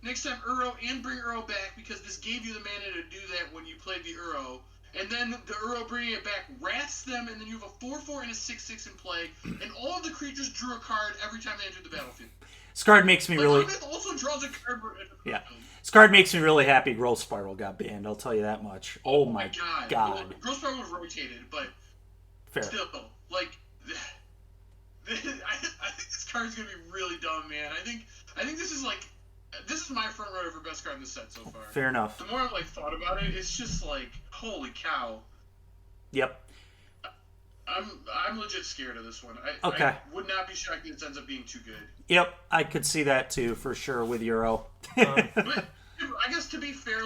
Next time Uro and bring Uro back because this gave you the mana to do that when you played the Uro. and then the Uro bringing it back wraths them, and then you have a 4/4 and a 6/6 in play, and all of the creatures drew a card every time they entered the battlefield.
This card makes me really.
It also draws a card.
Yeah. This card makes me really happy Growth Spiral got banned, I'll tell you that much. Oh my god.
Well, Growth Spiral would have rotated, but
fair.
Still, like, I think this card's going to be really dumb, man. I think this is my front runner for best card in the set so far.
Fair enough.
The more I've, thought about it, it's just, holy cow.
Yep.
I'm legit scared of this one.
Okay.
I would not be shocked if it ends up being too good.
Yep, I could see that too, for sure, with Euro.
But I guess to be fair,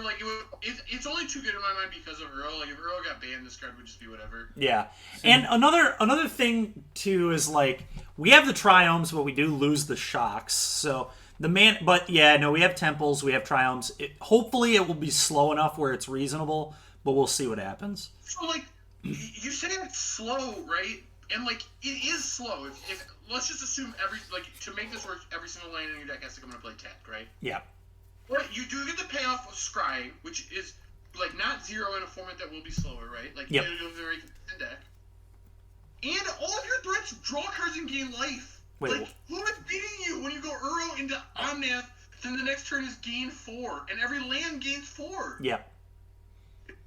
it's only too good in my mind because of Uro. If Uro got banned, this card would just be whatever.
Yeah. And another thing, too, is, we have the Triomes, but we do lose the Shocks. So, we have Temples, we have Triomes. Hopefully it will be slow enough where it's reasonable, but we'll see what happens.
So, you say it's slow, right? And it is slow. If let's just assume to make this work, every single land in your deck has to come into play tapped, right?
Yeah.
But you do get the payoff of Scry, which is not 0 in a format that will be slower, right?
Yep.
You have a very consistent deck. And all of your threats draw cards and gain life.
Wait,
who is beating you when you go Uro into Omnath? Then the next turn is gain 4, and every land gains 4.
Yeah.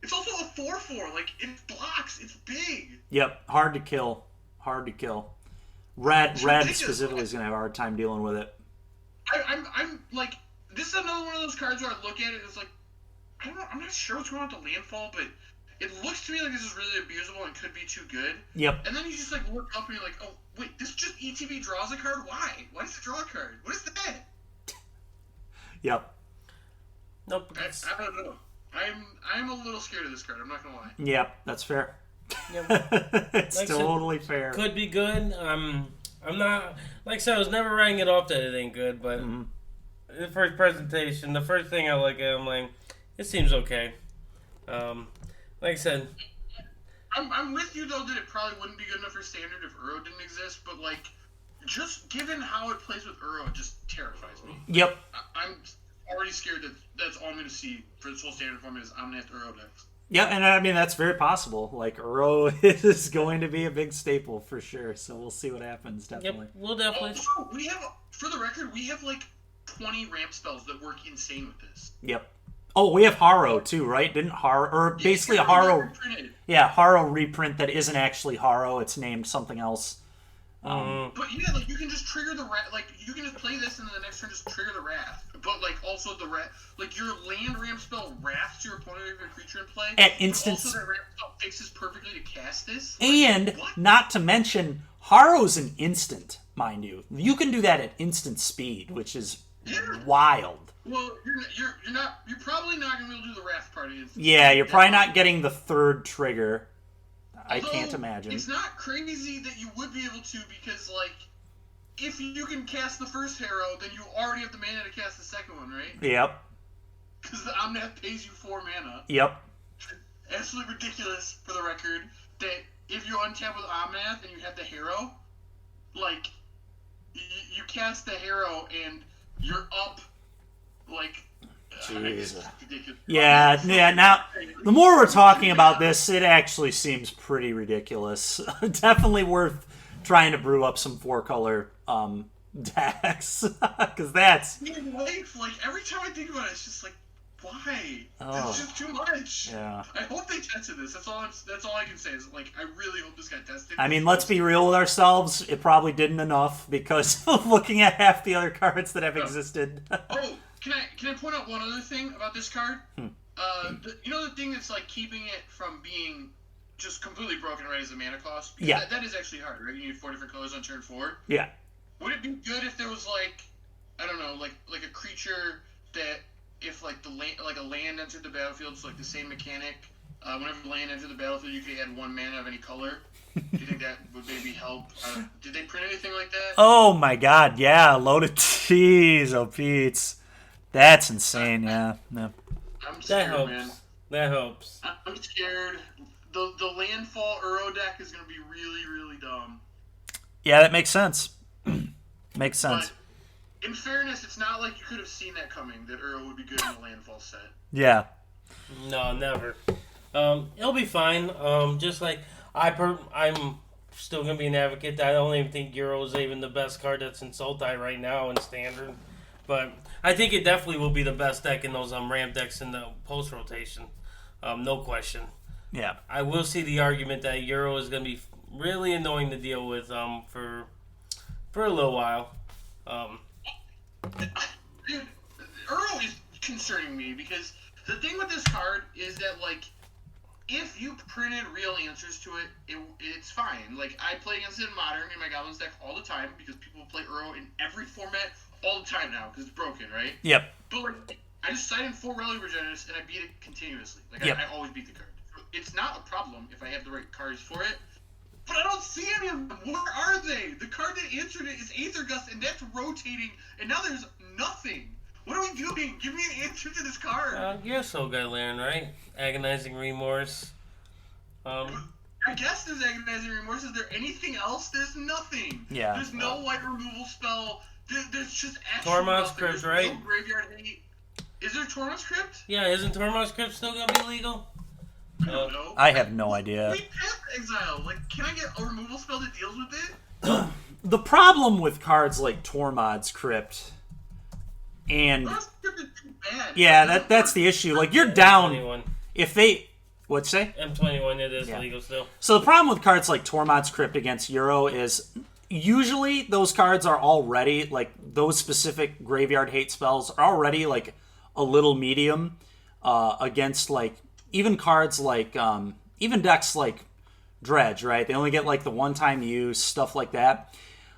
It's also a 4/4. It blocks. It's big.
Yep. Hard to kill. Red specifically is going to have a hard time dealing with it.
I'm this is another one of those cards where I look at it and it's I'm not sure what's going on with the landfall, but it looks to me like this is really abusable and could be too good.
Yep.
And then you just look up and you're oh wait, this just ETB draws a card? Why? Why does it draw a card? What is that?
Yep.
Nope.
I don't know. I'm a little scared of this card, I'm not gonna lie.
Yep, that's fair.
Yep.
It's totally fair.
Could be good. I'm not, I said, I was never writing it off that it ain't good, but the first presentation, the first thing I look at, I'm it seems okay. Like I said,
I'm with you though that it probably wouldn't be good enough for standard if Uro didn't exist, but just given how it plays with Uro, it just terrifies me.
Yep.
I'm already scared that that's all I'm going to see for this whole standard format is Omnath Uro decks.
Yeah, and I mean, that's very possible. Uro is going to be a big staple for sure, so we'll see what happens, definitely.
Yep, we'll definitely.
Also, we have, for the record, 20 ramp spells that work insane with this.
Yep. Oh, we have Haro too, right? Didn't Haro, or basically a Haro. Yeah, Haro reprint that isn't actually Haro, it's named something else.
But yeah, you can just trigger the wrath. You can just play this and then the next turn just trigger the wrath. But also the wrath, your land ramp spell wraths your opponent if your creature in play.
At instance.
Also, that ramp spell fixes perfectly to cast this.
And not to mention, Haro's an instant, mind you. You can do that at instant speed, which is wild.
Well, you're probably not gonna be able to do the wrath part instantly.
Yeah, you're probably not getting the third trigger.
Although,
I can't imagine.
It's not crazy that you would be able to because, if you can cast the first Harrow, then you already have the mana to cast the second one, right?
Yep.
Because the Omnath pays you 4 mana.
Yep.
Absolutely ridiculous, for the record, that if you untap with Omnath and you have the Harrow, you cast the Harrow and you're up,
Jesus. Yeah, now, the more we're talking about this, it actually seems pretty ridiculous. Definitely worth trying to brew up some 4-color decks, because that's...
every time I think about it, it's just why?
Oh.
It's just too much.
Yeah.
I hope they tested this. That's all I can say is, I really hope this got tested.
I mean, let's be real with ourselves. It probably didn't enough, because looking at half the other cards that have existed...
Oh, can I point out one other thing about this card? The thing that's keeping it from being just completely broken, right, is the mana cost? Because that is actually hard, right? You need 4 different colors on turn 4.
Yeah.
Would it be good if there was I don't know, like a creature that if a land entered the battlefield, so the same mechanic, whenever the land entered the battlefield, you could add 1 mana of any color? Do you think that would maybe help? Did they print anything like that?
Oh my god, yeah, loaded cheese, oh Pete's. That's insane, yeah.
I'm scared,
that helps.
man.
That helps.
I'm scared. The landfall Uro deck is going to be really, really dumb.
Yeah, that makes sense. Makes sense.
But in fairness, it's not like you could have seen that coming, that Uro would be good in the landfall set.
Yeah.
No, never. It'll be fine. Just like I'm still gonna be an advocate that I don't even think Euro is even the best card that's in Sultai right now in Standard, but I think it definitely will be the best deck in those ramp decks in the post rotation. No question.
Yeah.
I will see the argument that Euro is gonna be really annoying to deal with for a little while.
Earl is concerning me because the thing with this card is that, like, if you printed real answers to it, it's fine. Like, I play against it in Modern in my Goblins deck all the time because people play Earl in every format all the time now because it's broken, right?
Yep.
But, like, I just side in 4 Relic Regenerators and I beat it continuously. Like,
yep.
I always beat the card. It's not a problem if I have the right cards for it. But I don't see any of them. Where are they? The card that answered it is Aether Gust, and that's rotating, and now there's nothing. What are we doing? Give me an answer to this card.
You're so good, Laren, right? Agonizing Remorse.
I guess there's Agonizing Remorse. Is there anything else? There's nothing.
Yeah.
There's no white removal spell. There's just actual
Tormod's Crypt, right?
No graveyard hate. Is there Tormod's Crypt?
Yeah, isn't Tormod's Crypt still gonna be legal?
I don't know.
I have no idea.
We passed Exile. Like, can I get a removal spell that deals with it?
The problem with cards like Tormod's Crypt and
Tormod's Crypt is too bad.
yeah, that's the issue. Like, you're down
M21.
if they what'd you say?
M21, it is legal still.
So the problem with cards like Tormod's Crypt against Euro is usually those cards are already, like, those specific graveyard hate spells are already, like, a little medium against, like, even cards like, even decks like Dredge, right? They only get, like, the one-time use, stuff like that.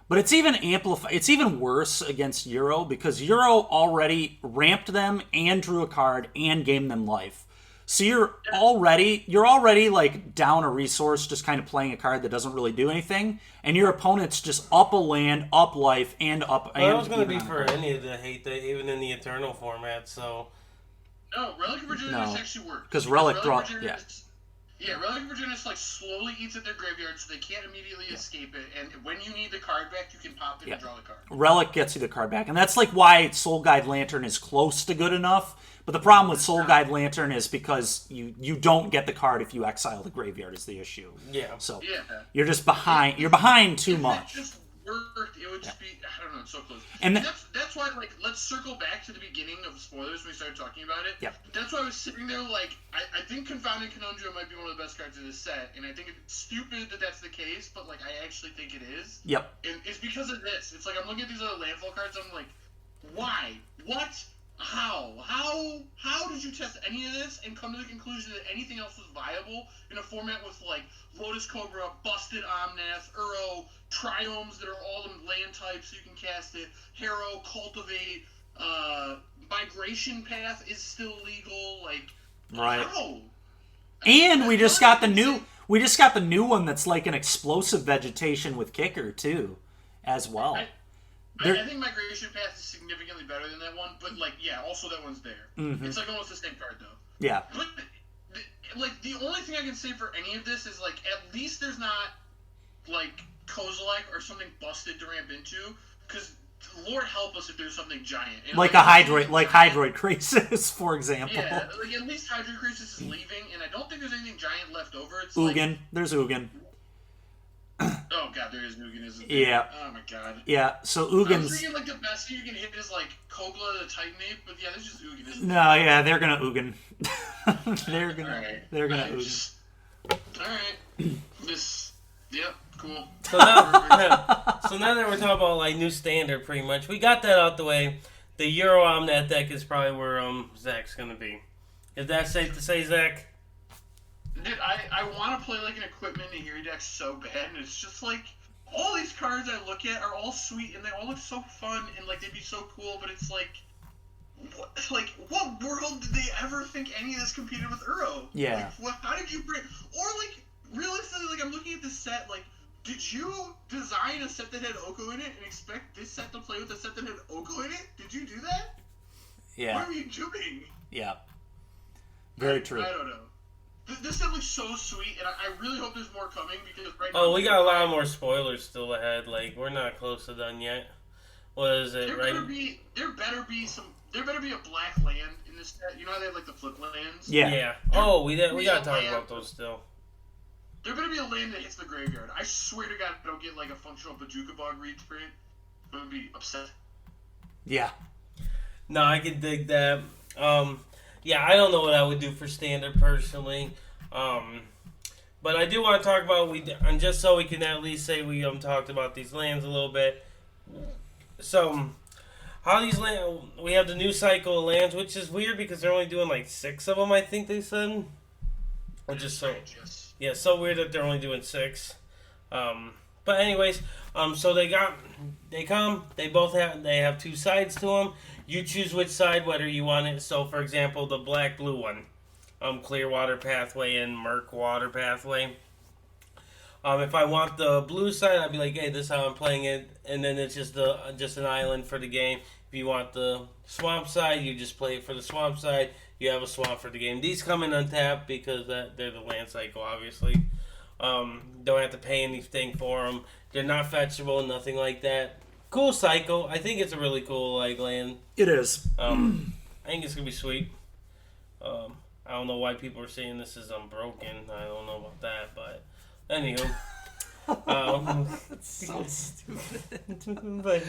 But it's even it's even worse against Euro because Euro already ramped them and drew a card and gained them life. So you're already like down a resource, just kind of playing a card that doesn't really do anything, and your opponent's just up a land, up life, and up.
Well, that was going to be for any of the hate, that even in the Eternal format. So
no, Relic of Virginia actually works
because Relic draw.
Yeah, Relic of Virginia like slowly eats at their graveyard, so they can't immediately escape it. And when you need the card back, you can pop it and draw the card.
Relic gets you the card back, and that's like why Soul Guide Lantern is close to good enough. But the problem with Soul Guide Lantern is because you don't get the card if you exile the graveyard is the issue.
Yeah.
So you're just behind. You're behind too much.
If it just worked, it would just be, I don't know, it's so close.
And
that's why, like, let's circle back to the beginning of spoilers when we started talking about it.
Yep.
That's why I was sitting there like, I think Confounded Conundrum might be one of the best cards in this set, and I think it's stupid that that's the case, but, like, I actually think it is.
Yep.
And it's because of this. It's like, I'm looking at these other landfall cards, I'm like, why? What? How did you test any of this and come to the conclusion that anything else was viable in a format with, like, Lotus Cobra, Busted Omnath, Uro, Triomes that are all in land types so you can cast it, Harrow, Cultivate, Migration Path is still legal, like,
right.
How?
And we just got the new one that's like an explosive vegetation with kicker too, as well.
I think Migration Path is significantly better than that one, but, like, yeah, also that one's there.
Mm-hmm.
It's, like, almost the same card, though.
Yeah.
But, like, the only thing I can say for any of this is, like, at least there's not, like, Kozilek or something busted to ramp into, because Lord help us if there's something giant. And,
like a Hydroid Crisis, for example.
Yeah, like, at least Hydroid Crisis is leaving, and I don't think there's anything giant left over. It's
Ugin.
Like,
there's Ugin.
Oh god, there is Ugin, isn't there?
Yeah.
Oh my god.
Yeah, so
I was
Ugin's...
thinking, like, the best you can hit is, like, Kogla the Titanape, but yeah, there's just Ugin, isn't
No, yeah, they're gonna Ugin. They're gonna Ugin.
Alright. Yep, cool.
So now that we're talking about, like, new standard, pretty much, we got that out the way. The Euro Omnath deck is probably where Zach's gonna be. Is that safe to say, Zach?
Dude, I want to play, like, an Equipment Nahiri deck so bad, and it's just, like, all these cards I look at are all sweet, and they all look so fun, and, like, they'd be so cool, but it's like, what world did they ever think any of this competed with Uro?
Yeah.
Like, how did you bring, or, like, realistically, like, I'm looking at this set, like, did you design a set that had Oko in it and expect this set to play with a set that had Oko in it? Did you do that?
Yeah.
What are you doing?
Yeah. Very true.
I don't know. This set looks so sweet, and I really hope there's more coming, because right now...
Oh, we got a lot more spoilers still ahead. Like, we're not close to done yet. What is it, right?
There better be some There better be a black land in this set. You know how they have like the flip lands?
Yeah. Oh, we gotta talk about those still.
There better be a land that hits the graveyard. I swear to God, don't get like a functional Bajuka Bog reprint. I'm gonna be upset.
Yeah.
No, I can dig that. Yeah, I don't know what I would do for standard personally. But I do want to talk about and just so we can at least say we talked about these lands a little bit. So how these lands, we have the new cycle of lands, which is weird because they're only doing like 6 of them. I think they said, which is so weird that they're only doing 6. But anyways, so they have 2 sides to them. You choose which side, whether you want it. So for example, the black-blue one. Clear water pathway and murk water pathway. If I want the blue side, I'd be like, hey, this is how I'm playing it, and then it's just an island for the game. If you want the swamp side, you just play it for the swamp side. You have a swamp for the game. These come in untapped because they're the land cycle, obviously. Don't have to pay anything for them. They're not fetchable, nothing like that. Cool cycle. I think it's a really cool land.
It is.
I think it's gonna be sweet. I don't know why people are saying this is unbroken. I don't know about that, but anywho.
That's so stupid.
But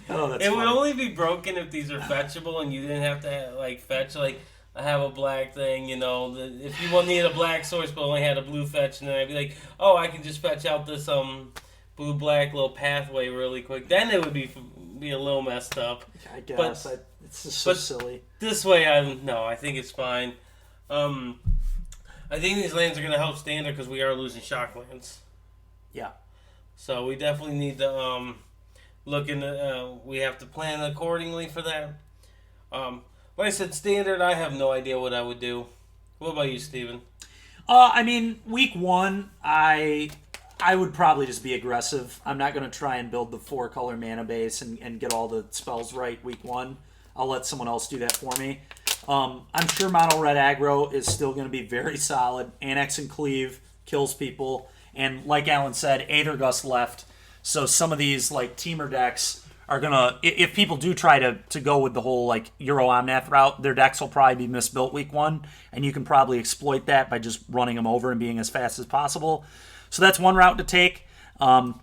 that's
it would
funny.
only be broken if these are fetchable and you didn't have to fetch. Like, I have a black thing, if you needed a black source but only had a blue fetch, and then I'd be like, oh, I can just fetch out this blue-black little pathway really quick. Then it would be a little messed up.
I guess. It's just so silly.
This way, I think it's fine. I think these lands are going to help standard because we are losing shock lands.
Yeah.
So we definitely need to look into. We have to plan accordingly for that. Like I said, standard. I have no idea what I would do. What about you, Steven?
Week 1, I would probably just be aggressive. I'm not going to try and build the 4-color mana base and get all the spells right week 1. I'll let someone else do that for me. I'm sure mono red aggro is still going to be very solid. Annex and Cleave kills people. And like Alan said, Aether Gust left. So some of these teamer decks are going to, if people do try to go with the whole Euro Omnath route, their decks will probably be misbuilt week 1. And you can probably exploit that by just running them over and being as fast as possible. So that's one route to take.
Nope.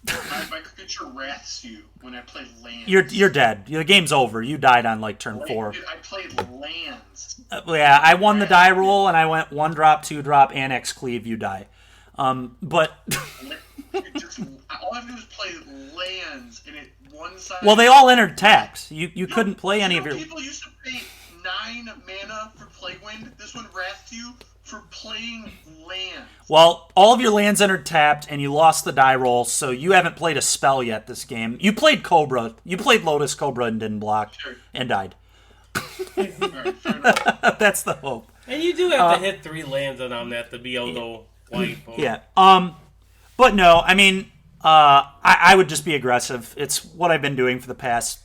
My creature wraths you when I play lands.
You're dead. The game's over. You died on turn 4.
I played lands.
Yeah, I won the die roll and I went 1-drop, 2-drop, Annex Cleave. You die. But
all I have to do is play lands, and one side.
Well, they all entered tapped. You couldn't play any of your.
People used to pay 9 mana for Plague Wind. This one wraths you for playing lands.
Well, all of your lands entered tapped, and you lost the die roll, so you haven't played a spell yet this game. You played Cobra. You played Lotus Cobra and didn't block, and died.
All right, fair enough.
That's the hope.
And you do have to hit 3 lands on that to be able to wipe them.
Yeah. But no, I would just be aggressive. It's what I've been doing for the past,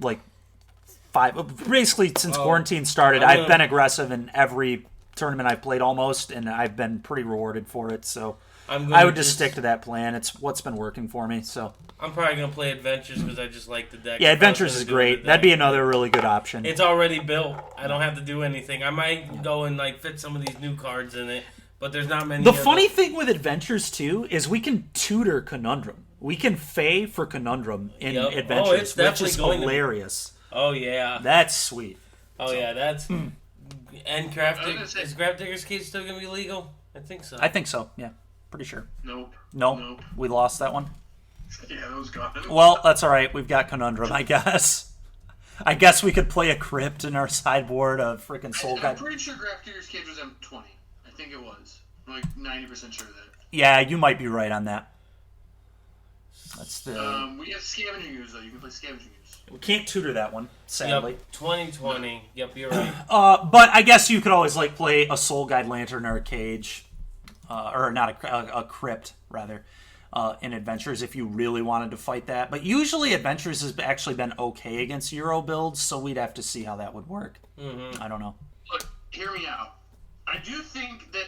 5... Basically, since quarantine started, I've been aggressive in every tournament I've played almost, and I've been pretty rewarded for it, so I would just stick to that plan. It's what's been working for me, so...
I'm probably going to play Adventures because I just like the deck.
Yeah, Adventures is great. That'd be another really good option.
It's already built. I don't have to do anything. I might go and fit some of these new cards in it, but there's not many.
The funny thing with Adventures, too, is we can tutor Conundrum. We can Fey for Conundrum in Adventures, which is hilarious.
Oh, yeah.
That's sweet.
Yeah, that's... And is Grafdigger's Cage still going to be legal? I think so.
I think so, yeah. Pretty sure.
Nope.
We lost that one.
Yeah, that was gone.
Well, that's all right. We've got Conundrum, I guess. I guess we could play a Crypt in our sideboard of freaking Soul Guide.
I'm pretty sure Grafdigger's Cage was M20. I think it was. I'm 90% sure of that.
Yeah, you might be right on that. That's the...
we have Scavenging Ooze, though. You can play Scavenging Ooze.
We can't tutor that one, sadly.
Yep, 2020. Yep, you're right.
But I guess you could always play a Soul Guide Lantern or a Cage, or not a Crypt rather, in Adventures if you really wanted to fight that. But usually Adventures has actually been okay against Euro builds, so we'd have to see how that would work. Mm-hmm. I don't know.
Look, hear me out. I do think that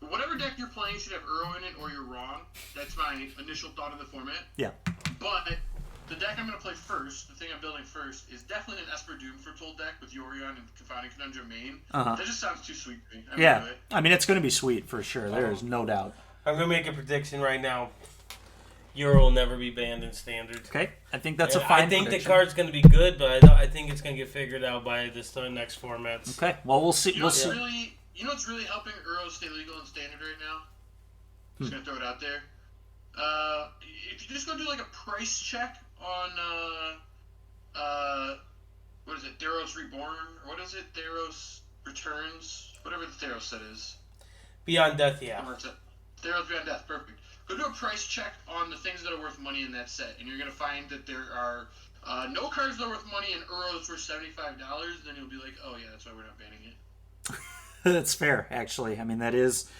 whatever deck you're playing should have Uro in it, or you're wrong. That's my initial thought of the format.
Yeah.
But the deck I'm going to play first, the thing I'm building first, is definitely an Esper Doom Foretold deck with Yorion and Confounding Conundrum main. That just sounds too sweet to me.
I mean, it's going to be sweet for sure. There's no doubt.
I'm going to make a prediction right now. Euro will never be banned in Standard.
Okay, I think that's a fine
I think
prediction.
the card's going to be good, but I think it's going to get figured out by this next formats.
Okay, well, we'll see.
You know what's really helping Euros stay legal in Standard right now? Just going to throw it out there. If you just go do like a price check on, what is it, Theros Reborn? Or what is it? Theros Returns? Whatever the Theros set is.
Beyond Death, yeah.
Theros Beyond Death, perfect. Go do a price check on the things that are worth money in that set, and you're going to find that there are no cards that are worth money and Euros worth $75, then you'll be like, oh yeah, that's why we're not banning it.
That's fair, actually. I mean, that is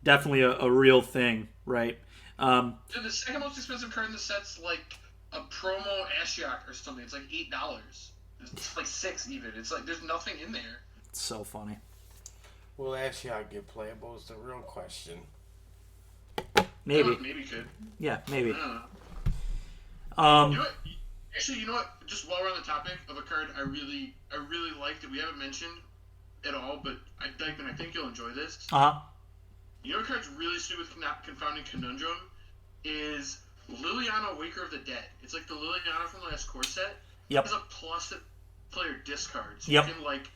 definitely a real thing, right?
So the second most expensive card in the set's like a promo Ashiok or something. It's like $8. It's like $6 even. It's like there's nothing in there.
It's so funny.
Will Ashiok get playable is the real question.
Maybe.
Maybe could.
Yeah, maybe.
I don't know. You know what? Actually, you know what? Just while we're on the topic of a card I really like that we haven't mentioned at all, but I think you'll enjoy this. You know what card's really sweet with Confounding Conundrum is Liliana, Waker of the Dead. It's like the Liliana from the last core set.
Yep.
It has a plus that player discards.
Yep.
You can like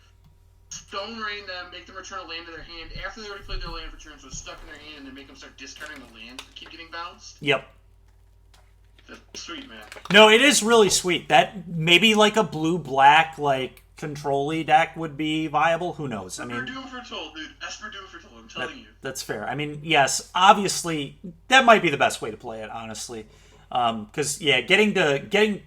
Stone Rain them, make them return a land to their hand after they already played their land for turn, so it's stuck in their hand, and then make them start discarding the land to keep getting bounced.
Yep.
That's sweet, man.
No, it is really sweet. That maybe like a blue-black like control-y deck would be viable. Who knows? I mean,
Esper Doom Foretold, dude. Esper Doom Foretold. I'm telling you.
That's fair. I mean, yes, obviously that might be the best way to play it, honestly. Because getting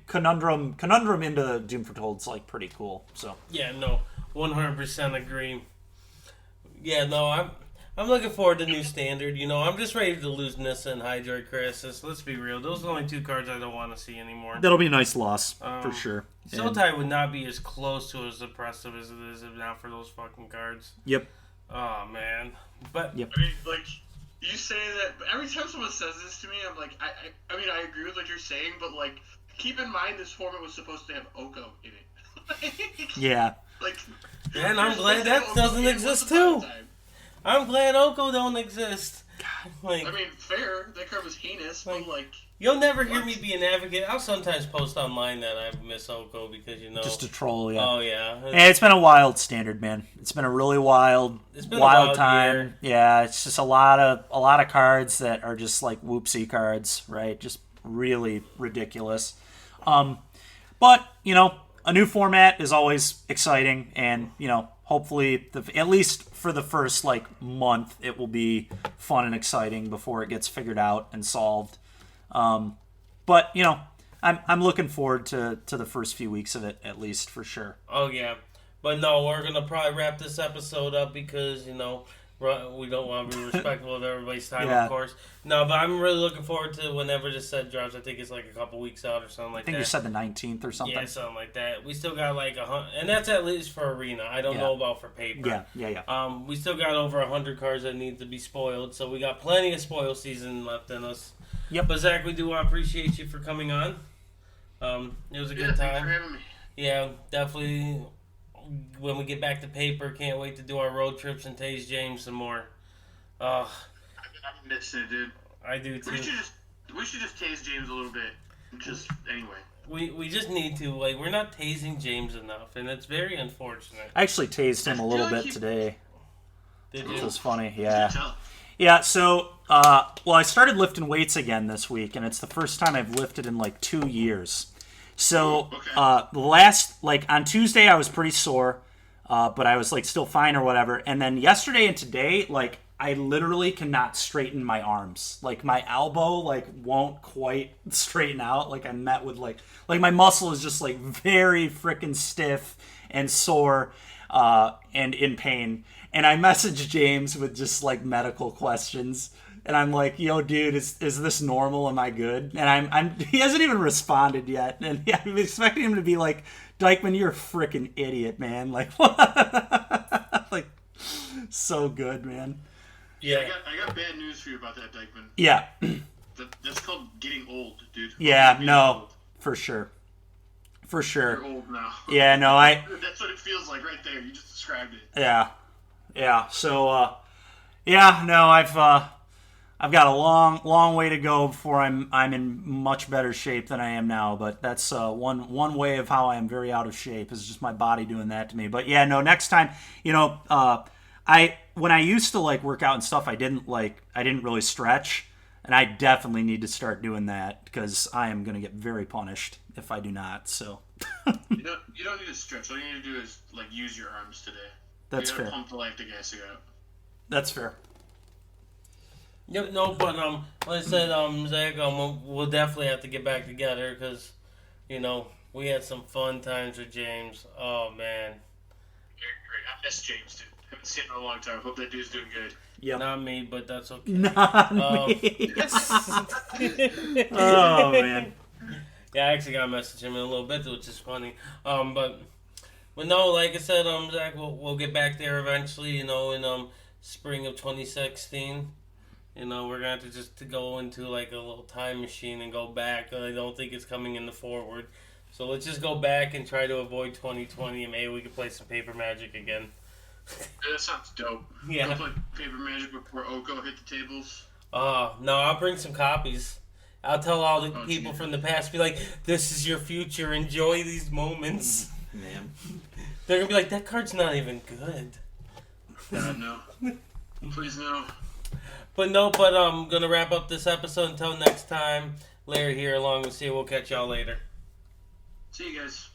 Conundrum into Doom Foretold is like pretty cool. So
yeah, no, 100% agree. Yeah, no, I'm looking forward to new Standard. You know, I'm just ready to lose Nissa and Hydroid Crisis. Let's be real; those are the only two cards I don't want to see anymore.
That'll be a nice loss for sure.
Sultai would not be as close to as impressive as it is if not for those fucking cards.
Yep.
Oh man, but
yep.
I mean, like. You say that, but every time someone says this to me, I'm like, I mean, I agree with what you're saying, but, like, keep in mind this format was supposed to have Oko in it.
Yeah.
Like,
and I'm glad that doesn't exist, too. I'm glad Oko don't exist. God, like,
I mean, fair. That card was heinous, but, like...
You'll never hear me be an advocate. I'll sometimes post online that I miss Oko because, you know...
Just a troll, yeah.
Oh, yeah.
It's been a wild Standard, man. It's been a really wild time.
Year.
Yeah, it's just a lot of cards that are just like whoopsie cards, right? Just really ridiculous. But, you know, a new format is always exciting, and, you know, hopefully, at least for the first, like, month, it will be fun and exciting before it gets figured out and solved. But, you know, I'm looking forward to the first few weeks of it, at least, for sure.
Oh, yeah. But no, we're going to probably wrap this episode up because, you know, we don't want to be respectful of everybody's time, of course. No, but I'm really looking forward to whenever this set drops. I think it's like a couple weeks out or something like that.
I think you said the 19th or something.
Yeah, something like that. We still got like 100, and that's at least for Arena. I don't know about for paper.
Yeah.
We still got over 100 cards that need to be spoiled, so we got plenty of spoil season left in us.
Yep.
But Zach, we do want to appreciate you for coming on. It was a good time.
Thanks for having me.
Yeah, definitely. When we get back to paper, can't wait to do our road trips and taste James some more.
I'm missing it, dude.
I do too.
We should just tase James a little bit. Just anyway.
We just need to, like, we're not tasing James enough, and it's very unfortunate.
I actually tased him a little bit today.
Did you?
Which was funny, yeah. Yeah, so, I started lifting weights again this week, and it's the first time I've lifted in, like, 2 years. So, on Tuesday I was pretty sore, but I was, like, still fine or whatever. And then yesterday and today, like, I literally cannot straighten my arms. Like, my elbow, like, won't quite straighten out. Like, I'm met with, like my muscle is just, like, very freaking stiff and sore and in pain. And I messaged James with just, like, medical questions. And I'm like, yo, dude, is this normal? Am I good? And he hasn't even responded yet. And I'm expecting him to be like, Dykman, you're a freaking idiot, man. Like, what? Like, so good, man.
Yeah, I got bad news for you about that, Dykman.
Yeah.
That's called getting old, dude.
Yeah, no. For sure.
You're old now.
Yeah, no,
That's what it feels like right there. You just described it.
Yeah. So, no, I've got a long way to go before I'm in much better shape than I am now. But that's one way of how I am very out of shape is just my body doing that to me. But yeah, no, next time, when I used to like work out and stuff, I didn't really stretch, and I definitely need to start doing that because I am going to get very punished if I do not. So
you don't need to stretch. All you need to do is like use your arms today.
That's
you
fair.
Pump the lactic acid out.
That's fair.
Yep, no, but like I said, Zach, we'll definitely have to get back together because, we had some fun times with James. Oh man,
great. I miss James, dude. Haven't seen him in a long time. Hope that dude's doing good.
Yep.
Not me, but that's okay.
Not me. Oh man.
Yeah, I actually got to message him in a little bit, which is funny. But no, like I said, Zach, we'll get back there eventually. In spring of 2016. We're gonna have to go into like a little time machine and go back. I don't think it's coming in the forward. So let's just go back and try to avoid 2020, and maybe we can play some Paper Magic again.
That sounds dope.
Yeah.
We'll play Paper Magic before Oko hit the tables.
No, I'll bring some copies. I'll tell all the people from the past, be like, this is your future, enjoy these moments.
Man.
They're going to be like, that card's not even good.
No. Please no.
But I'm going to wrap up this episode. Until next time, Larry here along with you. We'll catch y'all later.
See you guys.